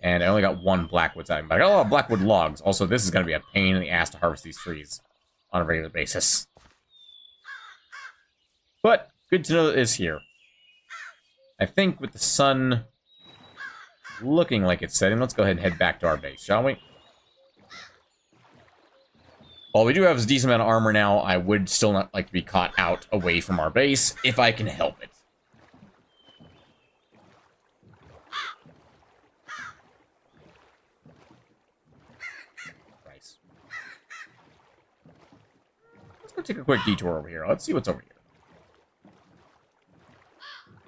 And I only got 1 blackwood sapling, but I got a lot of blackwood logs. Also, this is going to be a pain in the ass to harvest these trees on a regular basis. But good to know that it's here. I think with the sun looking like it's setting, let's go ahead and head back to our base, shall we? While we do have a decent amount of armor now, I would still not like to be caught out away from our base, if I can help it. Nice. Let's go take a quick detour over here. Let's see what's over here.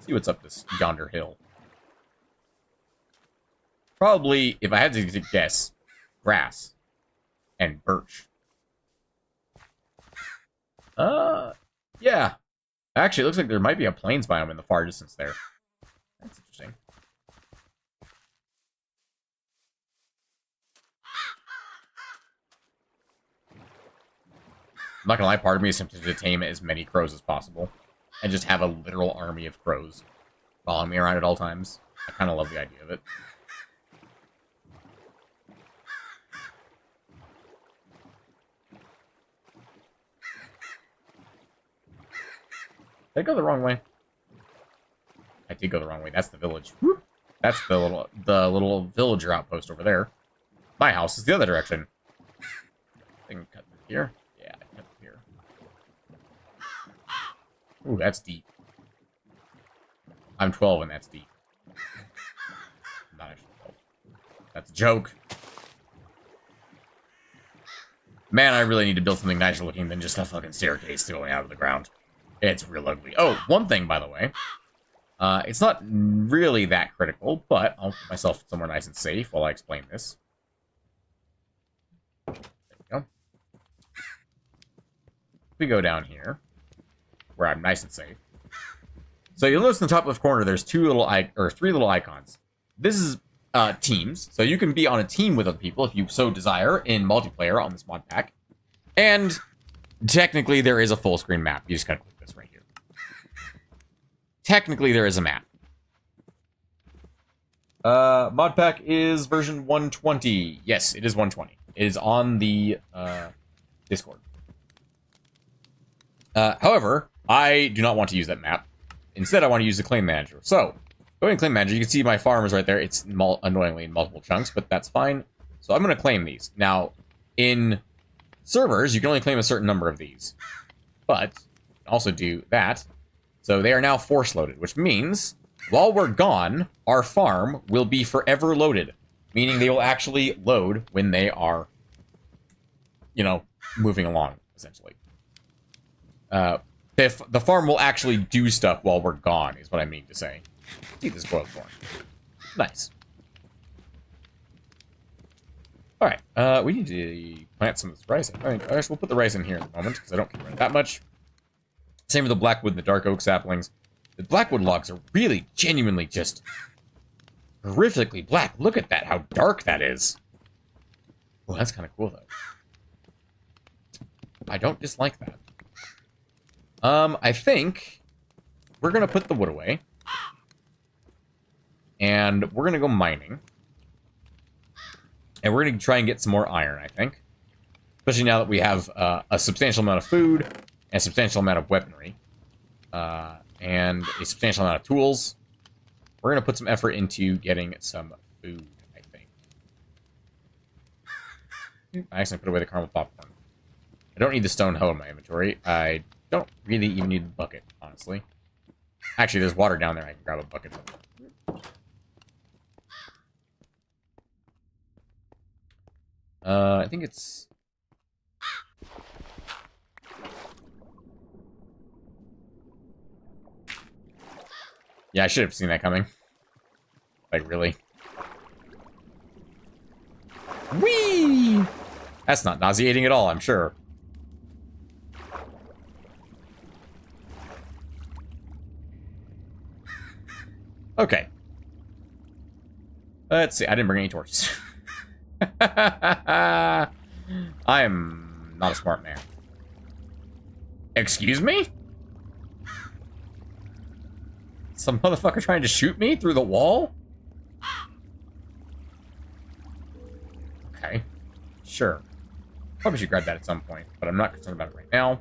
See what's up this yonder hill. Probably, if I had to guess, grass and birch. Yeah. Actually, it looks like there might be a plains biome in the far distance there. That's interesting. I'm not gonna lie, part of me is tempted to tame as many crows as possible. And just have a literal army of crows following me around at all times. I kind of love the idea of it. Did I go the wrong way? I did go the wrong way. That's the village. Whoop. That's the little villager outpost over there. My house is the other direction. I can cut through here. Yeah, I can cut through here. Ooh, that's deep. I'm 12 and that's deep. Not actually 12. That's a joke. Man, I really need to build something nicer looking than just a fucking staircase going out of the ground. It's real ugly. Oh, one thing, by the way. It's not really that critical, but I'll put myself somewhere nice and safe while I explain this. There we go. We go down here, where I'm nice and safe. So you'll notice in the top left corner, there's 3 little icons. This is teams, so you can be on a team with other people if you so desire in multiplayer on this mod pack. And technically, there is a full screen map. You just gotta click this right here. Technically, there is a map. Mod pack is version 120. Yes, it is 120. It is on the Discord. However, I do not want to use that map. Instead, I want to use the claim manager. So, going to claim manager, you can see my farm is right there. It's annoyingly in multiple chunks, but that's fine. So I'm going to claim these. Now, in servers, you can only claim a certain number of these. But, also do that. So they are now force loaded, which means, while we're gone, our farm will be forever loaded. Meaning they will actually load when they are, you know, moving along, essentially. The farm will actually do stuff while we're gone, is what I mean to say. See this boiled corn. Nice. Alright, we need to plant some of this rice. I guess we'll put the rice in here at the moment, because I don't care about it that much. Same with the blackwood and the dark oak saplings. The blackwood logs are really, genuinely just horrifically black. Look at that, how dark that is. Well, that's kind of cool, though. I don't dislike that. I think we're going to put the wood away. And we're going to go mining. And we're going to try and get some more iron, I think. Especially now that we have a substantial amount of food, and a substantial amount of weaponry, and a substantial amount of tools. We're going to put some effort into getting some food, I think. I accidentally put away the caramel popcorn. I don't need the stone hoe in my inventory. I don't really even need the bucket, honestly. Actually, there's water down there. I can grab a bucket. I think it's... Yeah, I should have seen that coming. Like, really? Whee! That's not nauseating at all, I'm sure. Okay. Let's see. I didn't bring any torches. I am not a smart man. Excuse me? Some motherfucker trying to shoot me through the wall? Okay. Sure. Probably should grab that at some point, but I'm not concerned about it right now.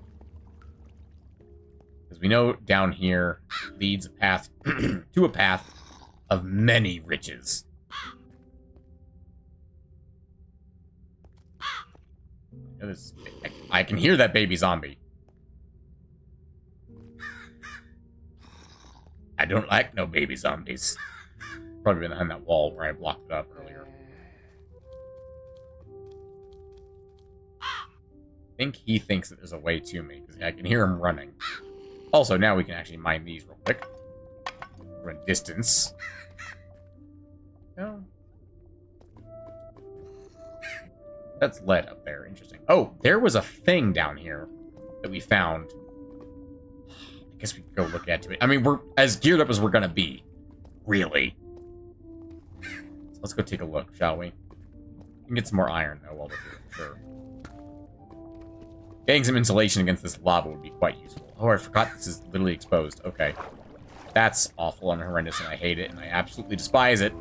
Because we know down here leads a path to a path of many riches. I can hear that baby zombie. I don't like no baby zombies. Probably behind that wall where I blocked it up earlier. I think he thinks that there's a way to me, because I can hear him running. Also, now we can actually mine these real quick. From a distance. No. That's lead up there. Interesting. Oh, there was a thing down here that we found. I guess we could go look at it. I mean, we're as geared up as we're gonna be. Really. So let's go take a look, shall we? We can get some more iron, though, while we're here. Sure. Getting some insulation against this lava would be quite useful. Oh, I forgot this is literally exposed. Okay. That's awful and horrendous, and I hate it, and I absolutely despise it.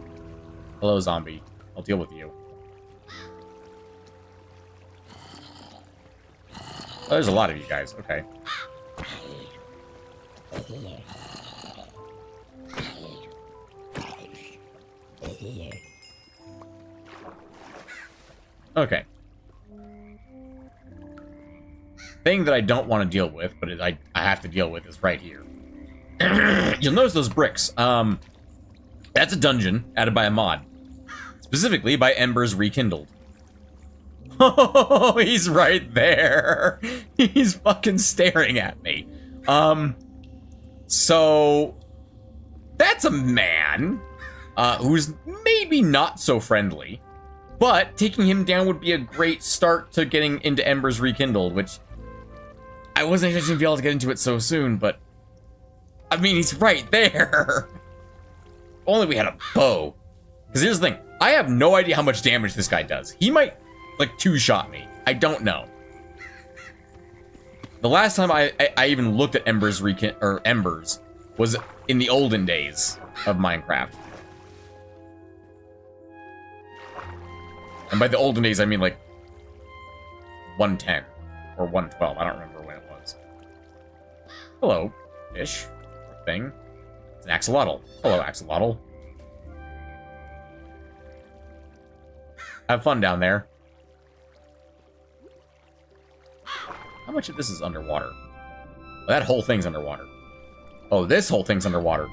Hello, zombie. I'll deal with you. Oh, there's a lot of you guys. Okay. Okay. Thing that I don't want to deal with, but I have to deal with is right here. You'll notice those bricks. That's a dungeon added by a mod. Specifically by Embers Rekindled. Oh, he's right there. He's fucking staring at me. So that's a man who's maybe not so friendly, but taking him down would be a great start to getting into Embers Rekindled, which I wasn't expecting to be able to get into it so soon, but I mean, he's right there. Only we had a bow. Because here's the thing, I have no idea how much damage this guy does. He might like two-shot me. I don't know. The last time I even looked at Embers was in the olden days of Minecraft. And by the olden days, I mean like 110 or 112. I don't remember when it was. Hello, fish. Thing. It's an axolotl. Hello, axolotl. Have fun down there. How much of this is underwater? Oh, that whole thing's underwater. Oh, this whole thing's underwater.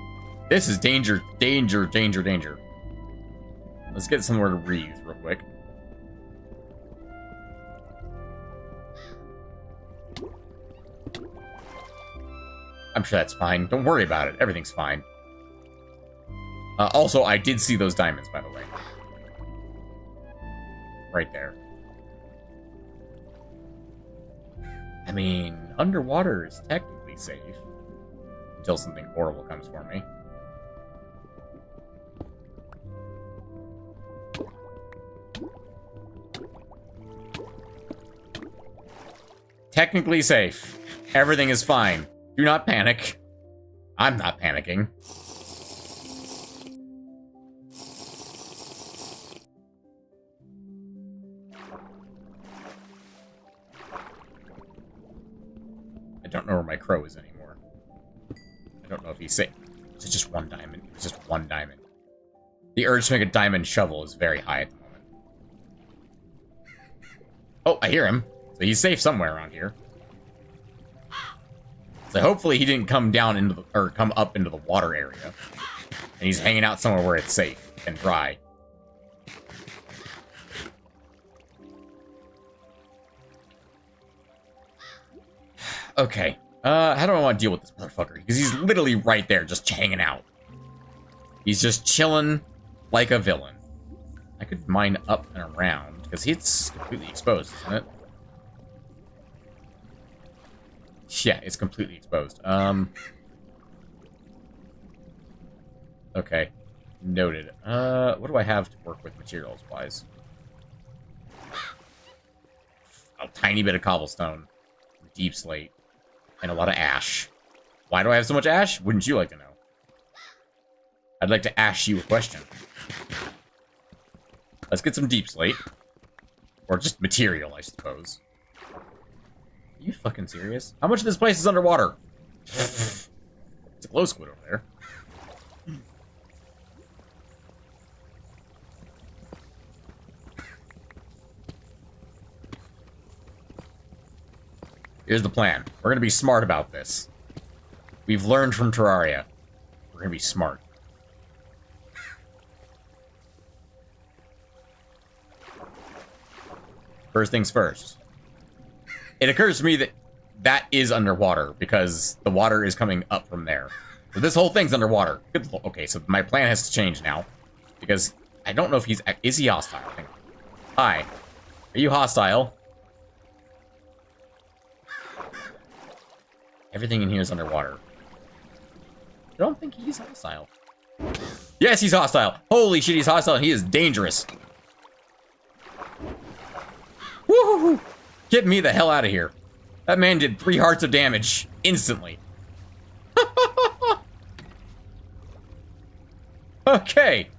This is danger, danger, danger, danger. Let's get somewhere to breathe real quick. I'm sure that's fine. Don't worry about it. Everything's fine. Also, I did see those diamonds, by the way. Right there. I mean, underwater is technically safe. Until something horrible comes for me. Technically safe. Everything is fine. Do not panic. I'm not panicking. I don't know where my crow is anymore. I don't know if he's safe. It's just one diamond. It was just one diamond. The urge to make a diamond shovel is very high at the moment. Oh, I hear him. So he's safe somewhere around here. So hopefully he didn't come down into the, or come up into the water area. And he's hanging out somewhere where it's safe and dry. Okay. How do I want to deal with this motherfucker? Because he's literally right there, just hanging out. He's just chilling like a villain. I could mine up and around, because it's completely exposed, isn't it? Yeah, it's completely exposed. Okay. Noted. What do I have to work with materials-wise? A tiny bit of cobblestone. Deep slate. And a lot of ash. Why do I have so much ash? Wouldn't you like to know? I'd like to ask you a question. Let's get some deep slate. Or just material, I suppose. Are you fucking serious? How much of this place is underwater? It's a glow squid over there. Here's the plan. We're gonna be smart about this. We've learned from Terraria. We're gonna be smart. First things first. It occurs to me that that is underwater because the water is coming up from there. So this whole thing's underwater. Okay, so my plan has to change now because I don't know if he's... Is he hostile? Hi. Are you hostile? Everything in here is underwater. I don't think he's hostile. Yes, he's hostile. Holy shit, he's hostile. He is dangerous. Woohoo! Get me the hell out of here. That man did 3 hearts of damage instantly. Okay.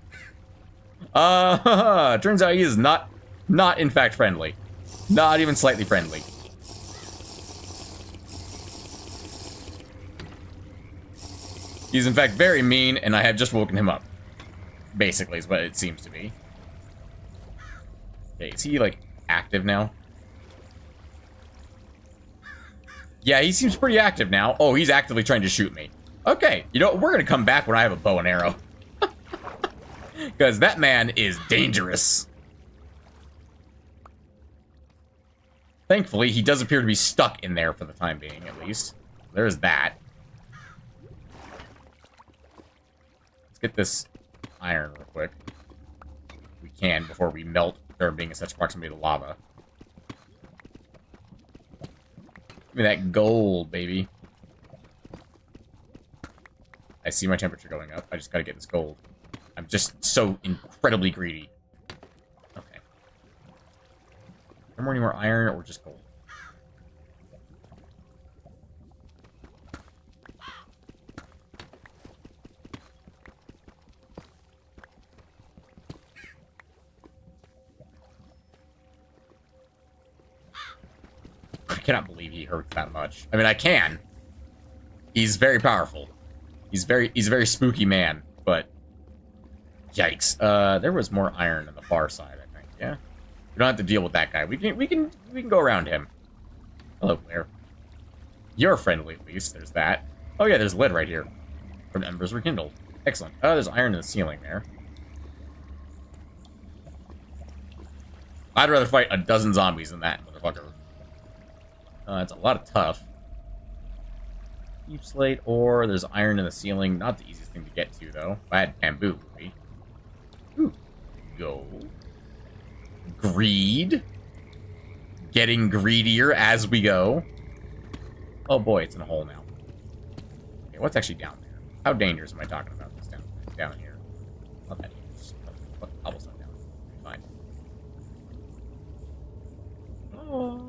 Turns out he is not in fact friendly. Not even slightly friendly. He's in fact very mean, and I have just woken him up. Basically, is what it seems to be. Okay, is he, like, active now? Yeah, he seems pretty active now. Oh, he's actively trying to shoot me. Okay, you know what? We're gonna come back when I have a bow and arrow. Because that man is dangerous. Thankfully, he does appear to be stuck in there for the time being, at least. There's that. Let's get this iron real quick. If we can, before we melt, or being in such proximity to lava. Give me that gold, baby. I see my temperature going up. I just gotta get this gold. I'm just so incredibly greedy. Okay. Any more iron or just gold? I cannot believe he hurts that much. I mean, I can. He's very powerful. He's a very spooky man, but yikes. There was more iron on the far side, I think. Yeah. We don't have to deal with that guy. We can go around him. Hello, Blair. You're friendly, at least. There's that. Oh yeah, there's lead right here. From Embers Rekindled. Excellent. Oh, there's iron in the ceiling there. I'd rather fight a dozen zombies than that, motherfucker. It's a lot of tough. Deep slate ore. There's iron in the ceiling. Not the easiest thing to get to, though. If I had bamboo, right? Ooh. Go. Greed. Getting greedier as we go. Oh boy, it's in a hole now. Okay, what's actually down there? How dangerous am I talking about this down here? Not that dangerous. Cobblestone down. Fine. Oh.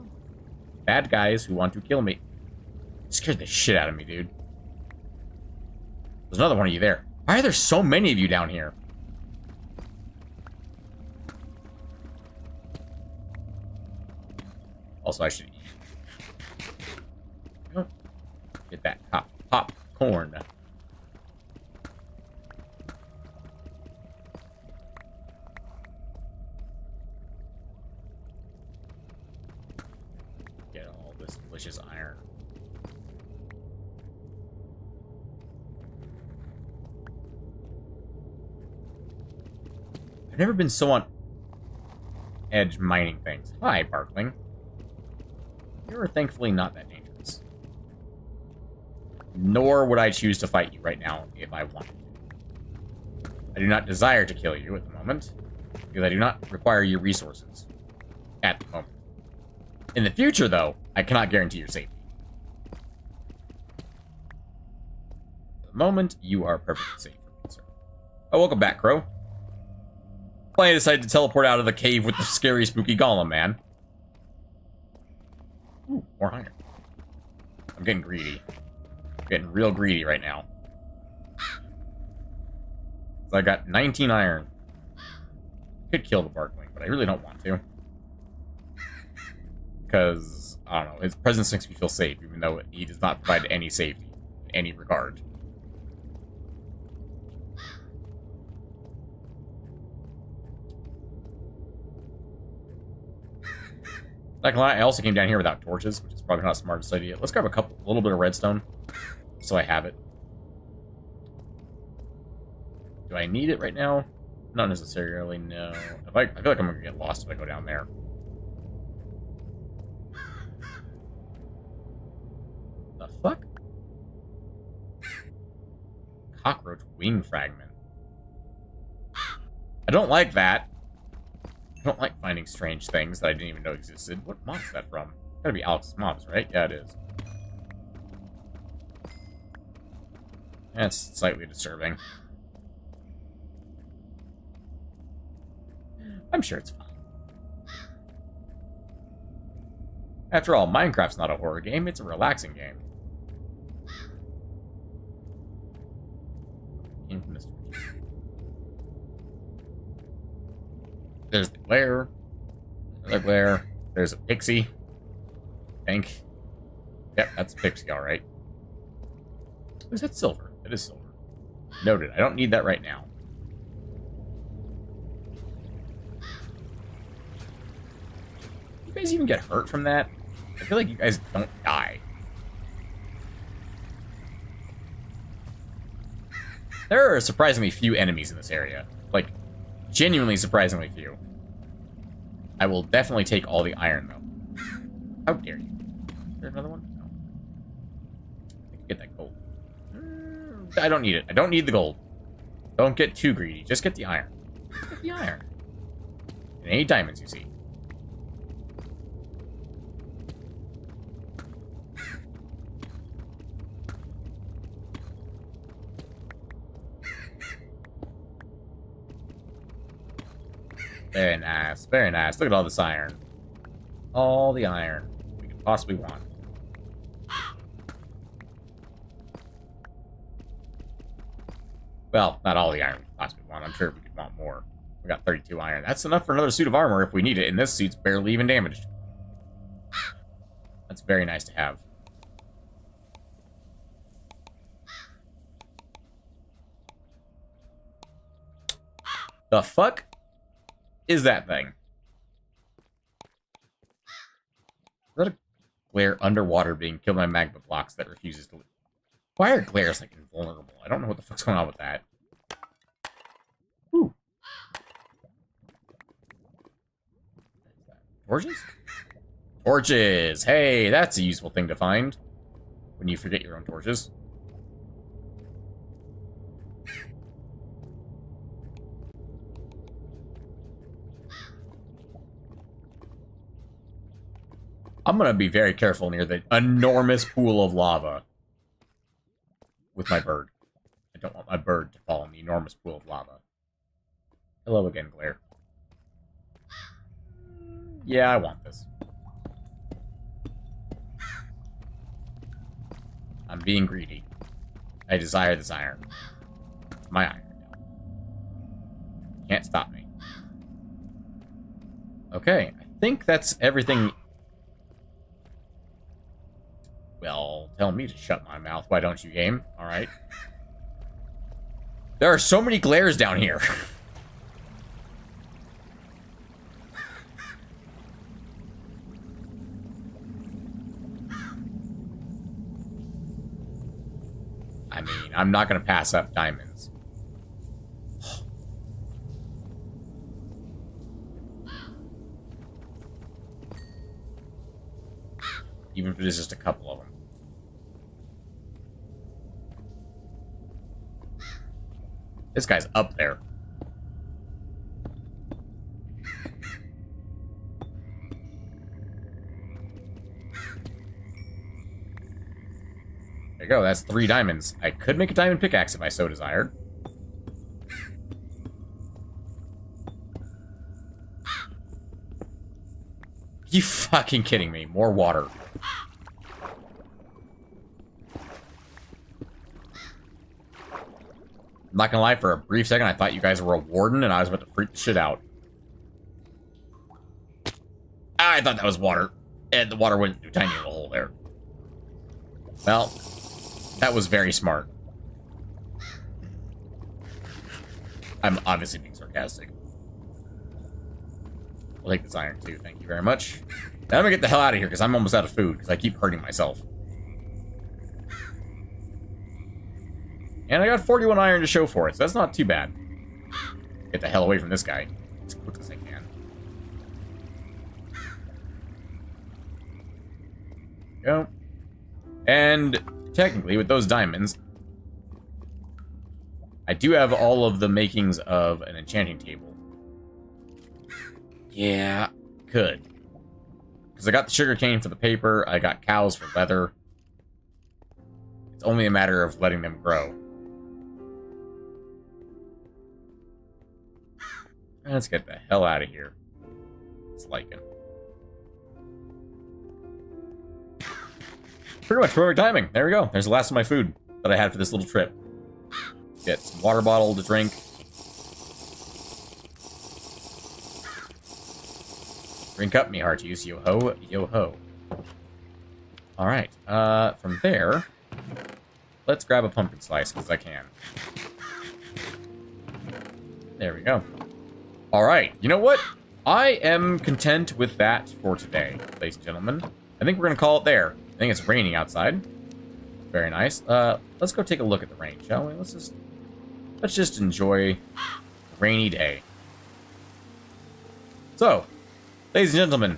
Bad guys who want to kill me. Scared the shit out of me, dude. There's another one of you there. Why are there so many of you down here? Also, I should eat. Get that popcorn. Get all this delicious iron. I've never been so on edge mining things. Hi, Barkling. You're thankfully not that dangerous. Nor would I choose to fight you right now if I wanted to. I do not desire to kill you at the moment, because I do not require your resources at the moment. In the future, though, I cannot guarantee your safety. At the moment, you are perfectly safe for me, sir. Oh, welcome back, Crow. I decided to teleport out of the cave with the scary, spooky golem, man. Ooh, more iron. I'm getting greedy. I'm getting real greedy right now. So I got 19 iron. Could kill the Barkling, but I really don't want to. Because, I don't know, his presence makes me feel safe, even though he does not provide any safety in any regard. Not gonna lie, I also came down here without torches, which is probably not the smartest idea. Let's grab a little bit of redstone, so I have it. Do I need it right now? Not necessarily, no. I feel like I'm gonna get lost if I go down there. The fuck? Cockroach wing fragment. I don't like that. I don't like finding strange things that I didn't even know existed. What mod is that from? Gotta be Alex's mobs, right? Yeah, it is. That's slightly disturbing. I'm sure it's fine. After all, Minecraft's not a horror game, it's a relaxing game. Infamous. There's the glare. Another glare. There's a pixie. I think. Yep, that's a pixie, alright. Is that silver? It is silver. Noted. I don't need that right now. You guys even get hurt from that? I feel like you guys don't die. There are surprisingly few enemies in this area. Like, genuinely surprisingly few. I will definitely take all the iron, though. How dare you? Is there another one? No. I can get that gold. I don't need it. I don't need the gold. Don't get too greedy. Just get the iron. Get the iron. And any diamonds you see. Very nice, very nice. Look at all this iron. All the iron we could possibly want. Well, not all the iron we could possibly want. I'm sure we could want more. We got 32 iron. That's enough for another suit of armor if we need it, and this suit's barely even damaged. That's very nice to have. The fuck is that thing? Is that a glare underwater being killed by magma blocks that refuses to leave? Why are glares, like, invulnerable? I don't know what the fuck's going on with that. Ooh. Torches? Torches! Hey, that's a useful thing to find. When you forget your own torches. I'm gonna be very careful near the enormous pool of lava. With my bird. I don't want my bird to fall in the enormous pool of lava. Hello again, Glare. Yeah, I want this. I'm being greedy. I desire this iron. It's my iron now. Can't stop me. Okay, I think that's everything. Well, tell me to shut my mouth. Why don't you, game? Alright. There are so many glares down here. I mean, I'm not going to pass up diamonds. Even if it is just a couple of them. This guy's up there. There you go, that's 3 diamonds. I could make a diamond pickaxe if I so desired. You fucking kidding me? More water. I'm not gonna lie, for a brief second I thought you guys were a warden and I was about to freak the shit out. I thought that was water. And the water went through a tiny little hole there. Well, that was very smart. I'm obviously being sarcastic. I'll take this iron too, thank you very much. Now I'm gonna get the hell out of here because I'm almost out of food because I keep hurting myself. And I got 41 iron to show for it, so that's not too bad. Get the hell away from this guy as quick as I can. Go. And technically, with those diamonds, I do have all of the makings of an enchanting table. Yeah, could. Because I got the sugarcane for the paper, I got cows for leather. It's only a matter of letting them grow. Let's get the hell out of here. It's lichen. Pretty much perfect timing. There we go. There's the last of my food that I had for this little trip. Get some water bottle to drink. Drink up, me hearties. Yo ho, yo ho. Alright. From there, let's grab a pumpkin slice because I can. There we go. Alright, you know what? I am content with that for today, ladies and gentlemen. I think we're going to call it there. I think it's raining outside. Very nice. Let's go take a look at the rain, shall we? Let's just enjoy a rainy day. So, ladies and gentlemen,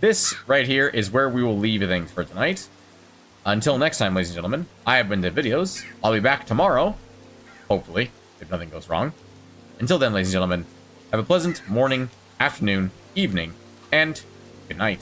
this right here is where we will leave things for tonight. Until next time, ladies and gentlemen, I have been Dev Videos. I'll be back tomorrow, hopefully, if nothing goes wrong. Until then, ladies and gentlemen, have a pleasant morning, afternoon, evening, and good night.